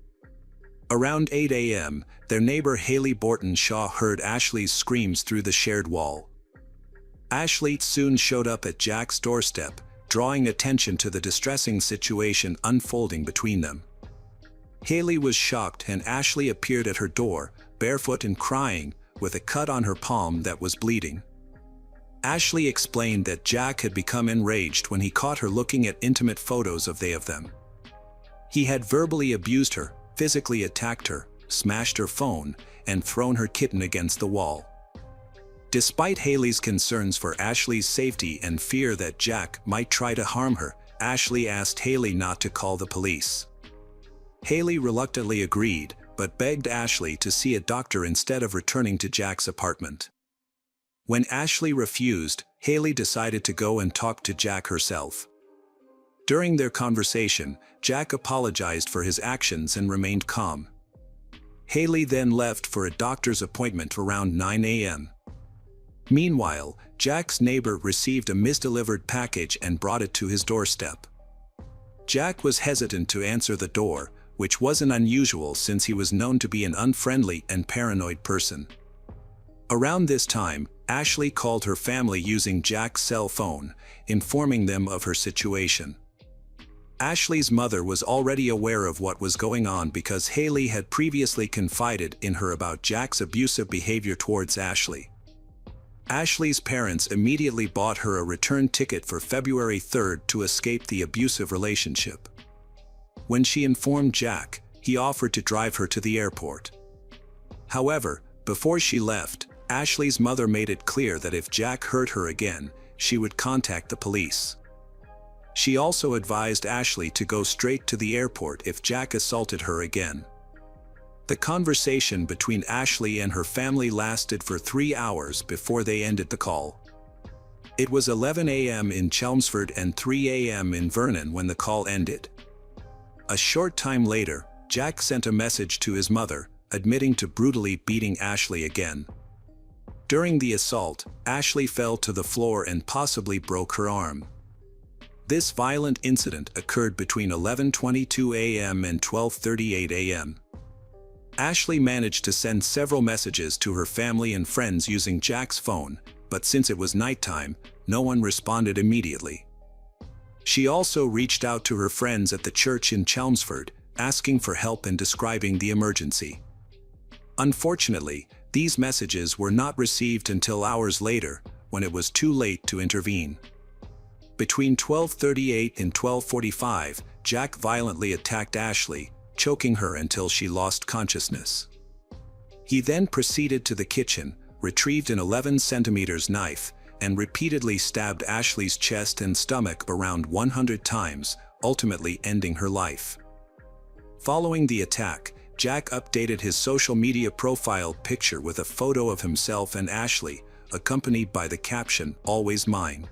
Around 8 a.m., their neighbor Haley Borton Shaw heard Ashley's screams through the shared wall. Ashley soon showed up at Jack's doorstep, drawing attention to the distressing situation unfolding between them. Haley was shocked and Ashley appeared at her door, barefoot and crying, with a cut on her palm that was bleeding. Ashley explained that Jack had become enraged when he caught her looking at intimate photos of them. He had verbally abused her, physically attacked her, smashed her phone, and thrown her kitten against the wall. Despite Haley's concerns for Ashley's safety and fear that Jack might try to harm her, Ashley asked Haley not to call the police. Haley reluctantly agreed, but begged Ashley to see a doctor instead of returning to Jack's apartment. When Ashley refused, Haley decided to go and talk to Jack herself. During their conversation, Jack apologized for his actions and remained calm. Haley then left for a doctor's appointment around 9 a.m. Meanwhile, Jack's neighbor received a misdelivered package and brought it to his doorstep. Jack was hesitant to answer the door, which wasn't unusual since he was known to be an unfriendly and paranoid person. Around this time, Ashley called her family using Jack's cell phone, informing them of her situation. Ashley's mother was already aware of what was going on because Haley had previously confided in her about Jack's abusive behavior towards Ashley. Ashley's parents immediately bought her a return ticket for February 3rd to escape the abusive relationship. When she informed Jack, he offered to drive her to the airport. However, before she left, Ashley's mother made it clear that if Jack hurt her again, she would contact the police. She also advised Ashley to go straight to the airport if Jack assaulted her again. The conversation between Ashley and her family lasted for 3 hours before they ended the call. It was 11 a.m. in Chelmsford and 3 a.m. in Vernon when the call ended. A short time later, Jack sent a message to his mother, admitting to brutally beating Ashley again. During the assault, Ashley fell to the floor and possibly broke her arm. This violent incident occurred between 11:22 a.m. and 12:38 a.m. Ashley managed to send several messages to her family and friends using Jack's phone, but since it was nighttime, no one responded immediately. She also reached out to her friends at the church in Chelmsford, asking for help and describing the emergency. Unfortunately, these messages were not received until hours later, when it was too late to intervene. Between 12:38 and 12:45, Jack violently attacked Ashley, choking her until she lost consciousness. He then proceeded to the kitchen, retrieved an 11-centimeter knife, and repeatedly stabbed Ashley's chest and stomach around 100 times, ultimately ending her life. Following the attack, Jack updated his social media profile picture with a photo of himself and Ashley, accompanied by the caption, "Always mine."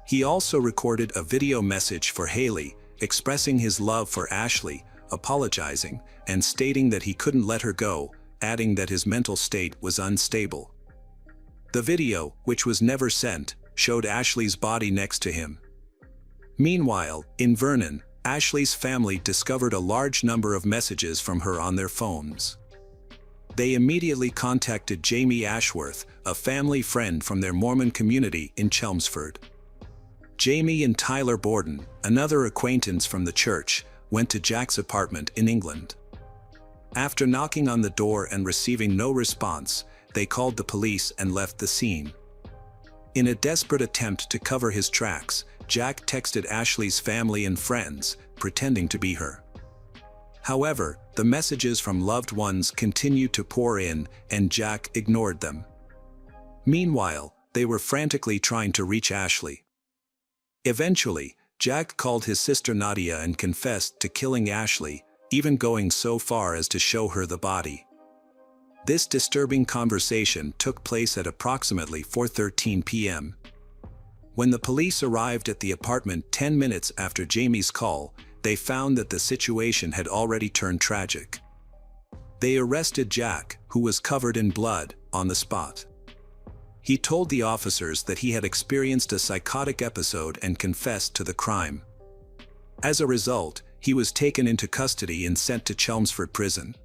He also recorded a video message for Haley, expressing his love for Ashley, apologizing, and stating that he couldn't let her go, adding that his mental state was unstable. The video, which was never sent, showed Ashley's body next to him. Meanwhile, in Vernon, Ashley's family discovered a large number of messages from her on their phones. They immediately contacted Jamie Ashworth, a family friend from their Mormon community in Chelmsford. Jamie and Tyler Borden, another acquaintance from the church, went to Jack's apartment in England. After knocking on the door and receiving no response, they called the police and left the scene. In a desperate attempt to cover his tracks, Jack texted Ashley's family and friends, pretending to be her. However, the messages from loved ones continued to pour in, and Jack ignored them. Meanwhile, they were frantically trying to reach Ashley. Eventually, Jack called his sister Nadia and confessed to killing Ashley, even going so far as to show her the body. This disturbing conversation took place at approximately 4:13 p.m. When the police arrived at the apartment 10 minutes after Jamie's call, they found that the situation had already turned tragic. They arrested Jack, who was covered in blood, on the spot. He told the officers that he had experienced a psychotic episode and confessed to the crime. As a result, he was taken into custody and sent to Chelmsford Prison.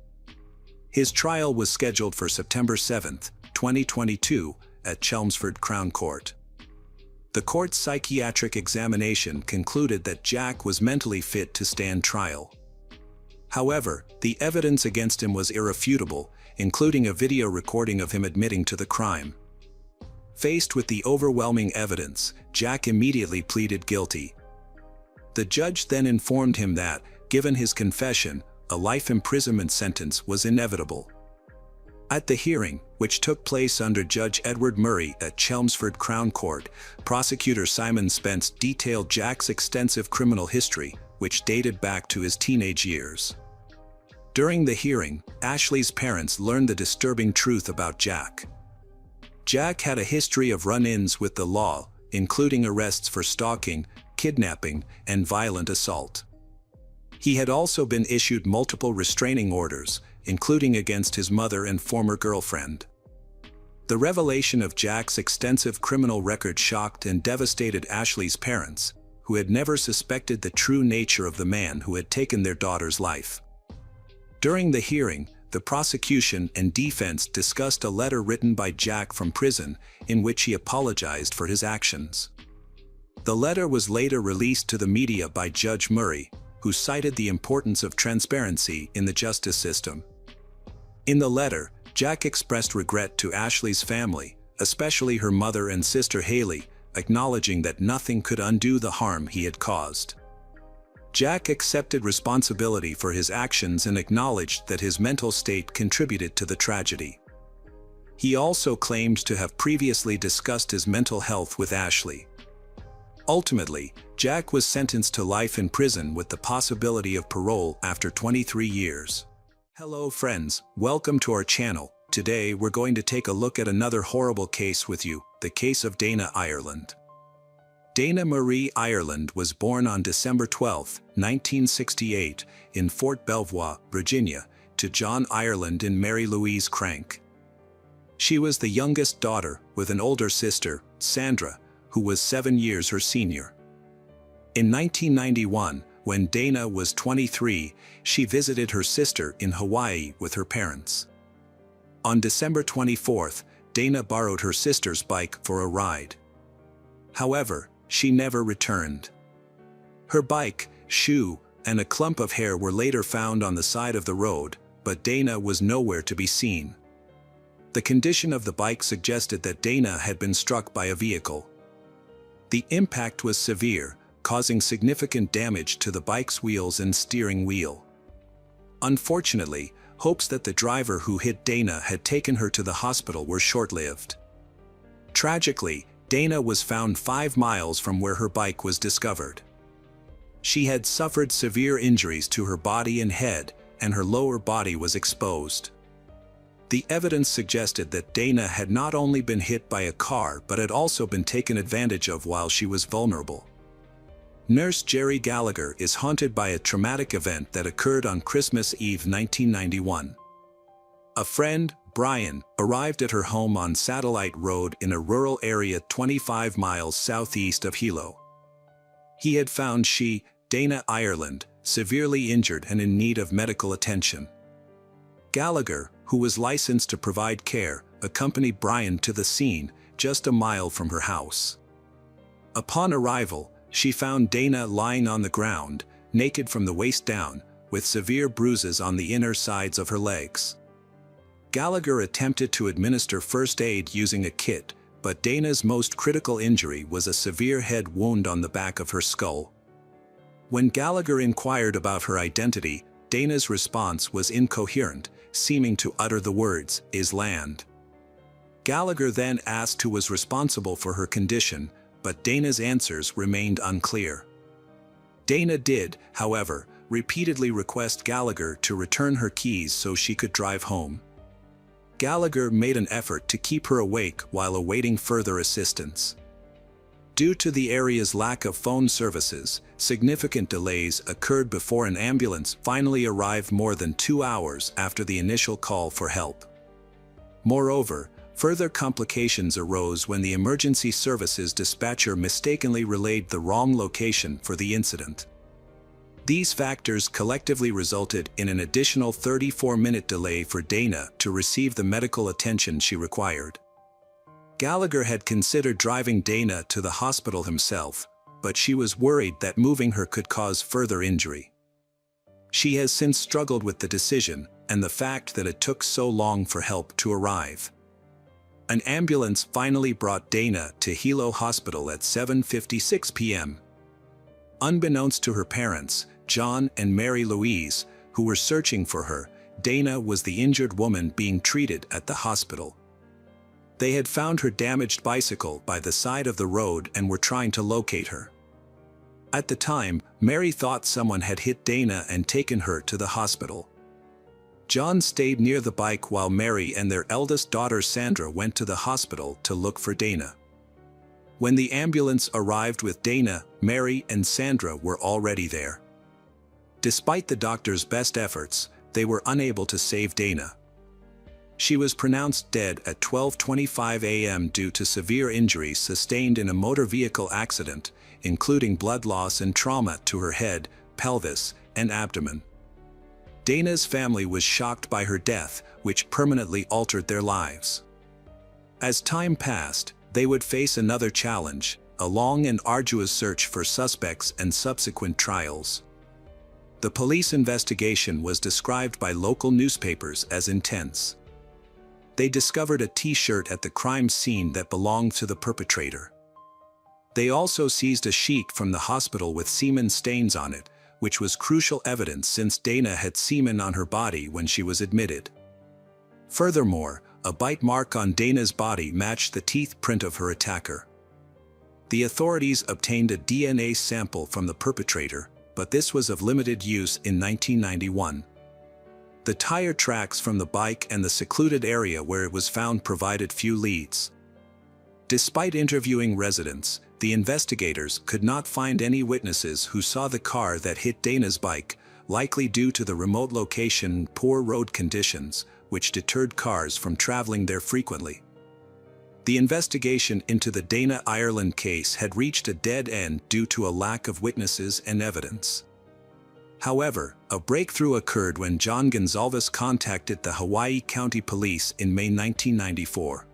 His trial was scheduled for September 7, 2022, at Chelmsford Crown Court. The court's psychiatric examination concluded that Jack was mentally fit to stand trial. However, the evidence against him was irrefutable, including a video recording of him admitting to the crime. Faced with the overwhelming evidence, Jack immediately pleaded guilty. The judge then informed him that, given his confession, a life imprisonment sentence was inevitable. At the hearing, which took place under Judge Edward Murray at Chelmsford Crown Court, prosecutor Simon Spence detailed Jack's extensive criminal history, which dated back to his teenage years. During the hearing, Ashley's parents learned the disturbing truth about Jack. Jack had a history of run-ins with the law, including arrests for stalking, kidnapping, and violent assault. He had also been issued multiple restraining orders, including against his mother and former girlfriend. The revelation of Jack's extensive criminal record shocked and devastated Ashley's parents, who had never suspected the true nature of the man who had taken their daughter's life. During the hearing, the prosecution and defense discussed a letter written by Jack from prison, in which he apologized for his actions. The letter was later released to the media by Judge Murray, who cited the importance of transparency in the justice system. In the letter, Jack expressed regret to Ashley's family, especially her mother and sister Haley, acknowledging that nothing could undo the harm he had caused. Jack accepted responsibility for his actions and acknowledged that his mental state contributed to the tragedy. He also claimed to have previously discussed his mental health with Ashley. Ultimately, Jack was sentenced to life in prison with the possibility of parole after 23 years. Hello friends, welcome to our channel. Today we're going to take a look at another horrible case with you, the case of Dana Ireland. Dana Marie Ireland was born on December 12, 1968, in Fort Belvoir, Virginia, to John Ireland and Mary Louise Crank. She was the youngest daughter, with an older sister, Sandra, who was 7 years her senior. In 1991, when Dana was 23, she visited her sister in Hawaii with her parents. On December 24th, Dana borrowed her sister's bike for a ride. However, she never returned. Her bike, shoe, and a clump of hair were later found on the side of the road, but Dana was nowhere to be seen. The condition of the bike suggested that Dana had been struck by a vehicle. The impact was severe, causing significant damage to the bike's wheels and steering wheel. Unfortunately, hopes that the driver who hit Dana had taken her to the hospital were short-lived. Tragically, Dana was found 5 miles from where her bike was discovered. She had suffered severe injuries to her body and head, and her lower body was exposed. The evidence suggested that Dana had not only been hit by a car but had also been taken advantage of while she was vulnerable. Nurse Jerry Gallagher is haunted by a traumatic event that occurred on Christmas Eve 1991. A friend, Brian, arrived at her home on Satellite Road in a rural area 25 miles southeast of Hilo. He had found she, Dana Ireland, severely injured and in need of medical attention. Gallagher, who was licensed to provide care, accompanied Brian to the scene, just a mile from her house. Upon arrival, she found Dana lying on the ground, naked from the waist down, with severe bruises on the inner sides of her legs. Gallagher attempted to administer first aid using a kit, but Dana's most critical injury was a severe head wound on the back of her skull. When Gallagher inquired about her identity, Dana's response was incoherent, seeming to utter the words, "is land." Gallagher then asked who was responsible for her condition, but Dana's answers remained unclear. Dana did, however, repeatedly request Gallagher to return her keys so she could drive home. Gallagher made an effort to keep her awake while awaiting further assistance. Due to the area's lack of phone services, significant delays occurred before an ambulance finally arrived more than 2 hours after the initial call for help. Moreover, further complications arose when the emergency services dispatcher mistakenly relayed the wrong location for the incident. These factors collectively resulted in an additional 34-minute delay for Dana to receive the medical attention she required. Gallagher had considered driving Dana to the hospital himself, but she was worried that moving her could cause further injury. She has since struggled with the decision and the fact that it took so long for help to arrive. An ambulance finally brought Dana to Hilo Hospital at 7:56 p.m. Unbeknownst to her parents, John and Mary Louise, who were searching for her, Dana was the injured woman being treated at the hospital. They had found her damaged bicycle by the side of the road and were trying to locate her. At the time, Mary thought someone had hit Dana and taken her to the hospital. John stayed near the bike while Mary and their eldest daughter Sandra went to the hospital to look for Dana. When the ambulance arrived with Dana, Mary and Sandra were already there. Despite the doctor's best efforts, they were unable to save Dana. She was pronounced dead at 12:25 a.m. due to severe injuries sustained in a motor vehicle accident, including blood loss and trauma to her head, pelvis, and abdomen. Dana's family was shocked by her death, which permanently altered their lives. As time passed, they would face another challenge, a long and arduous search for suspects and subsequent trials. The police investigation was described by local newspapers as intense. They discovered a T-shirt at the crime scene that belonged to the perpetrator. They also seized a sheet from the hospital with semen stains on it, which was crucial evidence since Dana had semen on her body when she was admitted. Furthermore, a bite mark on Dana's body matched the teeth print of her attacker. The authorities obtained a DNA sample from the perpetrator, but this was of limited use in 1991. The tire tracks from the bike and the secluded area where it was found provided few leads. Despite interviewing residents, the investigators could not find any witnesses who saw the car that hit Dana's bike, likely due to the remote location and poor road conditions, which deterred cars from traveling there frequently. The investigation into the Dana Ireland case had reached a dead end due to a lack of witnesses and evidence. However, a breakthrough occurred when John Gonsalves contacted the Hawaii County Police in May 1994.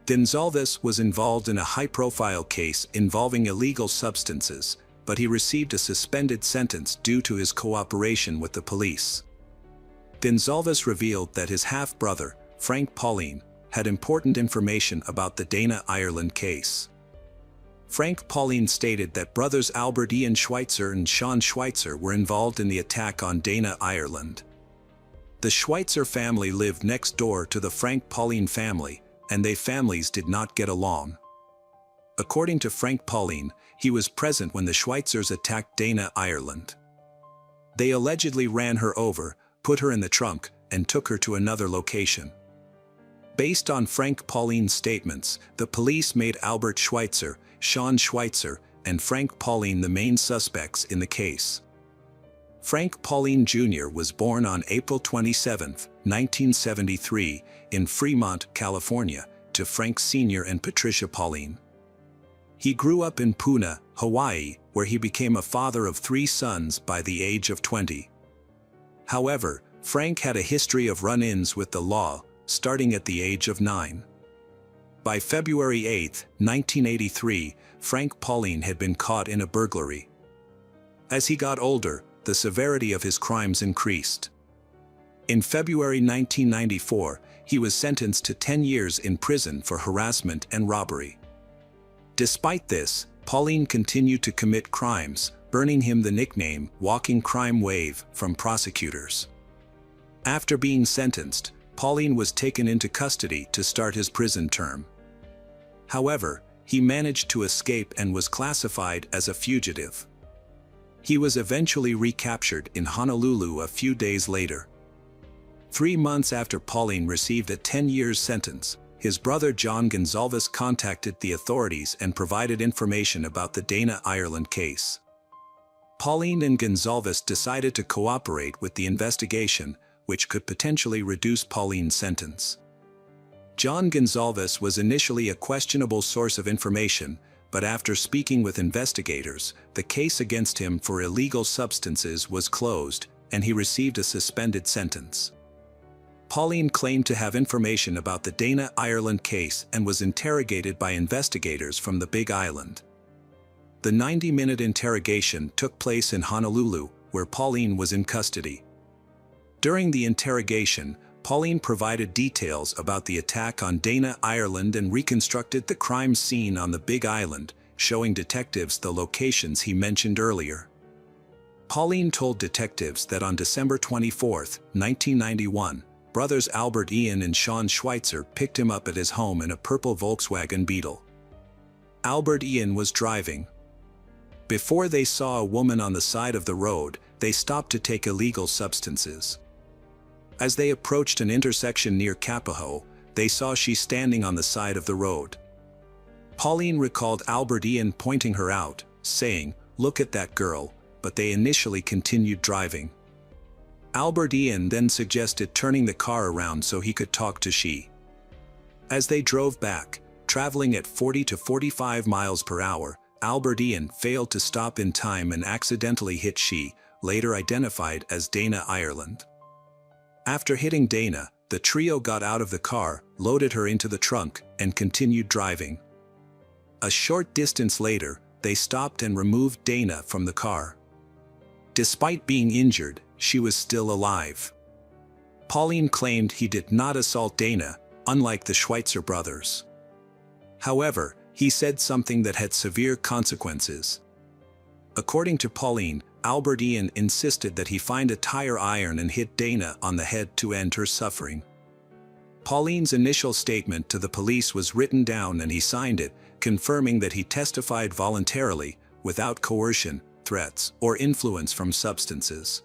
Gonsalves was involved in a high-profile case involving illegal substances, but he received a suspended sentence due to his cooperation with the police. Gonsalves revealed that his half-brother, Frank Pauline, had important information about the Dana Ireland case. Frank Pauline stated that brothers Albert Ian Schweitzer and Sean Schweitzer were involved in the attack on Dana Ireland. The Schweitzer family lived next door to the Frank Pauline family, and their families did not get along. According to Frank Pauline, he was present when the Schweitzers attacked Dana Ireland. They allegedly ran her over, put her in the trunk, and took her to another location. Based on Frank Pauline statements, the police made Albert Schweitzer, Sean Schweitzer, and Frank Pauline the main suspects in the case. Frank Pauline Jr. was born on April 27, 1973, in Fremont, California, to Frank Sr. and Patricia Pauline. He grew up in Puna, Hawaii, where he became a father of 3 sons by the age of 20. However, Frank had a history of run-ins with the law, starting at the age of 9. By February 8, 1983, Frank Pauline had been caught in a burglary. As he got older, the severity of his crimes increased. In February 1994, he was sentenced to 10 years in prison for harassment and robbery. Despite this, Pauline continued to commit crimes, earning him the nickname "Walking Crime Wave" from prosecutors. After being sentenced, Pauline was taken into custody to start his prison term. However, he managed to escape and was classified as a fugitive. He was eventually recaptured in Honolulu a few days later. 3 months after Pauline received a 10-year sentence, his brother John Gonsalves contacted the authorities and provided information about the Dana Ireland case. Pauline and Gonsalves decided to cooperate with the investigation, which could potentially reduce Pauline's sentence. John Gonsalves was initially a questionable source of information, but after speaking with investigators, the case against him for illegal substances was closed, and he received a suspended sentence. Pauline claimed to have information about the Dana Ireland case and was interrogated by investigators from the Big Island. The 90-minute interrogation took place in Honolulu, where Pauline was in custody. During the interrogation, Pauline provided details about the attack on Dana Ireland and reconstructed the crime scene on the Big Island, showing detectives the locations he mentioned earlier. Pauline told detectives that on December 24, 1991, brothers Albert Ian and Sean Schweitzer picked him up at his home in a purple Volkswagen Beetle. Albert Ian was driving. Before they saw a woman on the side of the road, they stopped to take illegal substances. As they approached an intersection near Kapaho, they saw she standing on the side of the road. Pauline recalled Albert Ian pointing her out, saying, "Look at that girl," but they initially continued driving. Albert Ian then suggested turning the car around so he could talk to she. As they drove back, traveling at 40 to 45 miles per hour, Albert Ian failed to stop in time and accidentally hit she, later identified as Dana Ireland. After hitting Dana, the trio got out of the car, loaded her into the trunk, and continued driving. A short distance later, they stopped and removed Dana from the car. Despite being injured, she was still alive. Pauline claimed he did not assault Dana, unlike the Schweitzer brothers. However, he said something that had severe consequences. According to Pauline, Albert Ian insisted that he find a tire iron and hit Dana on the head to end her suffering. Pauline's initial statement to the police was written down and he signed it, confirming that he testified voluntarily, without coercion, threats, or influence from substances.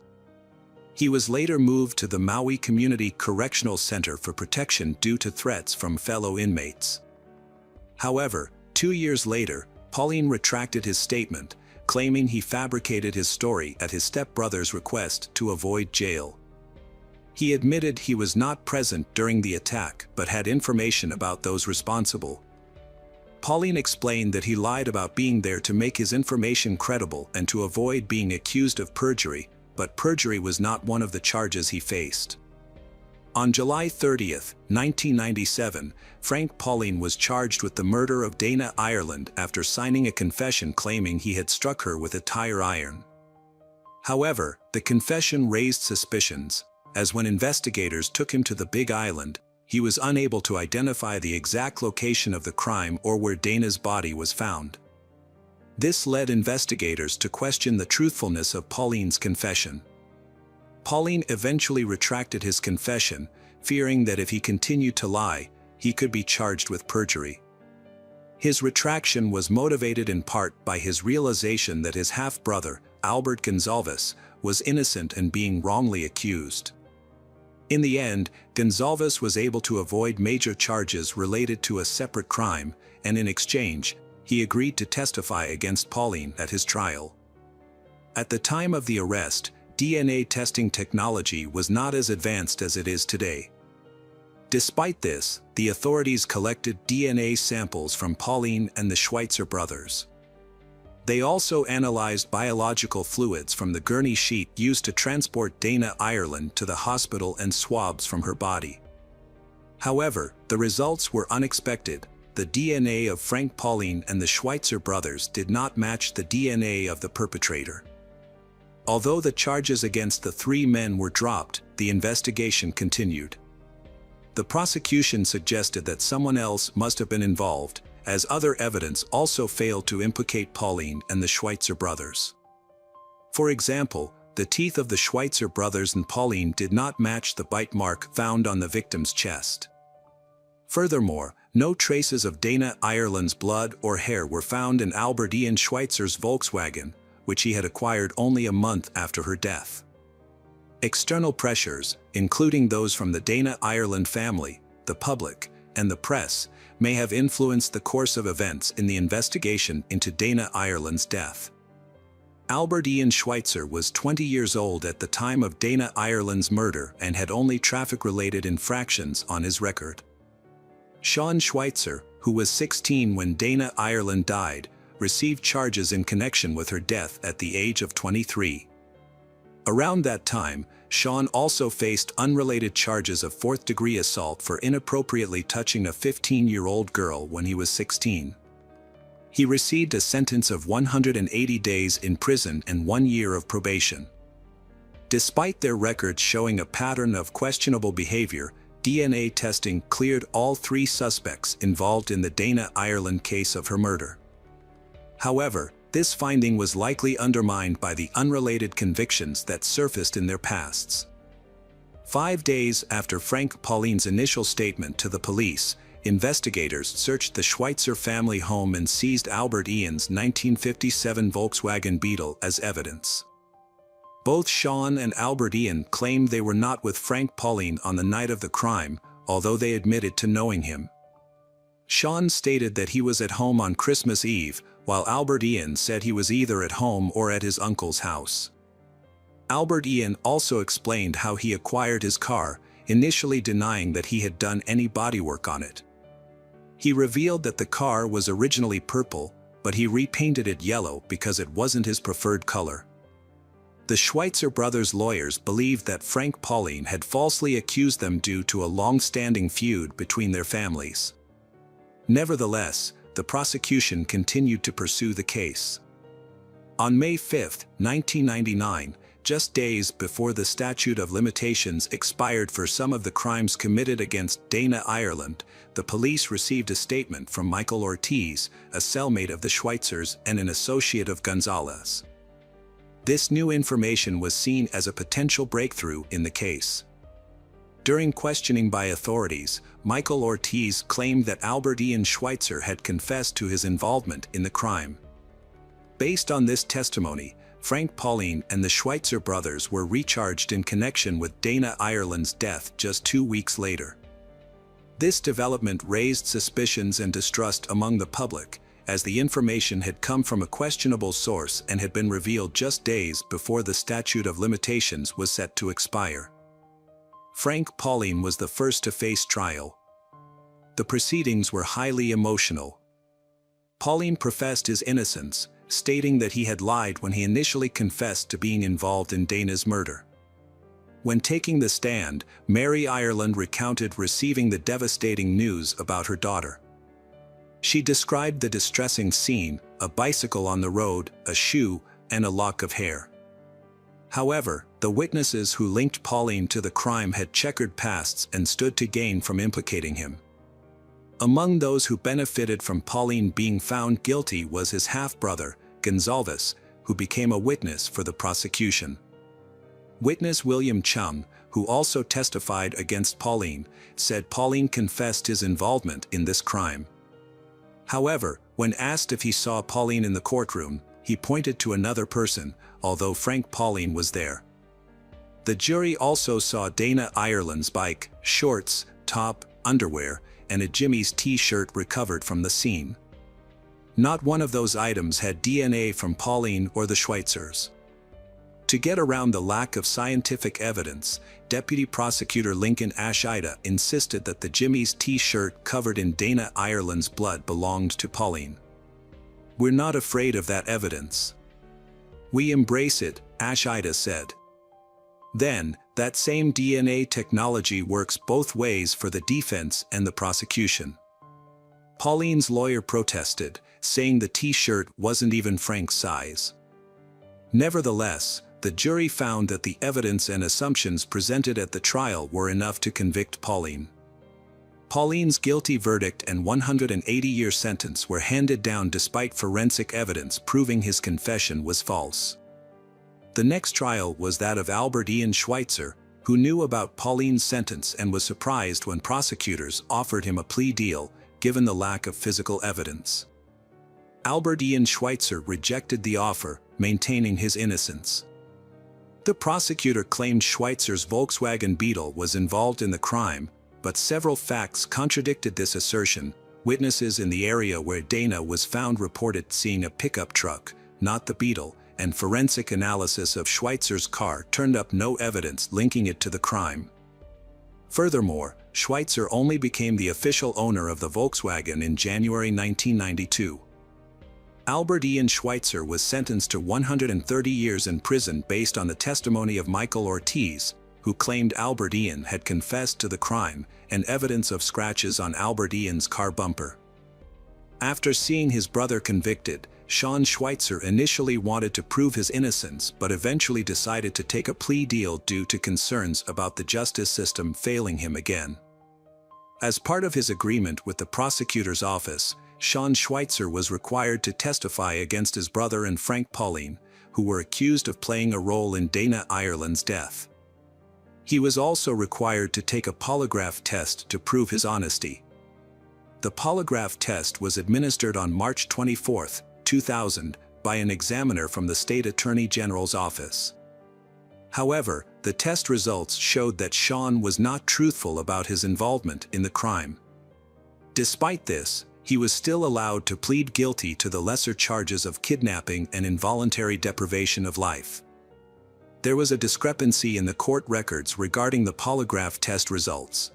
He was later moved to the Maui Community Correctional Center for protection due to threats from fellow inmates. However, 2 years later, Pauline retracted his statement, claiming he fabricated his story at his stepbrother's request to avoid jail. He admitted he was not present during the attack but had information about those responsible. Pauline explained that he lied about being there to make his information credible and to avoid being accused of perjury, but perjury was not one of the charges he faced. On July 30, 1997, Frank Pauline was charged with the murder of Dana Ireland after signing a confession claiming he had struck her with a tire iron. However, the confession raised suspicions, as when investigators took him to the Big Island, he was unable to identify the exact location of the crime or where Dana's body was found. This led investigators to question the truthfulness of Pauline's confession. Pauline eventually retracted his confession, fearing that if he continued to lie, he could be charged with perjury. His retraction was motivated in part by his realization that his half-brother, Albert Gonsalves, was innocent and being wrongly accused. In the end, Gonzalez was able to avoid major charges related to a separate crime, and in exchange, he agreed to testify against Pauline at his trial. At the time of the arrest, DNA testing technology was not as advanced as it is today. Despite this, the authorities collected DNA samples from Pauline and the Schweitzer brothers. They also analyzed biological fluids from the gurney sheet used to transport Dana Ireland to the hospital and swabs from her body. However, the results were unexpected. The DNA of Frank Pauline and the Schweitzer brothers did not match the DNA of the perpetrator. Although the charges against the three men were dropped, the investigation continued. The prosecution suggested that someone else must have been involved, as other evidence also failed to implicate Pauline and the Schweitzer brothers. For example, the teeth of the Schweitzer brothers and Pauline did not match the bite mark found on the victim's chest. Furthermore, no traces of Dana Ireland's blood or hair were found in Albert Ian Schweitzer's Volkswagen, which he had acquired only a month after her death. External pressures, including those from the Dana Ireland family, the public, and the press, may have influenced the course of events in the investigation into Dana Ireland's death. Albert Ian Schweitzer was 20 years old at the time of Dana Ireland's murder and had only traffic-related infractions on his record. Sean Schweitzer, who was 16 when Dana Ireland died, received charges in connection with her death at the age of 23. Around that time, Sean also faced unrelated charges of fourth-degree assault for inappropriately touching a 15-year-old girl when he was 16. He received a sentence of 180 days in prison and 1 year of probation. Despite their records showing a pattern of questionable behavior, DNA testing cleared all three suspects involved in the Dana Ireland case of her murder. However, this finding was likely undermined by the unrelated convictions that surfaced in their pasts. 5 days after Frank Pauline's initial statement to the police, investigators searched the Schweitzer family home and seized Albert Ian's 1957 Volkswagen Beetle as evidence. Both Sean and Albert Ian claimed they were not with Frank Pauline on the night of the crime, although they admitted to knowing him. Sean stated that he was at home on Christmas Eve, while Albert Ian said he was either at home or at his uncle's house. Albert Ian also explained how he acquired his car, initially denying that he had done any bodywork on it. He revealed that the car was originally purple, but he repainted it yellow because it wasn't his preferred color. The Schweitzer brothers' lawyers believed that Frank Pauline had falsely accused them due to a long-standing feud between their families. Nevertheless, the prosecution continued to pursue the case. On May 5, 1999, just days before the statute of limitations expired for some of the crimes committed against Dana Ireland, the police received a statement from Michael Ortiz, a cellmate of the Schweitzers and an associate of Gonzalez. This new information was seen as a potential breakthrough in the case. During questioning by authorities, Michael Ortiz claimed that Albert Ian Schweitzer had confessed to his involvement in the crime. Based on this testimony, Frank Pauline and the Schweitzer brothers were recharged in connection with Dana Ireland's death just 2 weeks later. This development raised suspicions and distrust among the public, as the information had come from a questionable source and had been revealed just days before the statute of limitations was set to expire. Frank Pauline was the first to face trial. The proceedings were highly emotional. Pauline professed his innocence, stating that he had lied when he initially confessed to being involved in Dana's murder. When taking the stand, Mary Ireland recounted receiving the devastating news about her daughter. She described the distressing scene: a bicycle on the road, a shoe, and a lock of hair. However, the witnesses who linked Pauline to the crime had checkered pasts and stood to gain from implicating him. Among those who benefited from Pauline being found guilty was his half-brother, Gonzalez, who became a witness for the prosecution. Witness William Chung, who also testified against Pauline, said Pauline confessed his involvement in this crime. However, when asked if he saw Pauline in the courtroom, he pointed to another person, although Frank Pauline was there. The jury also saw Dana Ireland's bike, shorts, top, underwear, and a Jimmy's t-shirt recovered from the scene. Not one of those items had DNA from Pauline or the Schweitzers. To get around the lack of scientific evidence, Deputy Prosecutor Lincoln Ashida insisted that the Jimmy's t-shirt covered in Dana Ireland's blood belonged to Pauline. "We're not afraid of that evidence. We embrace it," Ashida said. Then, that same DNA technology works both ways for the defense and the prosecution. Pauline's lawyer protested, saying the t-shirt wasn't even Frank's size. Nevertheless, the jury found that the evidence and assumptions presented at the trial were enough to convict Pauline. Pauline's guilty verdict and 180-year sentence were handed down despite forensic evidence proving his confession was false. The next trial was that of Albert Ian Schweitzer, who knew about Pauline's sentence and was surprised when prosecutors offered him a plea deal, given the lack of physical evidence. Albert Ian Schweitzer rejected the offer, maintaining his innocence. The prosecutor claimed Schweitzer's Volkswagen Beetle was involved in the crime, but several facts contradicted this assertion. Witnesses in the area where Dana was found reported seeing a pickup truck, not the Beetle, and forensic analysis of Schweitzer's car turned up no evidence linking it to the crime. Furthermore, Schweitzer only became the official owner of the Volkswagen in January 1992. Albert Ian Schweitzer was sentenced to 130 years in prison based on the testimony of Michael Ortiz, who claimed Albert Ian had confessed to the crime, and evidence of scratches on Albert Ian's car bumper. After seeing his brother convicted, Sean Schweitzer initially wanted to prove his innocence but eventually decided to take a plea deal due to concerns about the justice system failing him again. As part of his agreement with the prosecutor's office, Sean Schweitzer was required to testify against his brother and Frank Pauline, who were accused of playing a role in Dana Ireland's death. He was also required to take a polygraph test to prove his honesty. The polygraph test was administered on March 24, 2000, by an examiner from the State Attorney General's office. However, the test results showed that Sean was not truthful about his involvement in the crime. Despite this, he was still allowed to plead guilty to the lesser charges of kidnapping and involuntary deprivation of life. There was a discrepancy in the court records regarding the polygraph test results.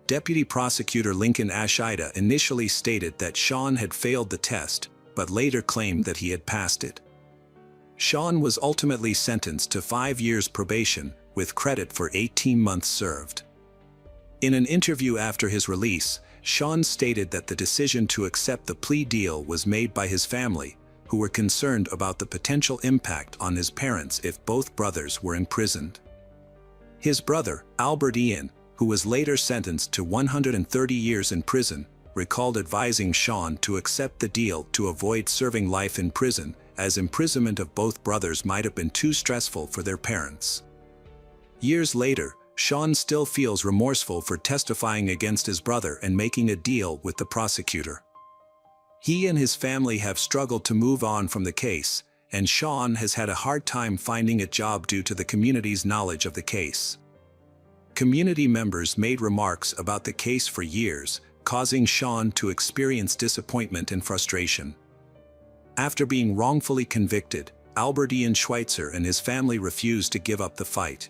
Deputy Prosecutor Lincoln Ashida initially stated that Sean had failed the test, but later claimed that he had passed it. Sean was ultimately sentenced to 5 years probation, with credit for 18 months served. In an interview after his release, Sean stated that the decision to accept the plea deal was made by his family, who were concerned about the potential impact on his parents if both brothers were imprisoned. His brother, Albert Ian, who was later sentenced to 130 years in prison, recalled advising Sean to accept the deal to avoid serving life in prison, as imprisonment of both brothers might have been too stressful for their parents. Years later, Sean still feels remorseful for testifying against his brother and making a deal with the prosecutor. He and his family have struggled to move on from the case, and Sean has had a hard time finding a job due to the community's knowledge of the case. Community members made remarks about the case for years, causing Sean to experience disappointment and frustration. After being wrongfully convicted, Albert Ian Schweitzer and his family refused to give up the fight.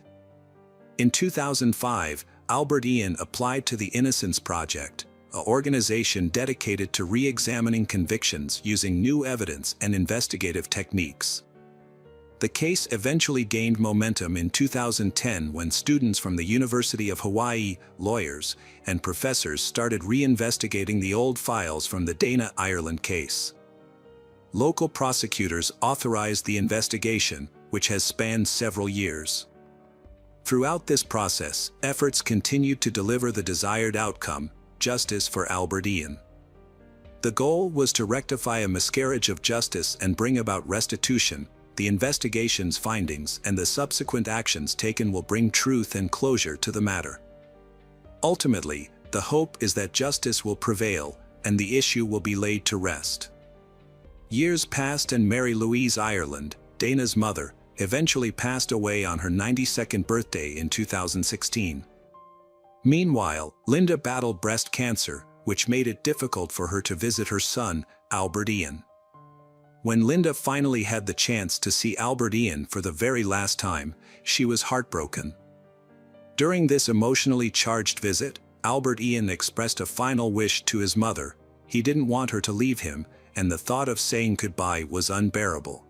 In 2005, Albert Ian applied to the Innocence Project, an organization dedicated to re-examining convictions using new evidence and investigative techniques. The case eventually gained momentum in 2010 when students from the University of Hawaii, lawyers, and professors started re-investigating the old files from the Dana Ireland case. Local prosecutors authorized the investigation, which has spanned several years. Throughout this process, efforts continued to deliver the desired outcome, justice for Albert Ian. The goal was to rectify a miscarriage of justice and bring about restitution. The investigation's findings and the subsequent actions taken will bring truth and closure to the matter. Ultimately, the hope is that justice will prevail, and the issue will be laid to rest. Years passed and Mary Louise Ireland, Dana's mother, eventually passed away on her 92nd birthday in 2016. Meanwhile, Linda battled breast cancer, which made it difficult for her to visit her son, Albert Ian. When Linda finally had the chance to see Albert Ian for the very last time, she was heartbroken. During this emotionally charged visit, Albert Ian expressed a final wish to his mother. He didn't want her to leave him, and the thought of saying goodbye was unbearable.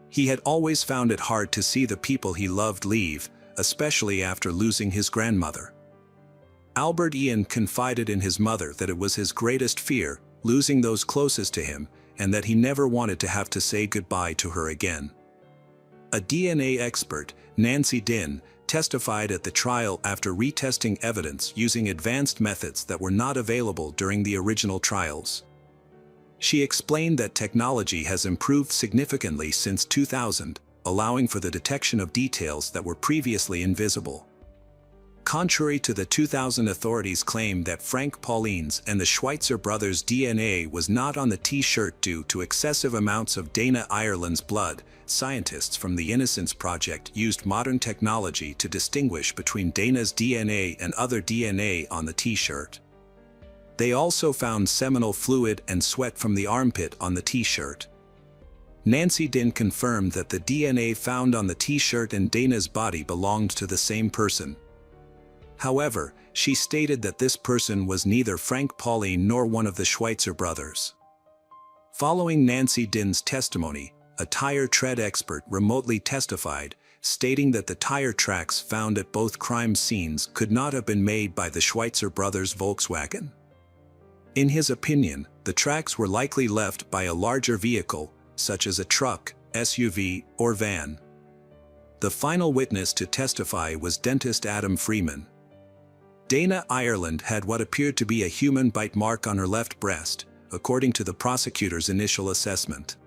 He had always found it hard to see the people he loved leave, especially after losing his grandmother. Albert Ian confided in his mother that it was his greatest fear, losing those closest to him, and that he never wanted to have to say goodbye to her again. A DNA expert, Nancy Dinh, testified at the trial after retesting evidence using advanced methods that were not available during the original trials. She explained that technology has improved significantly since 2000, allowing for the detection of details that were previously invisible. Contrary to the 2000 authorities' claim that Frank Pauline's and the Schweitzer brothers' DNA was not on the T-shirt due to excessive amounts of Dana Ireland's blood, scientists from the Innocence Project used modern technology to distinguish between Dana's DNA and other DNA on the T-shirt. They also found seminal fluid and sweat from the armpit on the T-shirt. Nancy Dinh confirmed that the DNA found on the T-shirt and Dana's body belonged to the same person. However, she stated that this person was neither Frank Pauline nor one of the Schweitzer brothers. Following Nancy Dinh's testimony, a tire tread expert remotely testified, stating that the tire tracks found at both crime scenes could not have been made by the Schweitzer brothers' Volkswagen. In his opinion, the tracks were likely left by a larger vehicle, such as a truck, SUV, or van. The final witness to testify was dentist Adam Freeman. Dana Ireland had what appeared to be a human bite mark on her left breast, according to the prosecutor's initial assessment.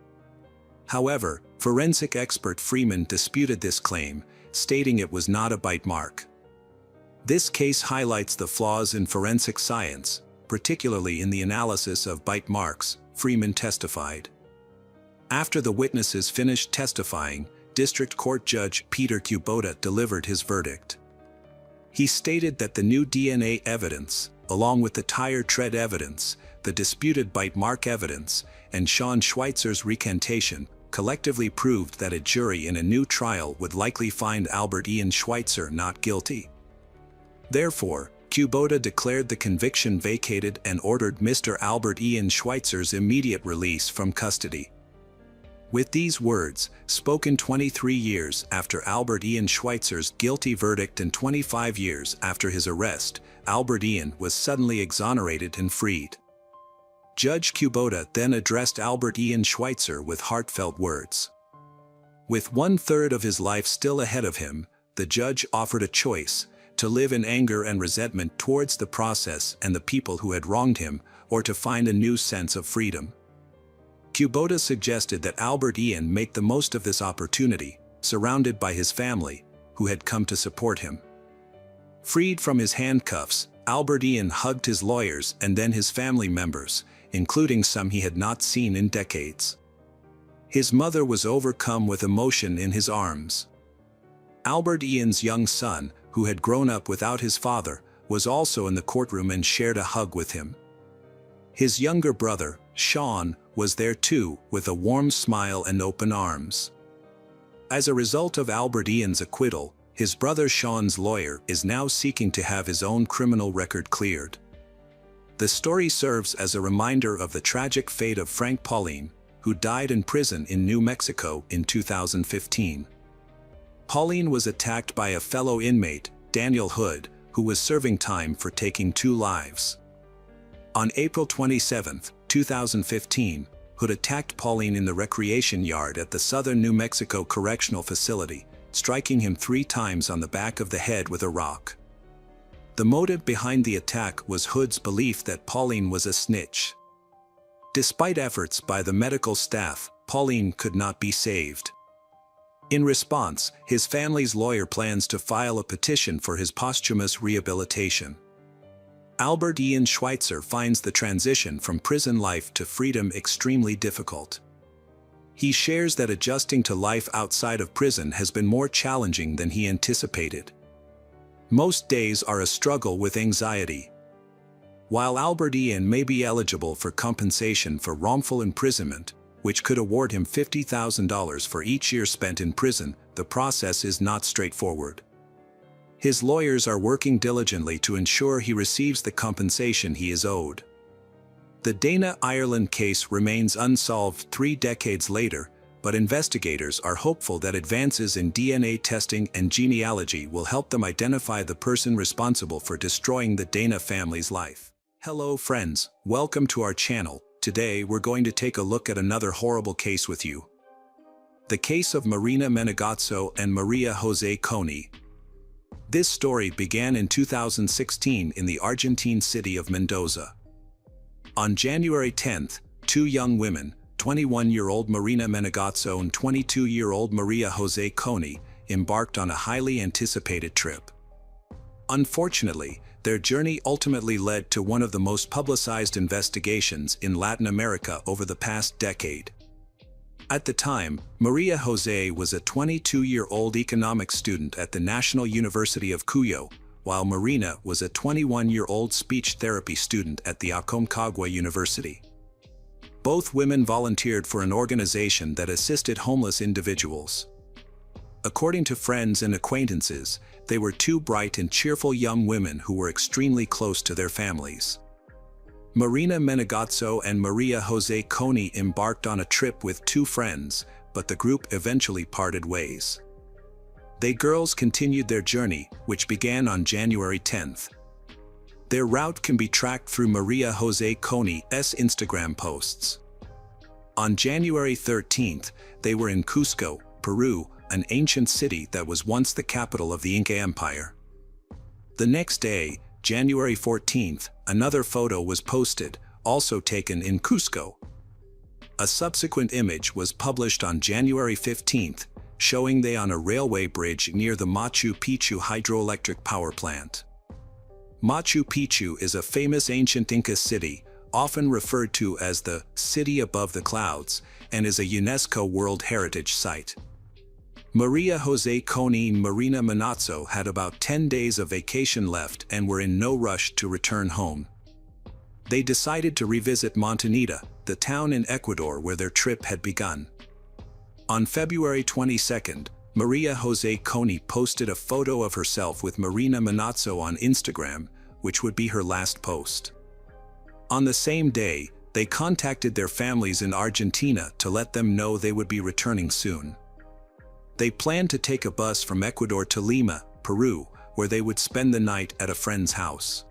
However, forensic expert Freeman disputed this claim, stating it was not a bite mark. This case highlights the flaws in forensic science, particularly in the analysis of bite marks, Freeman testified. After the witnesses finished testifying, District Court Judge Peter Kubota delivered his verdict. He stated that the new DNA evidence, along with the tire tread evidence, the disputed bite mark evidence, and Sean Schweitzer's recantation, collectively proved that a jury in a new trial would likely find Albert Ian Schweitzer not guilty. Therefore, Kubota declared the conviction vacated and ordered Mr. Albert Ian Schweitzer's immediate release from custody. With these words, spoken 23 years after Albert Ian Schweitzer's guilty verdict and 25 years after his arrest, Albert Ian was suddenly exonerated and freed. Judge Kubota then addressed Albert Ian Schweitzer with heartfelt words. With 1/3 of his life still ahead of him, the judge offered a choice: to live in anger and resentment towards the process and the people who had wronged him, or to find a new sense of freedom. Kubota suggested that Albert Ian make the most of this opportunity, surrounded by his family, who had come to support him. Freed from his handcuffs, Albert Ian hugged his lawyers and then his family members, including some he had not seen in decades. His mother was overcome with emotion in his arms. Albert Ian's young son, who had grown up without his father, was also in the courtroom and shared a hug with him. His younger brother, Sean, was there too, with a warm smile and open arms. As a result of Albert Ian's acquittal, his brother Sean's lawyer is now seeking to have his own criminal record cleared. The story serves as a reminder of the tragic fate of Frank Pauline, who died in prison in New Mexico in 2015. Pauline was attacked by a fellow inmate, Daniel Hood, who was serving time for taking 2 lives. On April 27, 2015, Hood attacked Pauline in the recreation yard at the Southern New Mexico Correctional Facility, striking him 3 times on the back of the head with a rock. The motive behind the attack was Hood's belief that Pauline was a snitch. Despite efforts by the medical staff, Pauline could not be saved. In response, his family's lawyer plans to file a petition for his posthumous rehabilitation. Albert Ian Schweitzer finds the transition from prison life to freedom extremely difficult. He shares that adjusting to life outside of prison has been more challenging than he anticipated. Most days are a struggle with anxiety. While Albert Ian may be eligible for compensation for wrongful imprisonment, which could award him $50,000 for each year spent in prison, the process is not straightforward. His lawyers are working diligently to ensure he receives the compensation he is owed. The Dana Ireland case remains unsolved 3 decades later, but investigators are hopeful that advances in DNA testing and genealogy will help them identify the person responsible for destroying the Dana family's life. Hello friends, welcome to our channel. Today we're going to take a look at another horrible case with you. The case of Marina Menegazzo and Maria Jose Coney. This story began in 2016 in the Argentine city of Mendoza. On January 10th, 2 young women, 21-year-old Marina Menegazzo and 22-year-old Maria Jose Coney, embarked on a highly anticipated trip. Unfortunately, their journey ultimately led to one of the most publicized investigations in Latin America over the past decade. At the time, Maria Jose was a 22-year-old economics student at the National University of Cuyo, while Marina was a 21-year-old speech therapy student at the Aconcagua University. Both women volunteered for an organization that assisted homeless individuals. According to friends and acquaintances, they were 2 bright and cheerful young women who were extremely close to their families. Marina Menegazzo and Maria Jose Coney embarked on a trip with 2 friends, but the group eventually parted ways. They girls continued their journey, which began on January 10th. Their route can be tracked through Maria Jose Coney's Instagram posts. On January 13th, they were in Cusco, Peru, an ancient city that was once the capital of the Inca Empire. The next day, January 14th, another photo was posted, also taken in Cusco. A subsequent image was published on January 15th, showing they on a railway bridge near the Machu Picchu hydroelectric power plant. Machu Picchu is a famous ancient Inca city, often referred to as the city above the clouds, and is a UNESCO World Heritage Site. Maria Jose Coney and Marina Menegazzo had about 10 days of vacation left and were in no rush to return home. They decided to revisit Montañita, the town in Ecuador where their trip had begun. On February 22nd, Maria Jose Coney posted a photo of herself with Marina Menegazzo on Instagram, which would be her last post. On the same day, they contacted their families in Argentina to let them know they would be returning soon. They planned to take a bus from Ecuador to Lima, Peru, where they would spend the night at a friend's house.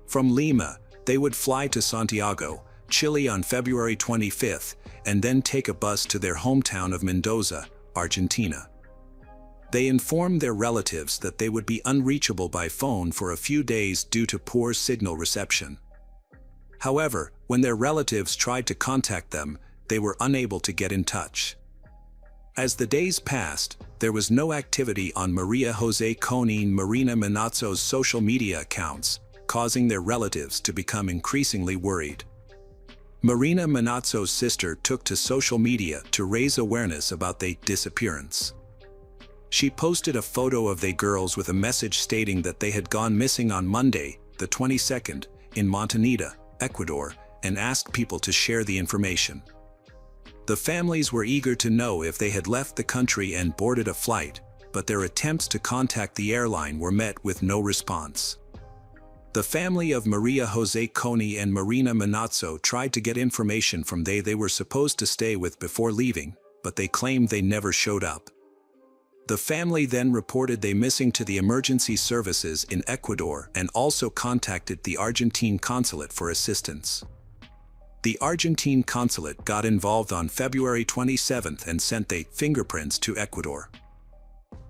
From Lima, they would fly to Santiago, Chile on February 25th, and then take a bus to their hometown of Mendoza, Argentina. They informed their relatives that they would be unreachable by phone for a few days due to poor signal reception. However, when their relatives tried to contact them, they were unable to get in touch. As the days passed, there was no activity on Maria Jose Coney and Marina Menegazzo's social media accounts, causing their relatives to become increasingly worried. Marina Menegazzo's sister took to social media to raise awareness about their disappearance. She posted a photo of they girls with a message stating that they had gone missing on Monday, the 22nd, in Montañita, Ecuador, and asked people to share the information. The families were eager to know if they had left the country and boarded a flight, but their attempts to contact the airline were met with no response. The family of Maria Jose Coney and Marina Menegazzo tried to get information from they were supposed to stay with before leaving, but they claimed they never showed up. The family then reported they missing to the emergency services in Ecuador and also contacted the Argentine consulate for assistance. The Argentine consulate got involved on February 27th and sent their fingerprints to Ecuador.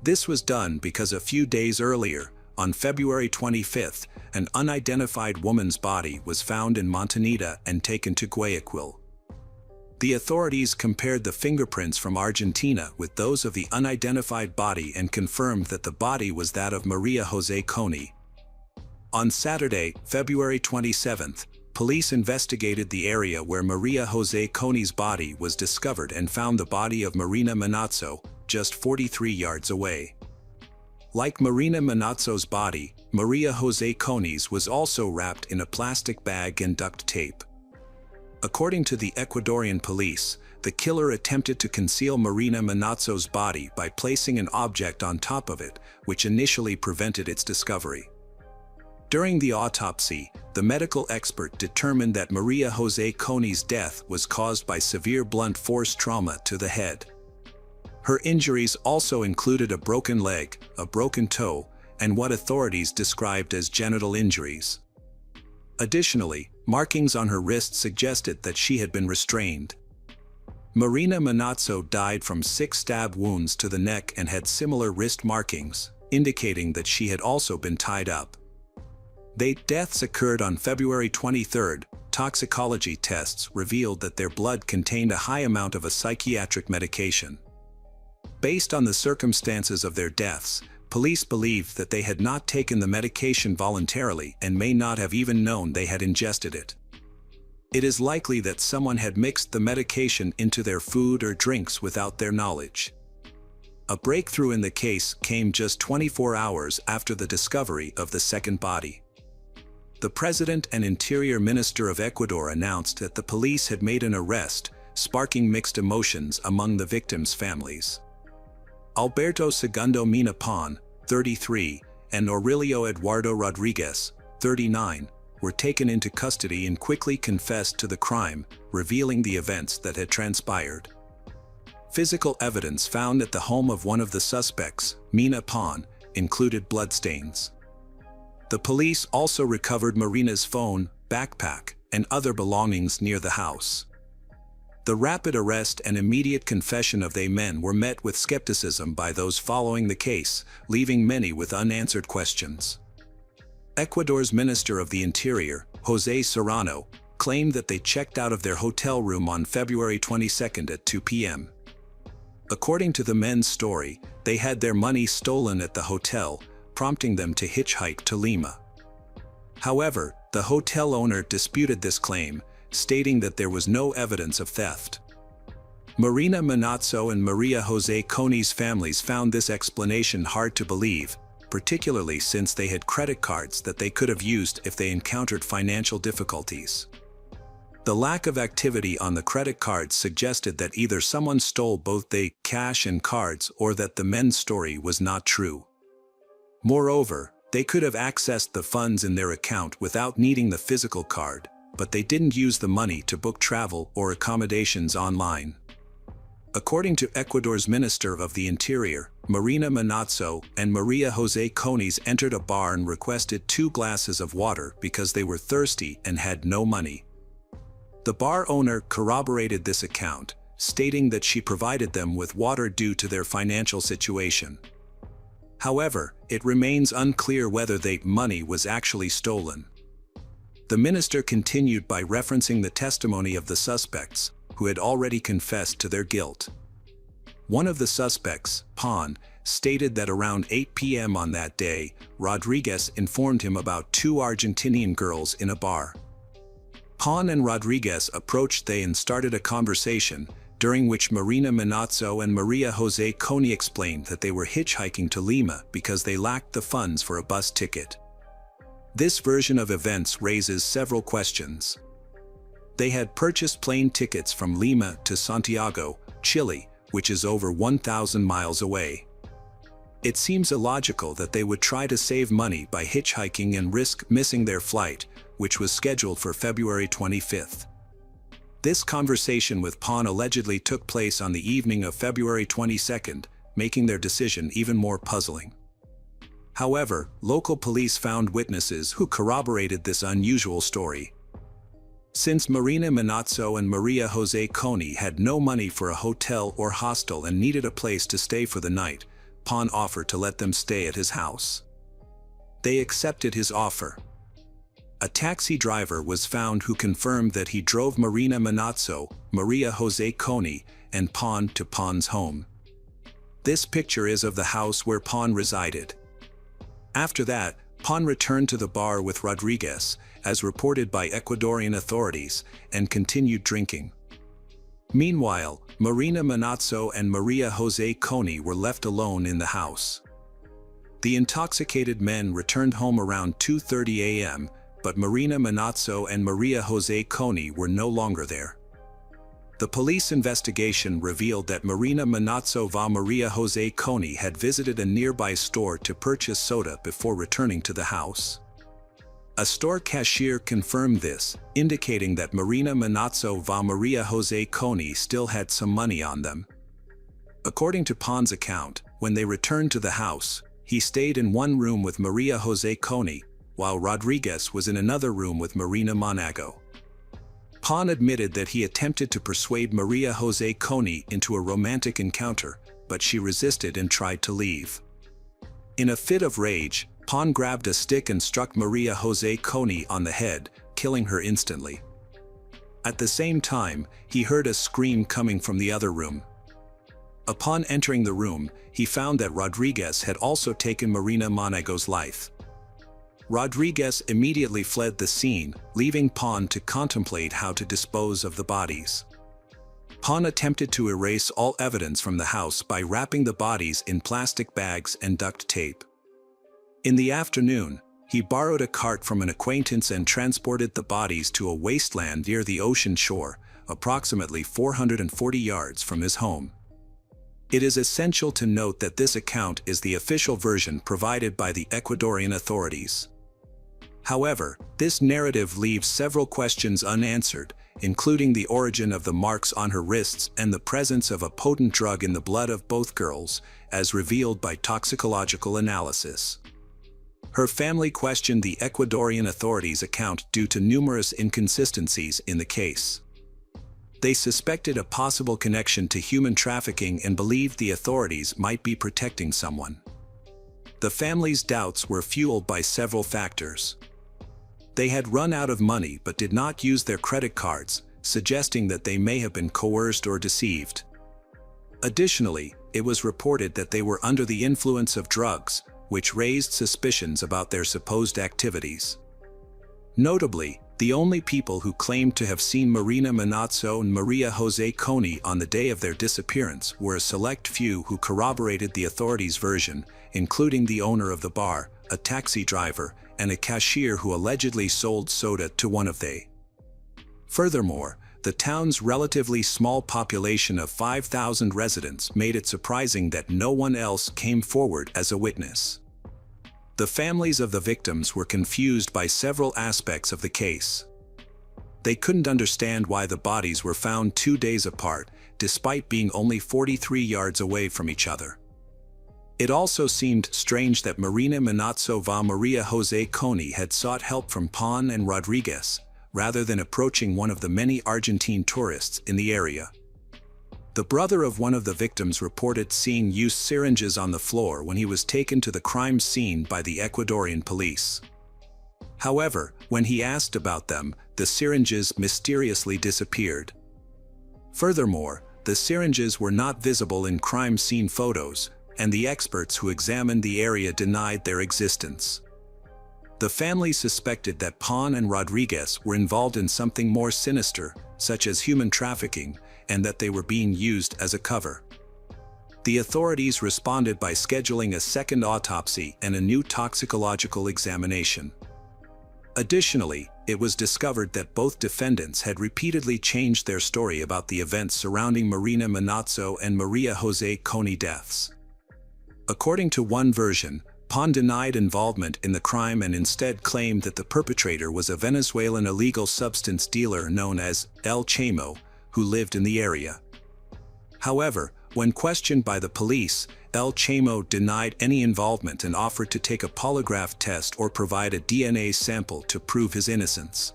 This was done because a few days earlier, on February 25th, an unidentified woman's body was found in Montañita and taken to Guayaquil. The authorities compared the fingerprints from Argentina with those of the unidentified body and confirmed that the body was that of Maria Jose Coney. On Saturday, February 27th, police investigated the area where Maria Jose Coni's body was discovered and found the body of Marina Manazzo just 43 yards away. Like Marina Manazzo's body, Maria Jose Coni's was also wrapped in a plastic bag and duct tape. According to the Ecuadorian police, the killer attempted to conceal Marina Manazzo's body by placing an object on top of it, which initially prevented its discovery. During the autopsy, the medical expert determined that Maria Jose Coni's death was caused by severe blunt force trauma to the head. Her injuries also included a broken leg, a broken toe, and what authorities described as genital injuries. Additionally, markings on her wrist suggested that she had been restrained. Marina Manazzo died from 6 stab wounds to the neck and had similar wrist markings, indicating that she had also been tied up. Their deaths occurred on February 23. Toxicology tests revealed that their blood contained a high amount of a psychiatric medication. Based on the circumstances of their deaths, police believed that they had not taken the medication voluntarily and may not have even known they had ingested it. It is likely that someone had mixed the medication into their food or drinks without their knowledge. A breakthrough in the case came just 24 hours after the discovery of the second body. The President and Interior Minister of Ecuador announced that the police had made an arrest, sparking mixed emotions among the victims' families. Alberto Segundo Mina Pon, 33, and Aurelio Eduardo Rodriguez, 39, were taken into custody and quickly confessed to the crime, revealing the events that had transpired. Physical evidence found at the home of one of the suspects, Mina Pon, included bloodstains. The police also recovered Marina's phone, backpack, and other belongings near the house. The rapid arrest and immediate confession of the men were met with skepticism by those following the case, leaving many with unanswered questions. Ecuador's Minister of the Interior, José Serrano, claimed that they checked out of their hotel room on February 22 at 2 p.m. According to the men's story, they had their money stolen at the hotel, prompting them to hitchhike to Lima. However, the hotel owner disputed this claim, stating that there was no evidence of theft. Marina Manazzo and Maria Jose Coni's families found this explanation hard to believe, particularly since they had credit cards that they could have used if they encountered financial difficulties. The lack of activity on the credit cards suggested that either someone stole both the cash and cards or that the men's story was not true. Moreover, they could have accessed the funds in their account without needing the physical card, but they didn't use the money to book travel or accommodations online. According to Ecuador's Minister of the Interior, Marina Manazzo and Maria Jose Coni's entered a bar and requested 2 glasses of water because they were thirsty and had no money. The bar owner corroborated this account, stating that she provided them with water due to their financial situation. However, it remains unclear whether the money was actually stolen. The minister continued by referencing the testimony of the suspects, who had already confessed to their guilt. One of the suspects, Pon, stated that around 8 p.m. on that day, Rodriguez informed him about 2 Argentinian girls in a bar. Pon and Rodriguez approached they and started a conversation, during which Marina Manazzo and Maria Jose Coni explained that they were hitchhiking to Lima because they lacked the funds for a bus ticket. This version of events raises several questions. They had purchased plane tickets from Lima to Santiago, Chile, which is over 1,000 miles away. It seems illogical that they would try to save money by hitchhiking and risk missing their flight, which was scheduled for February 25. This conversation with Pon allegedly took place on the evening of February 22, making their decision even more puzzling. However, local police found witnesses who corroborated this unusual story. Since Marina Manazzo and Maria Jose Coni had no money for a hotel or hostel and needed a place to stay for the night, Pon offered to let them stay at his house. They accepted his offer. A taxi driver was found who confirmed that he drove Marina Manazzo, Maria Jose Coni, and Pon to Pon's home. This picture is of the house where Pon resided. After that, Pon returned to the bar with Rodriguez, as reported by Ecuadorian authorities, and continued drinking. Meanwhile, Marina Manazzo and Maria Jose Coney were left alone in the house. The intoxicated men returned home around 2:30 a.m., but Marina Manazzo and Maria Jose Coney were no longer there. The police investigation revealed that Marina Manazzo va Maria Jose Coney had visited a nearby store to purchase soda before returning to the house. A store cashier confirmed this, indicating that Marina Manazzo va Maria Jose Coney still had some money on them. According to Pon's account, when they returned to the house, he stayed in one room with Maria Jose Coney, while Rodriguez was in another room with Marina Manazzo. Pon admitted that he attempted to persuade Maria Jose Coney into a romantic encounter, but she resisted and tried to leave. In a fit of rage, Pon grabbed a stick and struck Maria Jose Coney on the head, killing her instantly. At the same time, he heard a scream coming from the other room. Upon entering the room, he found that Rodriguez had also taken Marina Manazzo's life. Rodriguez immediately fled the scene, leaving Pon to contemplate how to dispose of the bodies. Pon attempted to erase all evidence from the house by wrapping the bodies in plastic bags and duct tape. In the afternoon, he borrowed a cart from an acquaintance and transported the bodies to a wasteland near the ocean shore, approximately 440 yards from his home. It is essential to note that this account is the official version provided by the Ecuadorian authorities. However, this narrative leaves several questions unanswered, including the origin of the marks on her wrists and the presence of a potent drug in the blood of both girls, as revealed by toxicological analysis. Her family questioned the Ecuadorian authorities' account due to numerous inconsistencies in the case. They suspected a possible connection to human trafficking and believed the authorities might be protecting someone. The family's doubts were fueled by several factors. They had run out of money but did not use their credit cards, suggesting that they may have been coerced or deceived. Additionally, it was reported that they were under the influence of drugs, which raised suspicions about their supposed activities. Notably, the only people who claimed to have seen Marina Manazzo and Maria Jose Coney on the day of their disappearance were a select few who corroborated the authorities' version, including the owner of the bar, a taxi driver, and a cashier who allegedly sold soda to one of they. Furthermore, the town's relatively small population of 5,000 residents made it surprising that no one else came forward as a witness. The families of the victims were confused by several aspects of the case. They couldn't understand why the bodies were found 2 days apart, despite being only 43 yards away from each other. It also seemed strange that Marina Manazzo va Maria Jose Coney had sought help from Pon and Rodriguez, rather than approaching one of the many Argentine tourists in the area. The brother of one of the victims reported seeing used syringes on the floor when he was taken to the crime scene by the Ecuadorian police. However, when he asked about them, the syringes mysteriously disappeared. Furthermore, the syringes were not visible in crime scene photos, and the experts who examined the area denied their existence. The family suspected that Pon and Rodriguez were involved in something more sinister, such as human trafficking, and that they were being used as a cover. The authorities responded by scheduling a second autopsy and a new toxicological examination. Additionally, it was discovered that both defendants had repeatedly changed their story about the events surrounding Marina Manazzo and Maria Jose Coney deaths. According to one version, Pon denied involvement in the crime and instead claimed that the perpetrator was a Venezuelan illegal substance dealer known as El Chamo, who lived in the area. However, when questioned by the police, El Chamo denied any involvement and offered to take a polygraph test or provide a DNA sample to prove his innocence.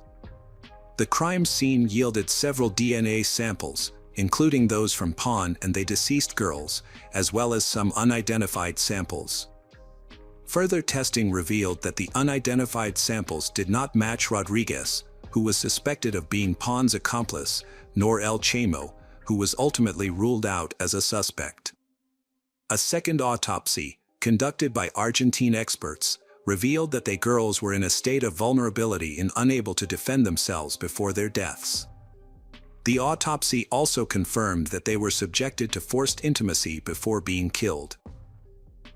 The crime scene yielded several DNA samples, including those from Pon and the deceased girls, as well as some unidentified samples. Further testing revealed that the unidentified samples did not match Rodriguez, who was suspected of being Pon's accomplice, nor El Chamo, who was ultimately ruled out as a suspect. A second autopsy, conducted by Argentine experts, revealed that they girls were in a state of vulnerability and unable to defend themselves before their deaths. The autopsy also confirmed that they were subjected to forced intimacy before being killed.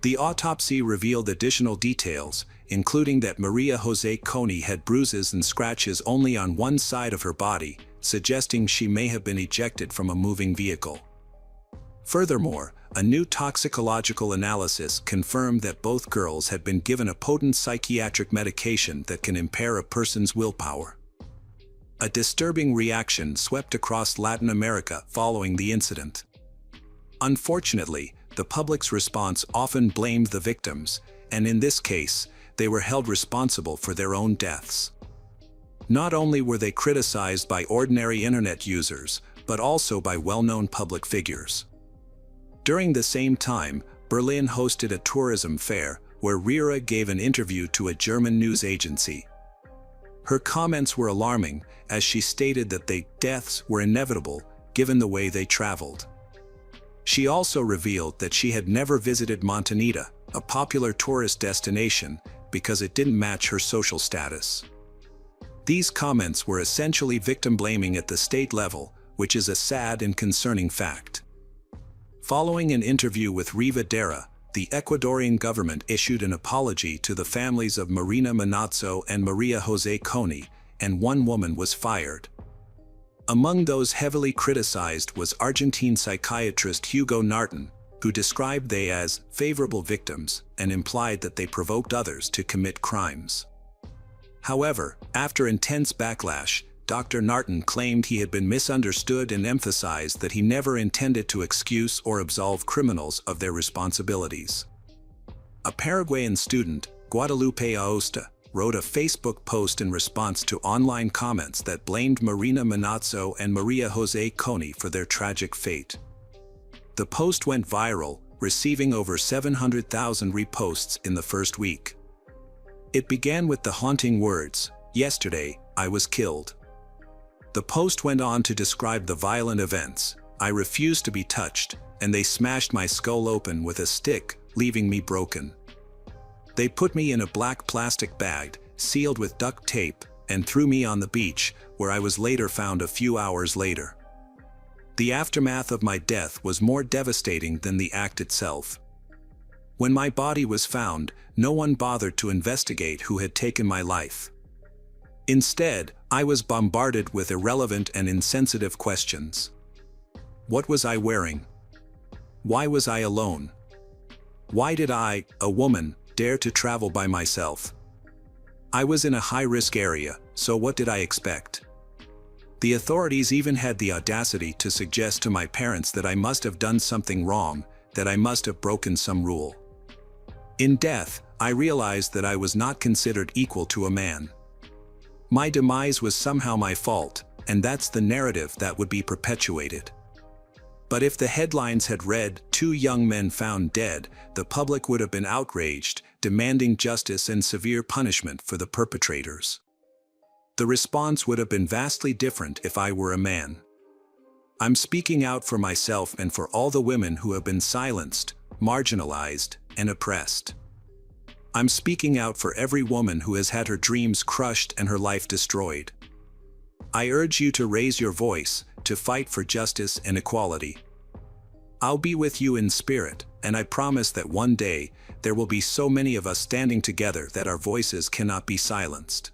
The autopsy revealed additional details, including that Maria Jose Coney had bruises and scratches only on one side of her body, suggesting she may have been ejected from a moving vehicle. Furthermore, a new toxicological analysis confirmed that both girls had been given a potent psychiatric medication that can impair a person's willpower. A disturbing reaction swept across Latin America following the incident. Unfortunately, the public's response often blamed the victims, and in this case, they were held responsible for their own deaths. Not only were they criticized by ordinary internet users, but also by well-known public figures. During the same time, Berlin hosted a tourism fair where Rira gave an interview to a German news agency. Her comments were alarming, as she stated that the deaths were inevitable given the way they traveled. She also revealed that she had never visited Montenegro, a popular tourist destination, because it didn't match her social status. These comments were essentially victim blaming at the state level, which is a sad and concerning fact. Following an interview with Riva Dera, the Ecuadorian government issued an apology to the families of Marina Manazzo and Maria Jose Coney, and one woman was fired. Among those heavily criticized was Argentine psychiatrist Hugo Narton, who described they as favorable victims and implied that they provoked others to commit crimes. However, after intense backlash, Dr. Narton claimed he had been misunderstood and emphasized that he never intended to excuse or absolve criminals of their responsibilities. A Paraguayan student, Guadalupe Aosta, wrote a Facebook post in response to online comments that blamed Marina Manazzo and Maria Jose Coney for their tragic fate. The post went viral, receiving over 700,000 reposts in the first week. It began with the haunting words, "Yesterday, I was killed." The post went on to describe the violent events. "I refused to be touched, and they smashed my skull open with a stick, leaving me broken. They put me in a black plastic bag, sealed with duct tape, and threw me on the beach, where I was later found a few hours later. The aftermath of my death was more devastating than the act itself. When my body was found, no one bothered to investigate who had taken my life. Instead, I was bombarded with irrelevant and insensitive questions. What was I wearing? Why was I alone? Why did I, a woman, dare to travel by myself? I was in a high-risk area, so what did I expect? The authorities even had the audacity to suggest to my parents that I must have done something wrong, that I must have broken some rule. In death, I realized that I was not considered equal to a man. My demise was somehow my fault, and that's the narrative that would be perpetuated. But if the headlines had read, 2 young men found dead, the public would have been outraged, demanding justice and severe punishment for the perpetrators. The response would have been vastly different if I were a man. I'm speaking out for myself and for all the women who have been silenced, marginalized, and oppressed. I'm speaking out for every woman who has had her dreams crushed and her life destroyed. I urge you to raise your voice, to fight for justice and equality. I'll be with you in spirit, and I promise that one day, there will be so many of us standing together that our voices cannot be silenced."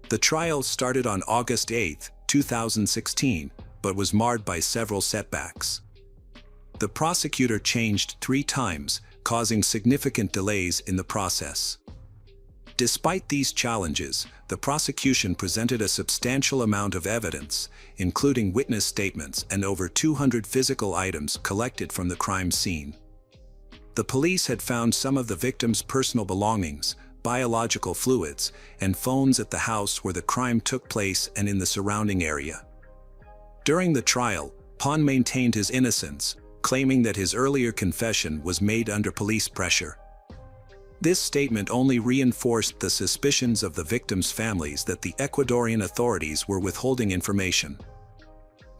The trial started on August 8, 2016, but was marred by several setbacks. The prosecutor changed 3 times, causing significant delays in the process. Despite these challenges, the prosecution presented a substantial amount of evidence, including witness statements and over 200 physical items collected from the crime scene. The police had found some of the victim's personal belongings, biological fluids, and phones at the house where the crime took place and in the surrounding area. During the trial, Pon maintained his innocence, claiming that his earlier confession was made under police pressure. This statement only reinforced the suspicions of the victims' families that the Ecuadorian authorities were withholding information.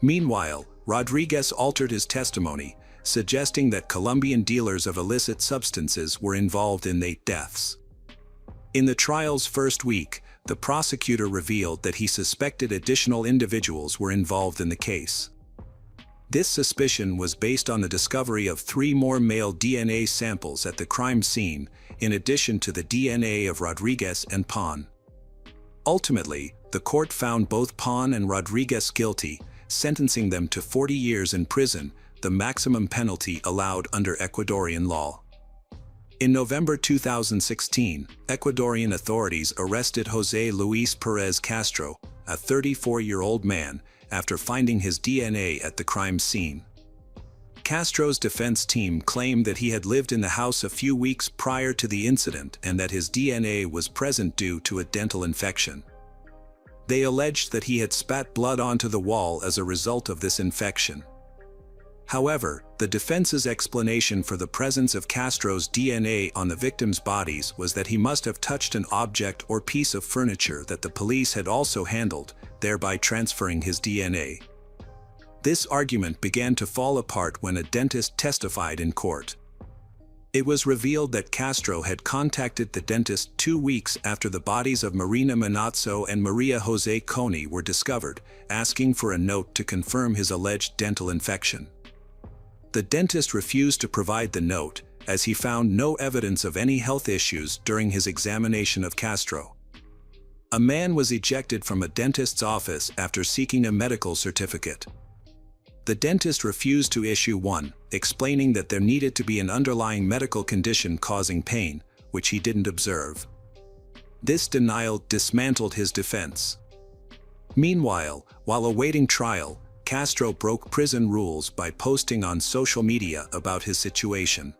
Meanwhile, Rodriguez altered his testimony, suggesting that Colombian dealers of illicit substances were involved in the deaths. In the trial's first week, the prosecutor revealed that he suspected additional individuals were involved in the case. This suspicion was based on the discovery of 3 more male DNA samples at the crime scene, in addition to the DNA of Rodriguez and Pon. Ultimately, the court found both Pon and Rodriguez guilty, sentencing them to 40 years in prison, the maximum penalty allowed under Ecuadorian law. In November 2016, Ecuadorian authorities arrested José Luis Pérez Castro, a 34-year-old man, after finding his DNA at the crime scene. Castro's defense team claimed that he had lived in the house a few weeks prior to the incident and that his DNA was present due to a dental infection. They alleged that he had spat blood onto the wall as a result of this infection. However, the defense's explanation for the presence of Castro's DNA on the victims' bodies was that he must have touched an object or piece of furniture that the police had also handled, thereby transferring his DNA. This argument began to fall apart when a dentist testified in court. It was revealed that Castro had contacted the dentist 2 weeks after the bodies of Marina Manazzo and Maria Jose Coney were discovered, asking for a note to confirm his alleged dental infection. The dentist refused to provide the note, as he found no evidence of any health issues during his examination of Castro. A man was ejected from a dentist's office after seeking a medical certificate. The dentist refused to issue one, explaining that there needed to be an underlying medical condition causing pain, which he didn't observe. This denial dismantled his defense. Meanwhile, while awaiting trial, Castro broke prison rules by posting on social media about his situation.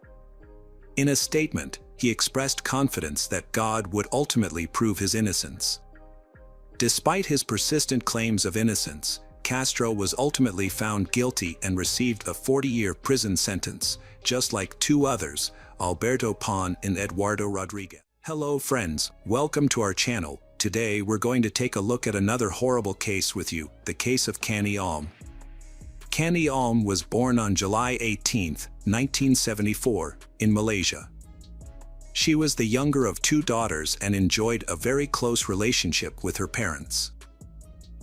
In a statement, he expressed confidence that God would ultimately prove his innocence. Despite his persistent claims of innocence, Castro was ultimately found guilty and received a 40-year prison sentence, just like 2 others, Alberto Pon and Eduardo Rodriguez. Hello friends, welcome to our channel. Today we're going to take a look at another horrible case with you, the case of Kani Alm. Kani Alm was born on July 18, 1974, in Malaysia. She was the younger of 2 daughters and enjoyed a very close relationship with her parents.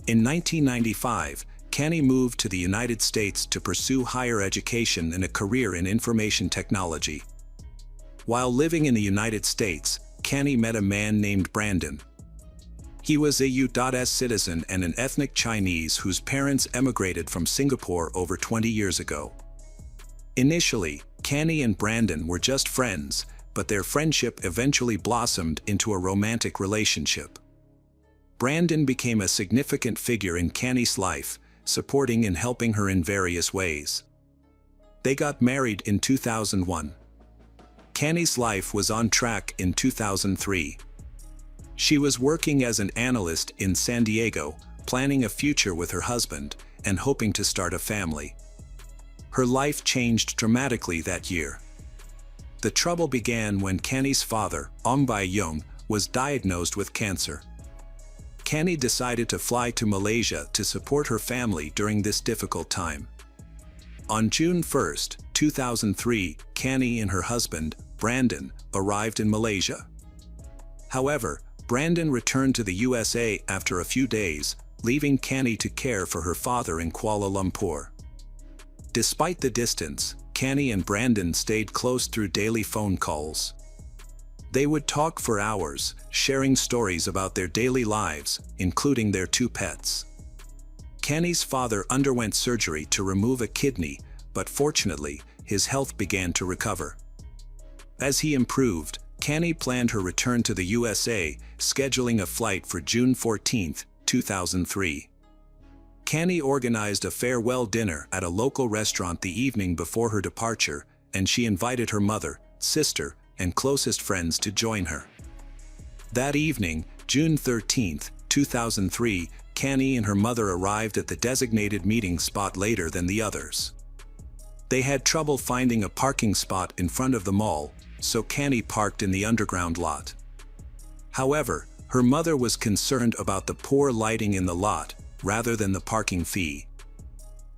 In 1995, Kani moved to the United States to pursue higher education and a career in information technology. While living in the United States, Kani met a man named Brandon. He was a U.S. citizen and an ethnic Chinese whose parents emigrated from Singapore over 20 years ago. Initially, Kani and Brandon were just friends, but their friendship eventually blossomed into a romantic relationship. Brandon became a significant figure in Kani's life, supporting and helping her in various ways. They got married in 2001. Kani's life was on track in 2003. She was working as an analyst in San Diego, planning a future with her husband, and hoping to start a family. Her life changed dramatically that year. The trouble began when Kani's father, Ong Bai-yong, was diagnosed with cancer. Kani decided to fly to Malaysia to support her family during this difficult time. On June 1, 2003, Kani and her husband, Brandon, arrived in Malaysia. However, Brandon returned to the USA after a few days, leaving Kani to care for her father in Kuala Lumpur. Despite the distance, Kani and Brandon stayed close through daily phone calls. They would talk for hours, sharing stories about their daily lives, including their 2 pets. Kani's father underwent surgery to remove a kidney, but fortunately, his health began to recover. As he improved, Kani planned her return to the USA, scheduling a flight for June 14, 2003. Kani organized a farewell dinner at a local restaurant the evening before her departure, and she invited her mother, sister, and closest friends to join her. That evening, June 13, 2003, Kani and her mother arrived at the designated meeting spot later than the others. They had trouble finding a parking spot in front of the mall, so Kani parked in the underground lot. However, her mother was concerned about the poor lighting in the lot, rather than the parking fee.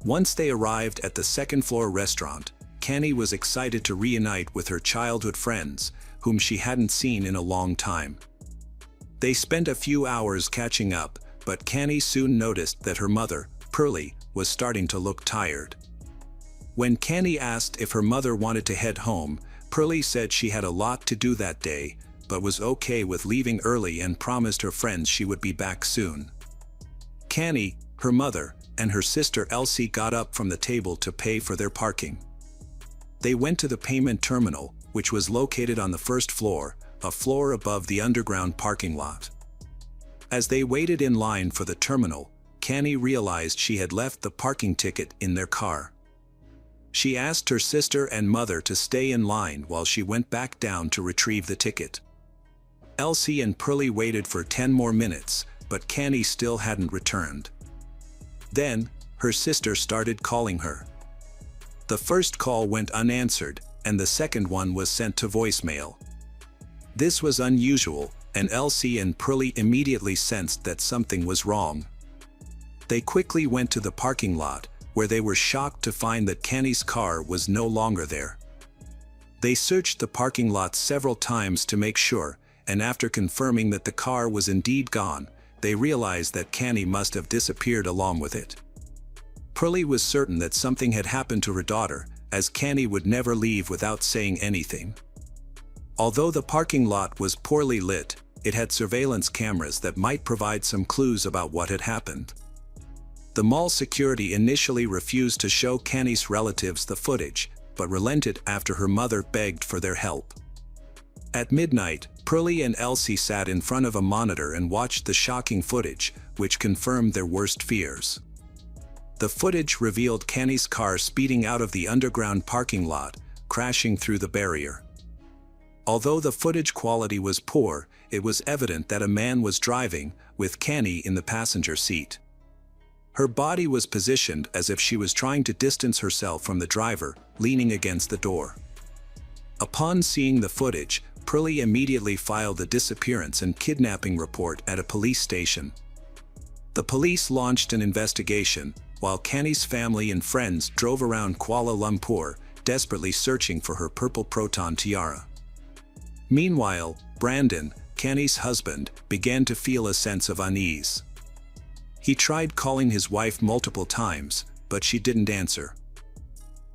Once they arrived at the second-floor restaurant, Kani was excited to reunite with her childhood friends, whom she hadn't seen in a long time. They spent a few hours catching up, but Canny soon noticed that her mother, Pearlie, was starting to look tired. When Canny asked if her mother wanted to head home, Pearlie said she had a lot to do that day, but was okay with leaving early and promised her friends she would be back soon. Canny, her mother, and her sister Elsie got up from the table to pay for their parking. They went to the payment terminal, which was located on the first floor, a floor above the underground parking lot. As they waited in line for the terminal, Canny realized she had left the parking ticket in their car. She asked her sister and mother to stay in line while she went back down to retrieve the ticket. Elsie and Pearlie waited for 10 more minutes, but Canny still hadn't returned. Then, her sister started calling her. The first call went unanswered, and the second one was sent to voicemail. This was unusual, and Elsie and Pearlie immediately sensed that something was wrong. They quickly went to the parking lot, where they were shocked to find that Canny's car was no longer there. They searched the parking lot several times to make sure, and after confirming that the car was indeed gone, they realized that Canny must have disappeared along with it. Pearlie was certain that something had happened to her daughter, as Canny would never leave without saying anything. Although the parking lot was poorly lit, it had surveillance cameras that might provide some clues about what had happened. The mall security initially refused to show Canny's relatives the footage, but relented after her mother begged for their help. At midnight, Pearlie and Elsie sat in front of a monitor and watched the shocking footage, which confirmed their worst fears. The footage revealed Canny's car speeding out of the underground parking lot, crashing through the barrier. Although the footage quality was poor, it was evident that a man was driving, with Canny in the passenger seat. Her body was positioned as if she was trying to distance herself from the driver, leaning against the door. Upon seeing the footage, Pearlie immediately filed a disappearance and kidnapping report at a police station. The police launched an investigation, while Canny's family and friends drove around Kuala Lumpur, desperately searching for her purple proton tiara. Meanwhile, Brandon, Canny's husband, began to feel a sense of unease. He tried calling his wife multiple times, but she didn't answer.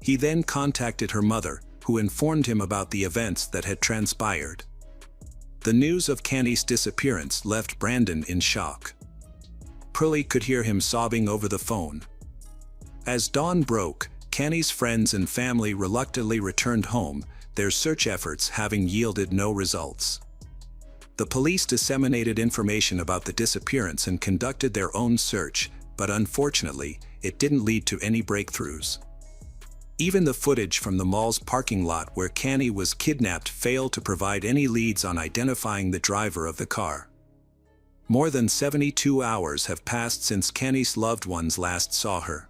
He then contacted her mother, who informed him about the events that had transpired. The news of Canny's disappearance left Brandon in shock. Pearlie could hear him sobbing over the phone. As dawn broke, Canny's friends and family reluctantly returned home, their search efforts having yielded no results. The police disseminated information about the disappearance and conducted their own search, but unfortunately, it didn't lead to any breakthroughs. Even the footage from the mall's parking lot where Canny was kidnapped failed to provide any leads on identifying the driver of the car. More than 72 hours have passed since Canny's loved ones last saw her.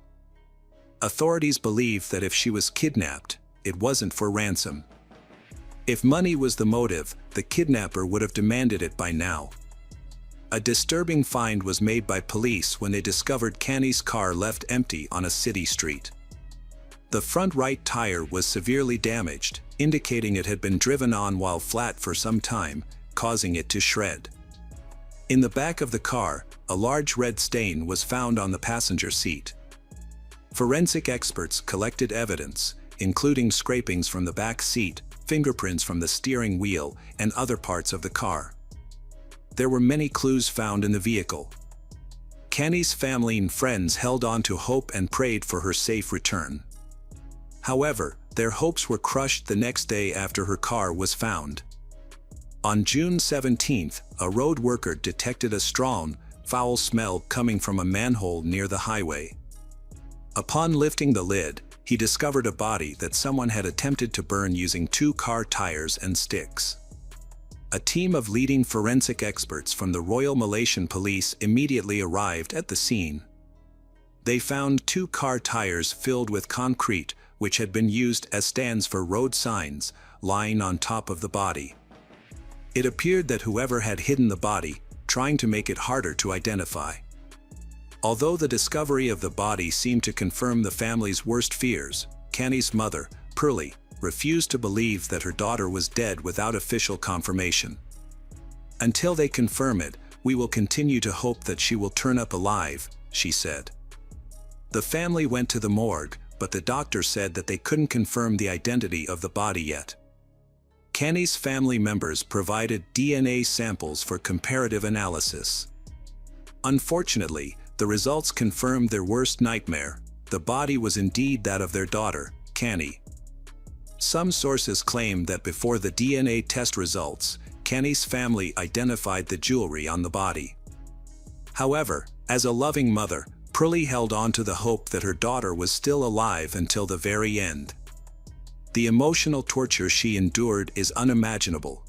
Authorities believe that if she was kidnapped, it wasn't for ransom. If money was the motive, the kidnapper would have demanded it by now. A disturbing find was made by police when they discovered Canny's car left empty on a city street. The front right tire was severely damaged, indicating it had been driven on while flat for some time, causing it to shred. In the back of the car, a large red stain was found on the passenger seat. Forensic experts collected evidence, including scrapings from the back seat, fingerprints from the steering wheel, and other parts of the car. There were many clues found in the vehicle. Canny's family and friends held on to hope and prayed for her safe return. However, their hopes were crushed the next day after her car was found. On June 17th, a road worker detected a strong, foul smell coming from a manhole near the highway. Upon lifting the lid, he discovered a body that someone had attempted to burn using 2 car tires and sticks. A team of leading forensic experts from the Royal Malaysian Police immediately arrived at the scene. They found 2 car tires filled with concrete, which had been used as stands for road signs, lying on top of the body. It appeared that whoever had hidden the body, trying to make it harder to identify. Although the discovery of the body seemed to confirm the family's worst fears, Canny's mother, Pearlie, refused to believe that her daughter was dead without official confirmation. "Until they confirm it, we will continue to hope that she will turn up alive," she said. The family went to the morgue, but the doctor said that they couldn't confirm the identity of the body yet. Kenny's family members provided DNA samples for comparative analysis. Unfortunately, the results confirmed their worst nightmare. The body was indeed that of their daughter, Kenny. Some sources claim that before the DNA test results, Kenny's family identified the jewelry on the body. However, as a loving mother, Pearlie held on to the hope that her daughter was still alive until the very end. The emotional torture she endured is unimaginable.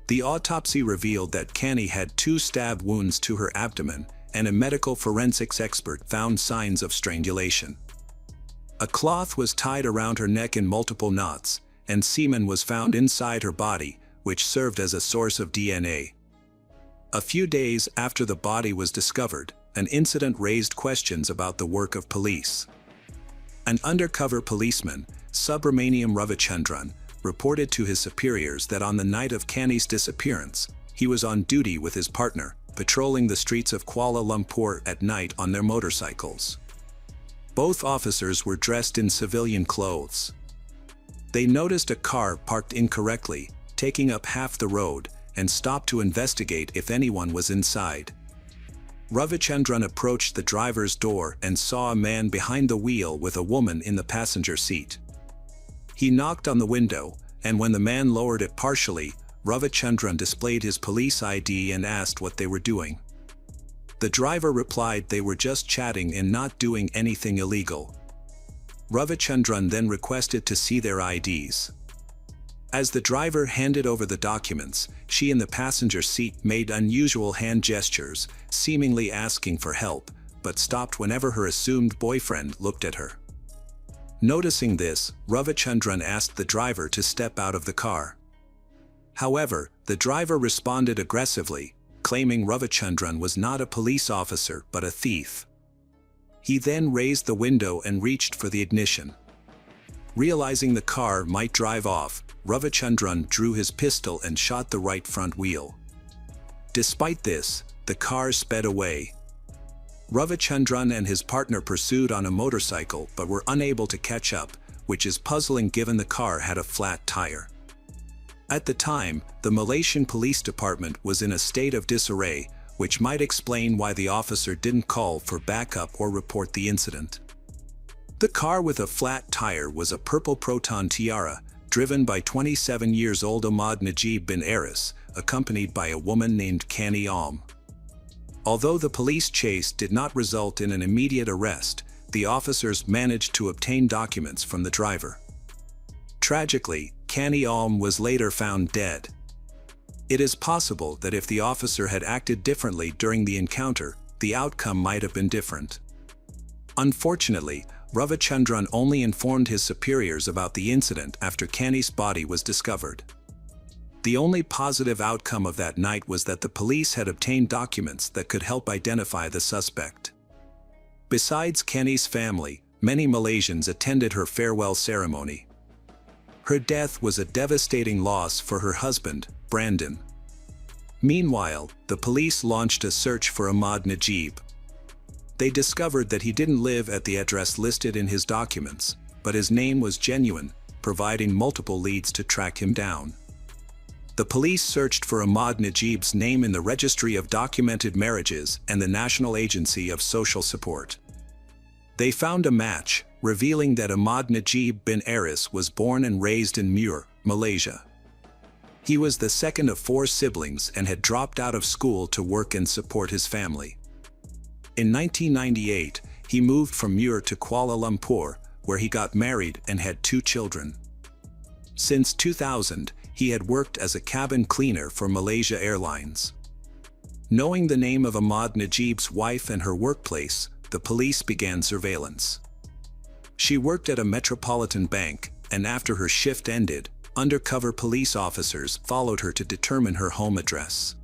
The autopsy revealed that Kenny had 2 stab wounds to her abdomen, and a medical forensics expert found signs of strangulation. A cloth was tied around her neck in multiple knots, and semen was found inside her body, which served as a source of DNA. A few days after the body was discovered, an incident raised questions about the work of police. An undercover policeman, Subramaniam Ravichandran, reported to his superiors that on the night of Kenny's disappearance, he was on duty with his partner, patrolling the streets of Kuala Lumpur at night on their motorcycles. Both officers were dressed in civilian clothes. They noticed a car parked incorrectly, taking up half the road, and stopped to investigate if anyone was inside. Ravichandran approached the driver's door and saw a man behind the wheel with a woman in the passenger seat. He knocked on the window, and when the man lowered it partially, Ravichandran displayed his police ID and asked what they were doing. The driver replied they were just chatting and not doing anything illegal. Ravichandran then requested to see their IDs. As the driver handed over the documents, she in the passenger seat made unusual hand gestures, seemingly asking for help, but stopped whenever her assumed boyfriend looked at her. Noticing this, Ravichandran asked the driver to step out of the car. However, the driver responded aggressively, claiming Ravichandran was not a police officer but a thief. He then raised the window and reached for the ignition. Realizing the car might drive off, Ravichandran drew his pistol and shot the right front wheel. Despite this, the car sped away. Ravichandran and his partner pursued on a motorcycle but were unable to catch up, which is puzzling given the car had a flat tire. At the time, the Malaysian Police Department was in a state of disarray, which might explain why the officer didn't call for backup or report the incident. The car with a flat tire was a purple Proton Tiara, driven by 27-year-old Ahmad Najib bin Aris, accompanied by a woman named Kenny Alm. Although the police chase did not result in an immediate arrest, the officers managed to obtain documents from the driver. Tragically, Kenny Alm was later found dead. It is possible that if the officer had acted differently during the encounter, the outcome might have been different. Unfortunately, Ravichandran only informed his superiors about the incident after Kenny's body was discovered. The only positive outcome of that night was that the police had obtained documents that could help identify the suspect. Besides Kenny's family, many Malaysians attended her farewell ceremony. Her death was a devastating loss for her husband, Brandon. Meanwhile, the police launched a search for Ahmad Najib. They discovered that he didn't live at the address listed in his documents, but his name was genuine, providing multiple leads to track him down. The police searched for Ahmad Najib's name in the Registry of Documented Marriages and the National Agency of Social Support. They found a match, revealing that Ahmad Najib bin Aris was born and raised in Muar, Malaysia. He was the second of 4 siblings and had dropped out of school to work and support his family. In 1998, he moved from Muar to Kuala Lumpur, where he got married and had 2 children. Since 2000, he had worked as a cabin cleaner for Malaysia Airlines. Knowing the name of Ahmad Najib's wife and her workplace, the police began surveillance. She worked at a metropolitan bank, and after her shift ended, undercover police officers followed her to determine her home address.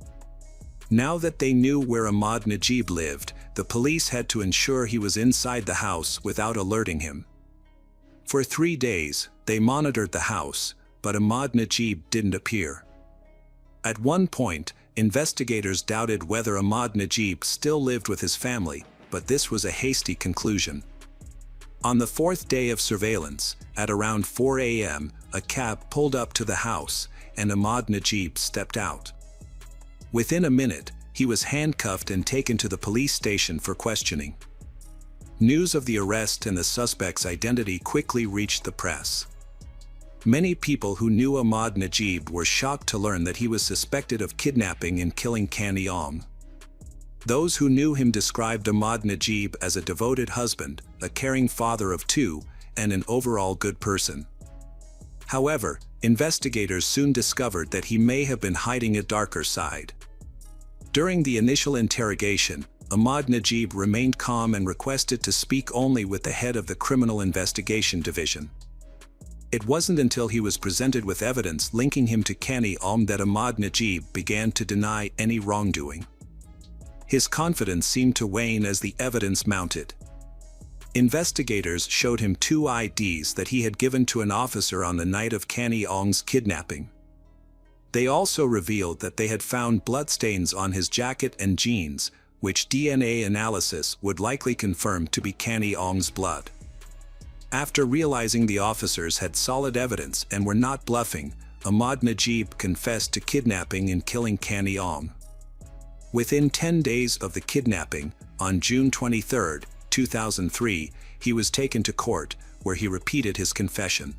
Now that they knew where Ahmad Najib lived, the police had to ensure he was inside the house without alerting him. For 3 days, they monitored the house, but Ahmad Najib didn't appear. At one point, investigators doubted whether Ahmad Najib still lived with his family, but this was a hasty conclusion. On the fourth day of surveillance, at around 4 a.m., a cab pulled up to the house, and Ahmad Najib stepped out. Within a minute, he was handcuffed and taken to the police station for questioning. News of the arrest and the suspect's identity quickly reached the press. Many people who knew Ahmad Najib were shocked to learn that he was suspected of kidnapping and killing Kani Aung. Those who knew him described Ahmad Najib as a devoted husband, a caring father of two, and an overall good person. However, investigators soon discovered that he may have been hiding a darker side. During the initial interrogation, Ahmad Najib remained calm and requested to speak only with the head of the Criminal Investigation Division. It wasn't until he was presented with evidence linking him to Kani Aung that Ahmad Najib began to deny any wrongdoing. His confidence seemed to wane as the evidence mounted. Investigators showed him two IDs that he had given to an officer on the night of Kani Aung's kidnapping. They also revealed that they had found bloodstains on his jacket and jeans, which DNA analysis would likely confirm to be Kani Aung's blood. After realizing the officers had solid evidence and were not bluffing, Ahmad Najib confessed to kidnapping and killing Kani Aung. Within 10 days of the kidnapping, on June 23, 2003, he was taken to court, where he repeated his confession.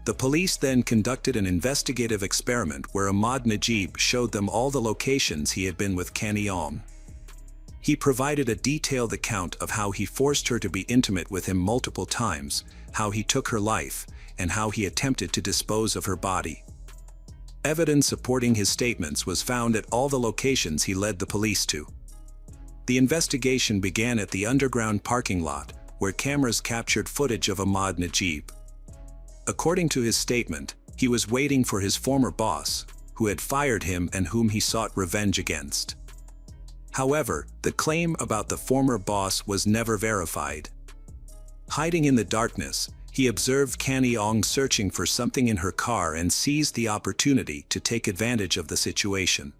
The police then conducted an investigative experiment where Ahmad Najib showed them all the locations he had been with Kani Aung. He provided a detailed account of how he forced her to be intimate with him multiple times, how he took her life, and how he attempted to dispose of her body. Evidence supporting his statements was found at all the locations he led the police to. The investigation began at the underground parking lot, where cameras captured footage of Ahmad Najib. According to his statement, he was waiting for his former boss, who had fired him and whom he sought revenge against. However, the claim about the former boss was never verified. Hiding in the darkness, he observed Kani Aung searching for something in her car and seized the opportunity to take advantage of the situation.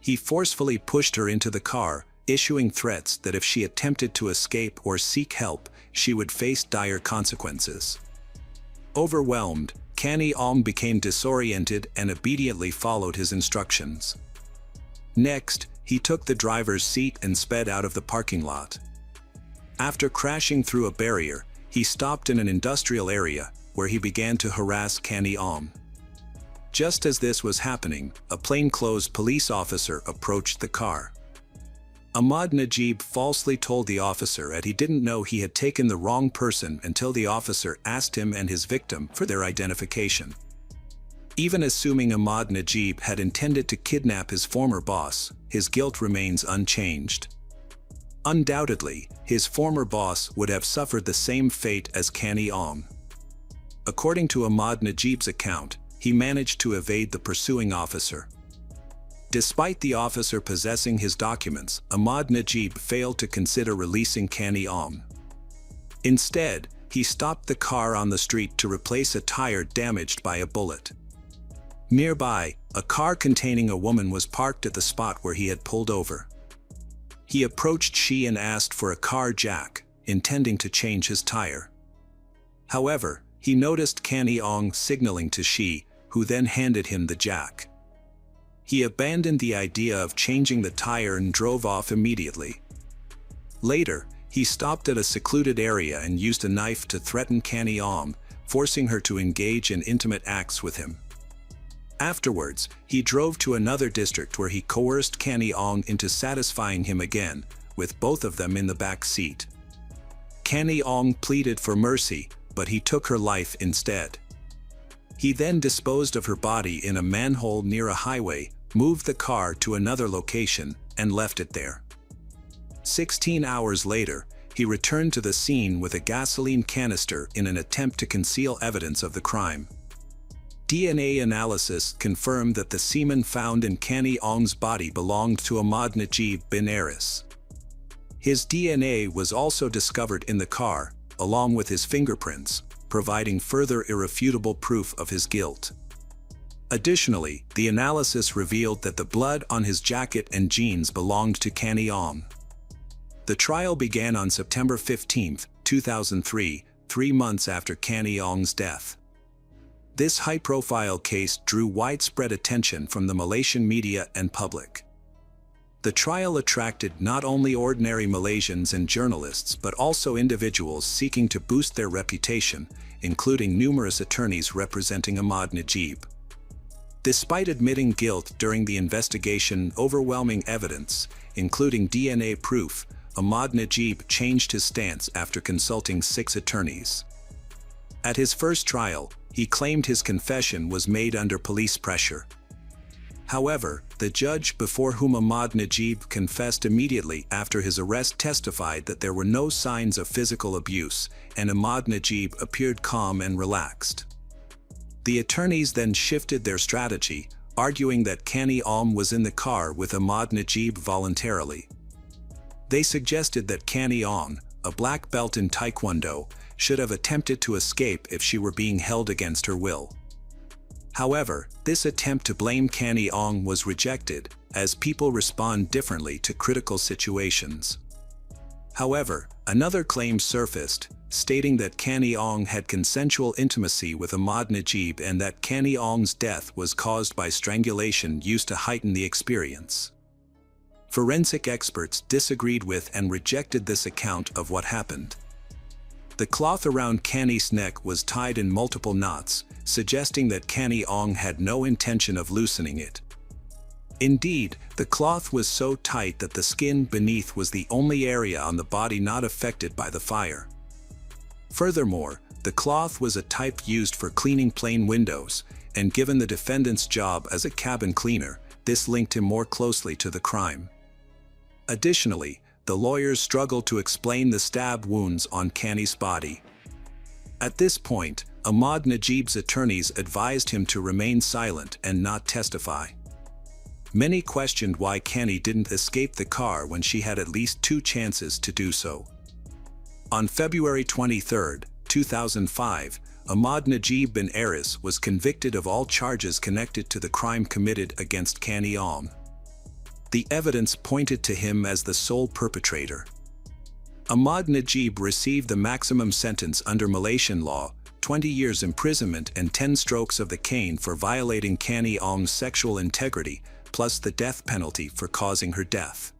He forcefully pushed her into the car, issuing threats that if she attempted to escape or seek help, she would face dire consequences. Overwhelmed, Kani Aung became disoriented and obediently followed his instructions. Next, he took the driver's seat and sped out of the parking lot. After crashing through a barrier, he stopped in an industrial area, where he began to harass Kani Aung. Just as this was happening, a plainclothes police officer approached the car. Ahmad Najib falsely told the officer that he didn't know he had taken the wrong person until the officer asked him and his victim for their identification. Even assuming Ahmad Najib had intended to kidnap his former boss, his guilt remains unchanged. Undoubtedly, his former boss would have suffered the same fate as Kani Aung. According to Ahmad Najib's account, he managed to evade the pursuing officer. Despite the officer possessing his documents, Ahmad Najib failed to consider releasing Kani Aung. Instead, he stopped the car on the street to replace a tire damaged by a bullet. Nearby, a car containing a woman was parked at the spot where he had pulled over. He approached she and asked for a car jack, intending to change his tire. However, he noticed Kani Aung signaling to she, who then handed him the jack. He abandoned the idea of changing the tire and drove off immediately. Later, he stopped at a secluded area and used a knife to threaten Kani Aung, forcing her to engage in intimate acts with him. Afterwards, he drove to another district where he coerced Kani Aung into satisfying him again, with both of them in the back seat. Kani Aung pleaded for mercy, but he took her life instead. He then disposed of her body in a manhole near a highway, moved the car to another location, and left it there. 16 hours later, he returned to the scene with a gasoline canister in an attempt to conceal evidence of the crime. DNA analysis confirmed that the semen found in Kani Aung's body belonged to Ahmad Najib bin Aris. His DNA was also discovered in the car, along with his fingerprints, providing further irrefutable proof of his guilt. Additionally, the analysis revealed that the blood on his jacket and jeans belonged to Canny Ong. The trial began on September 15, 2003, 3 months after Canny Ong's death. This high-profile case drew widespread attention from the Malaysian media and public. The trial attracted not only ordinary Malaysians and journalists but also individuals seeking to boost their reputation, including numerous attorneys representing Ahmad Najib. Despite admitting guilt during the investigation, overwhelming evidence, including DNA proof, Ahmad Najib changed his stance after consulting 6 attorneys. At his first trial, he claimed his confession was made under police pressure. However, the judge before whom Ahmad Najib confessed immediately after his arrest testified that there were no signs of physical abuse, and Ahmad Najib appeared calm and relaxed. The attorneys then shifted their strategy, arguing that Canny Ong was in the car with Ahmad Najib voluntarily. They suggested that Canny Ong, a black belt in Taekwondo, should have attempted to escape if she were being held against her will. However, this attempt to blame Canny Ong was rejected, as people respond differently to critical situations. However, another claim surfaced, stating that Canny Ong had consensual intimacy with Ahmad Najib and that Canny Ong's death was caused by strangulation used to heighten the experience. Forensic experts disagreed with and rejected this account of what happened. The cloth around Canny's neck was tied in multiple knots, suggesting that Canny Ong had no intention of loosening it. Indeed, the cloth was so tight that the skin beneath was the only area on the body not affected by the fire. Furthermore, the cloth was a type used for cleaning plane windows, and given the defendant's job as a cabin cleaner, this linked him more closely to the crime. Additionally, the lawyers struggled to explain the stab wounds on Canny's body. At this point, Ahmad Najib's attorneys advised him to remain silent and not testify. Many questioned why Canny didn't escape the car when she had at least 2 chances to do so. On February 23, 2005, Ahmad Najib bin Aris was convicted of all charges connected to the crime committed against Canny Ong. The evidence pointed to him as the sole perpetrator. Ahmad Najib received the maximum sentence under Malaysian law, 20 years imprisonment and 10 strokes of the cane for violating Canny Ong's sexual integrity, plus the death penalty for causing her death.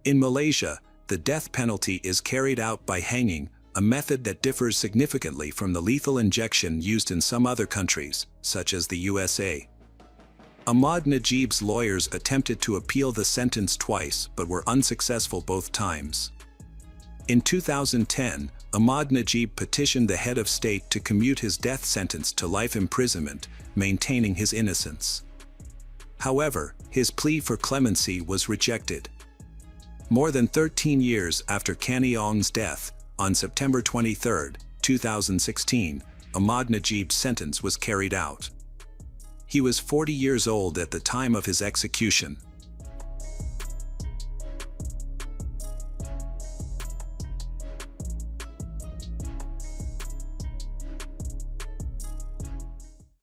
In Malaysia, the death penalty is carried out by hanging, a method that differs significantly from the lethal injection used in some other countries, such as the USA. Ahmad Najib's lawyers attempted to appeal the sentence twice but were unsuccessful both times. In 2010, Ahmad Najib petitioned the head of state to commute his death sentence to life imprisonment, maintaining his innocence. However, his plea for clemency was rejected. More than 13 years after Canny Ong's death, on September 23, 2016, Ahmad Najib's sentence was carried out. He was 40 years old at the time of his execution.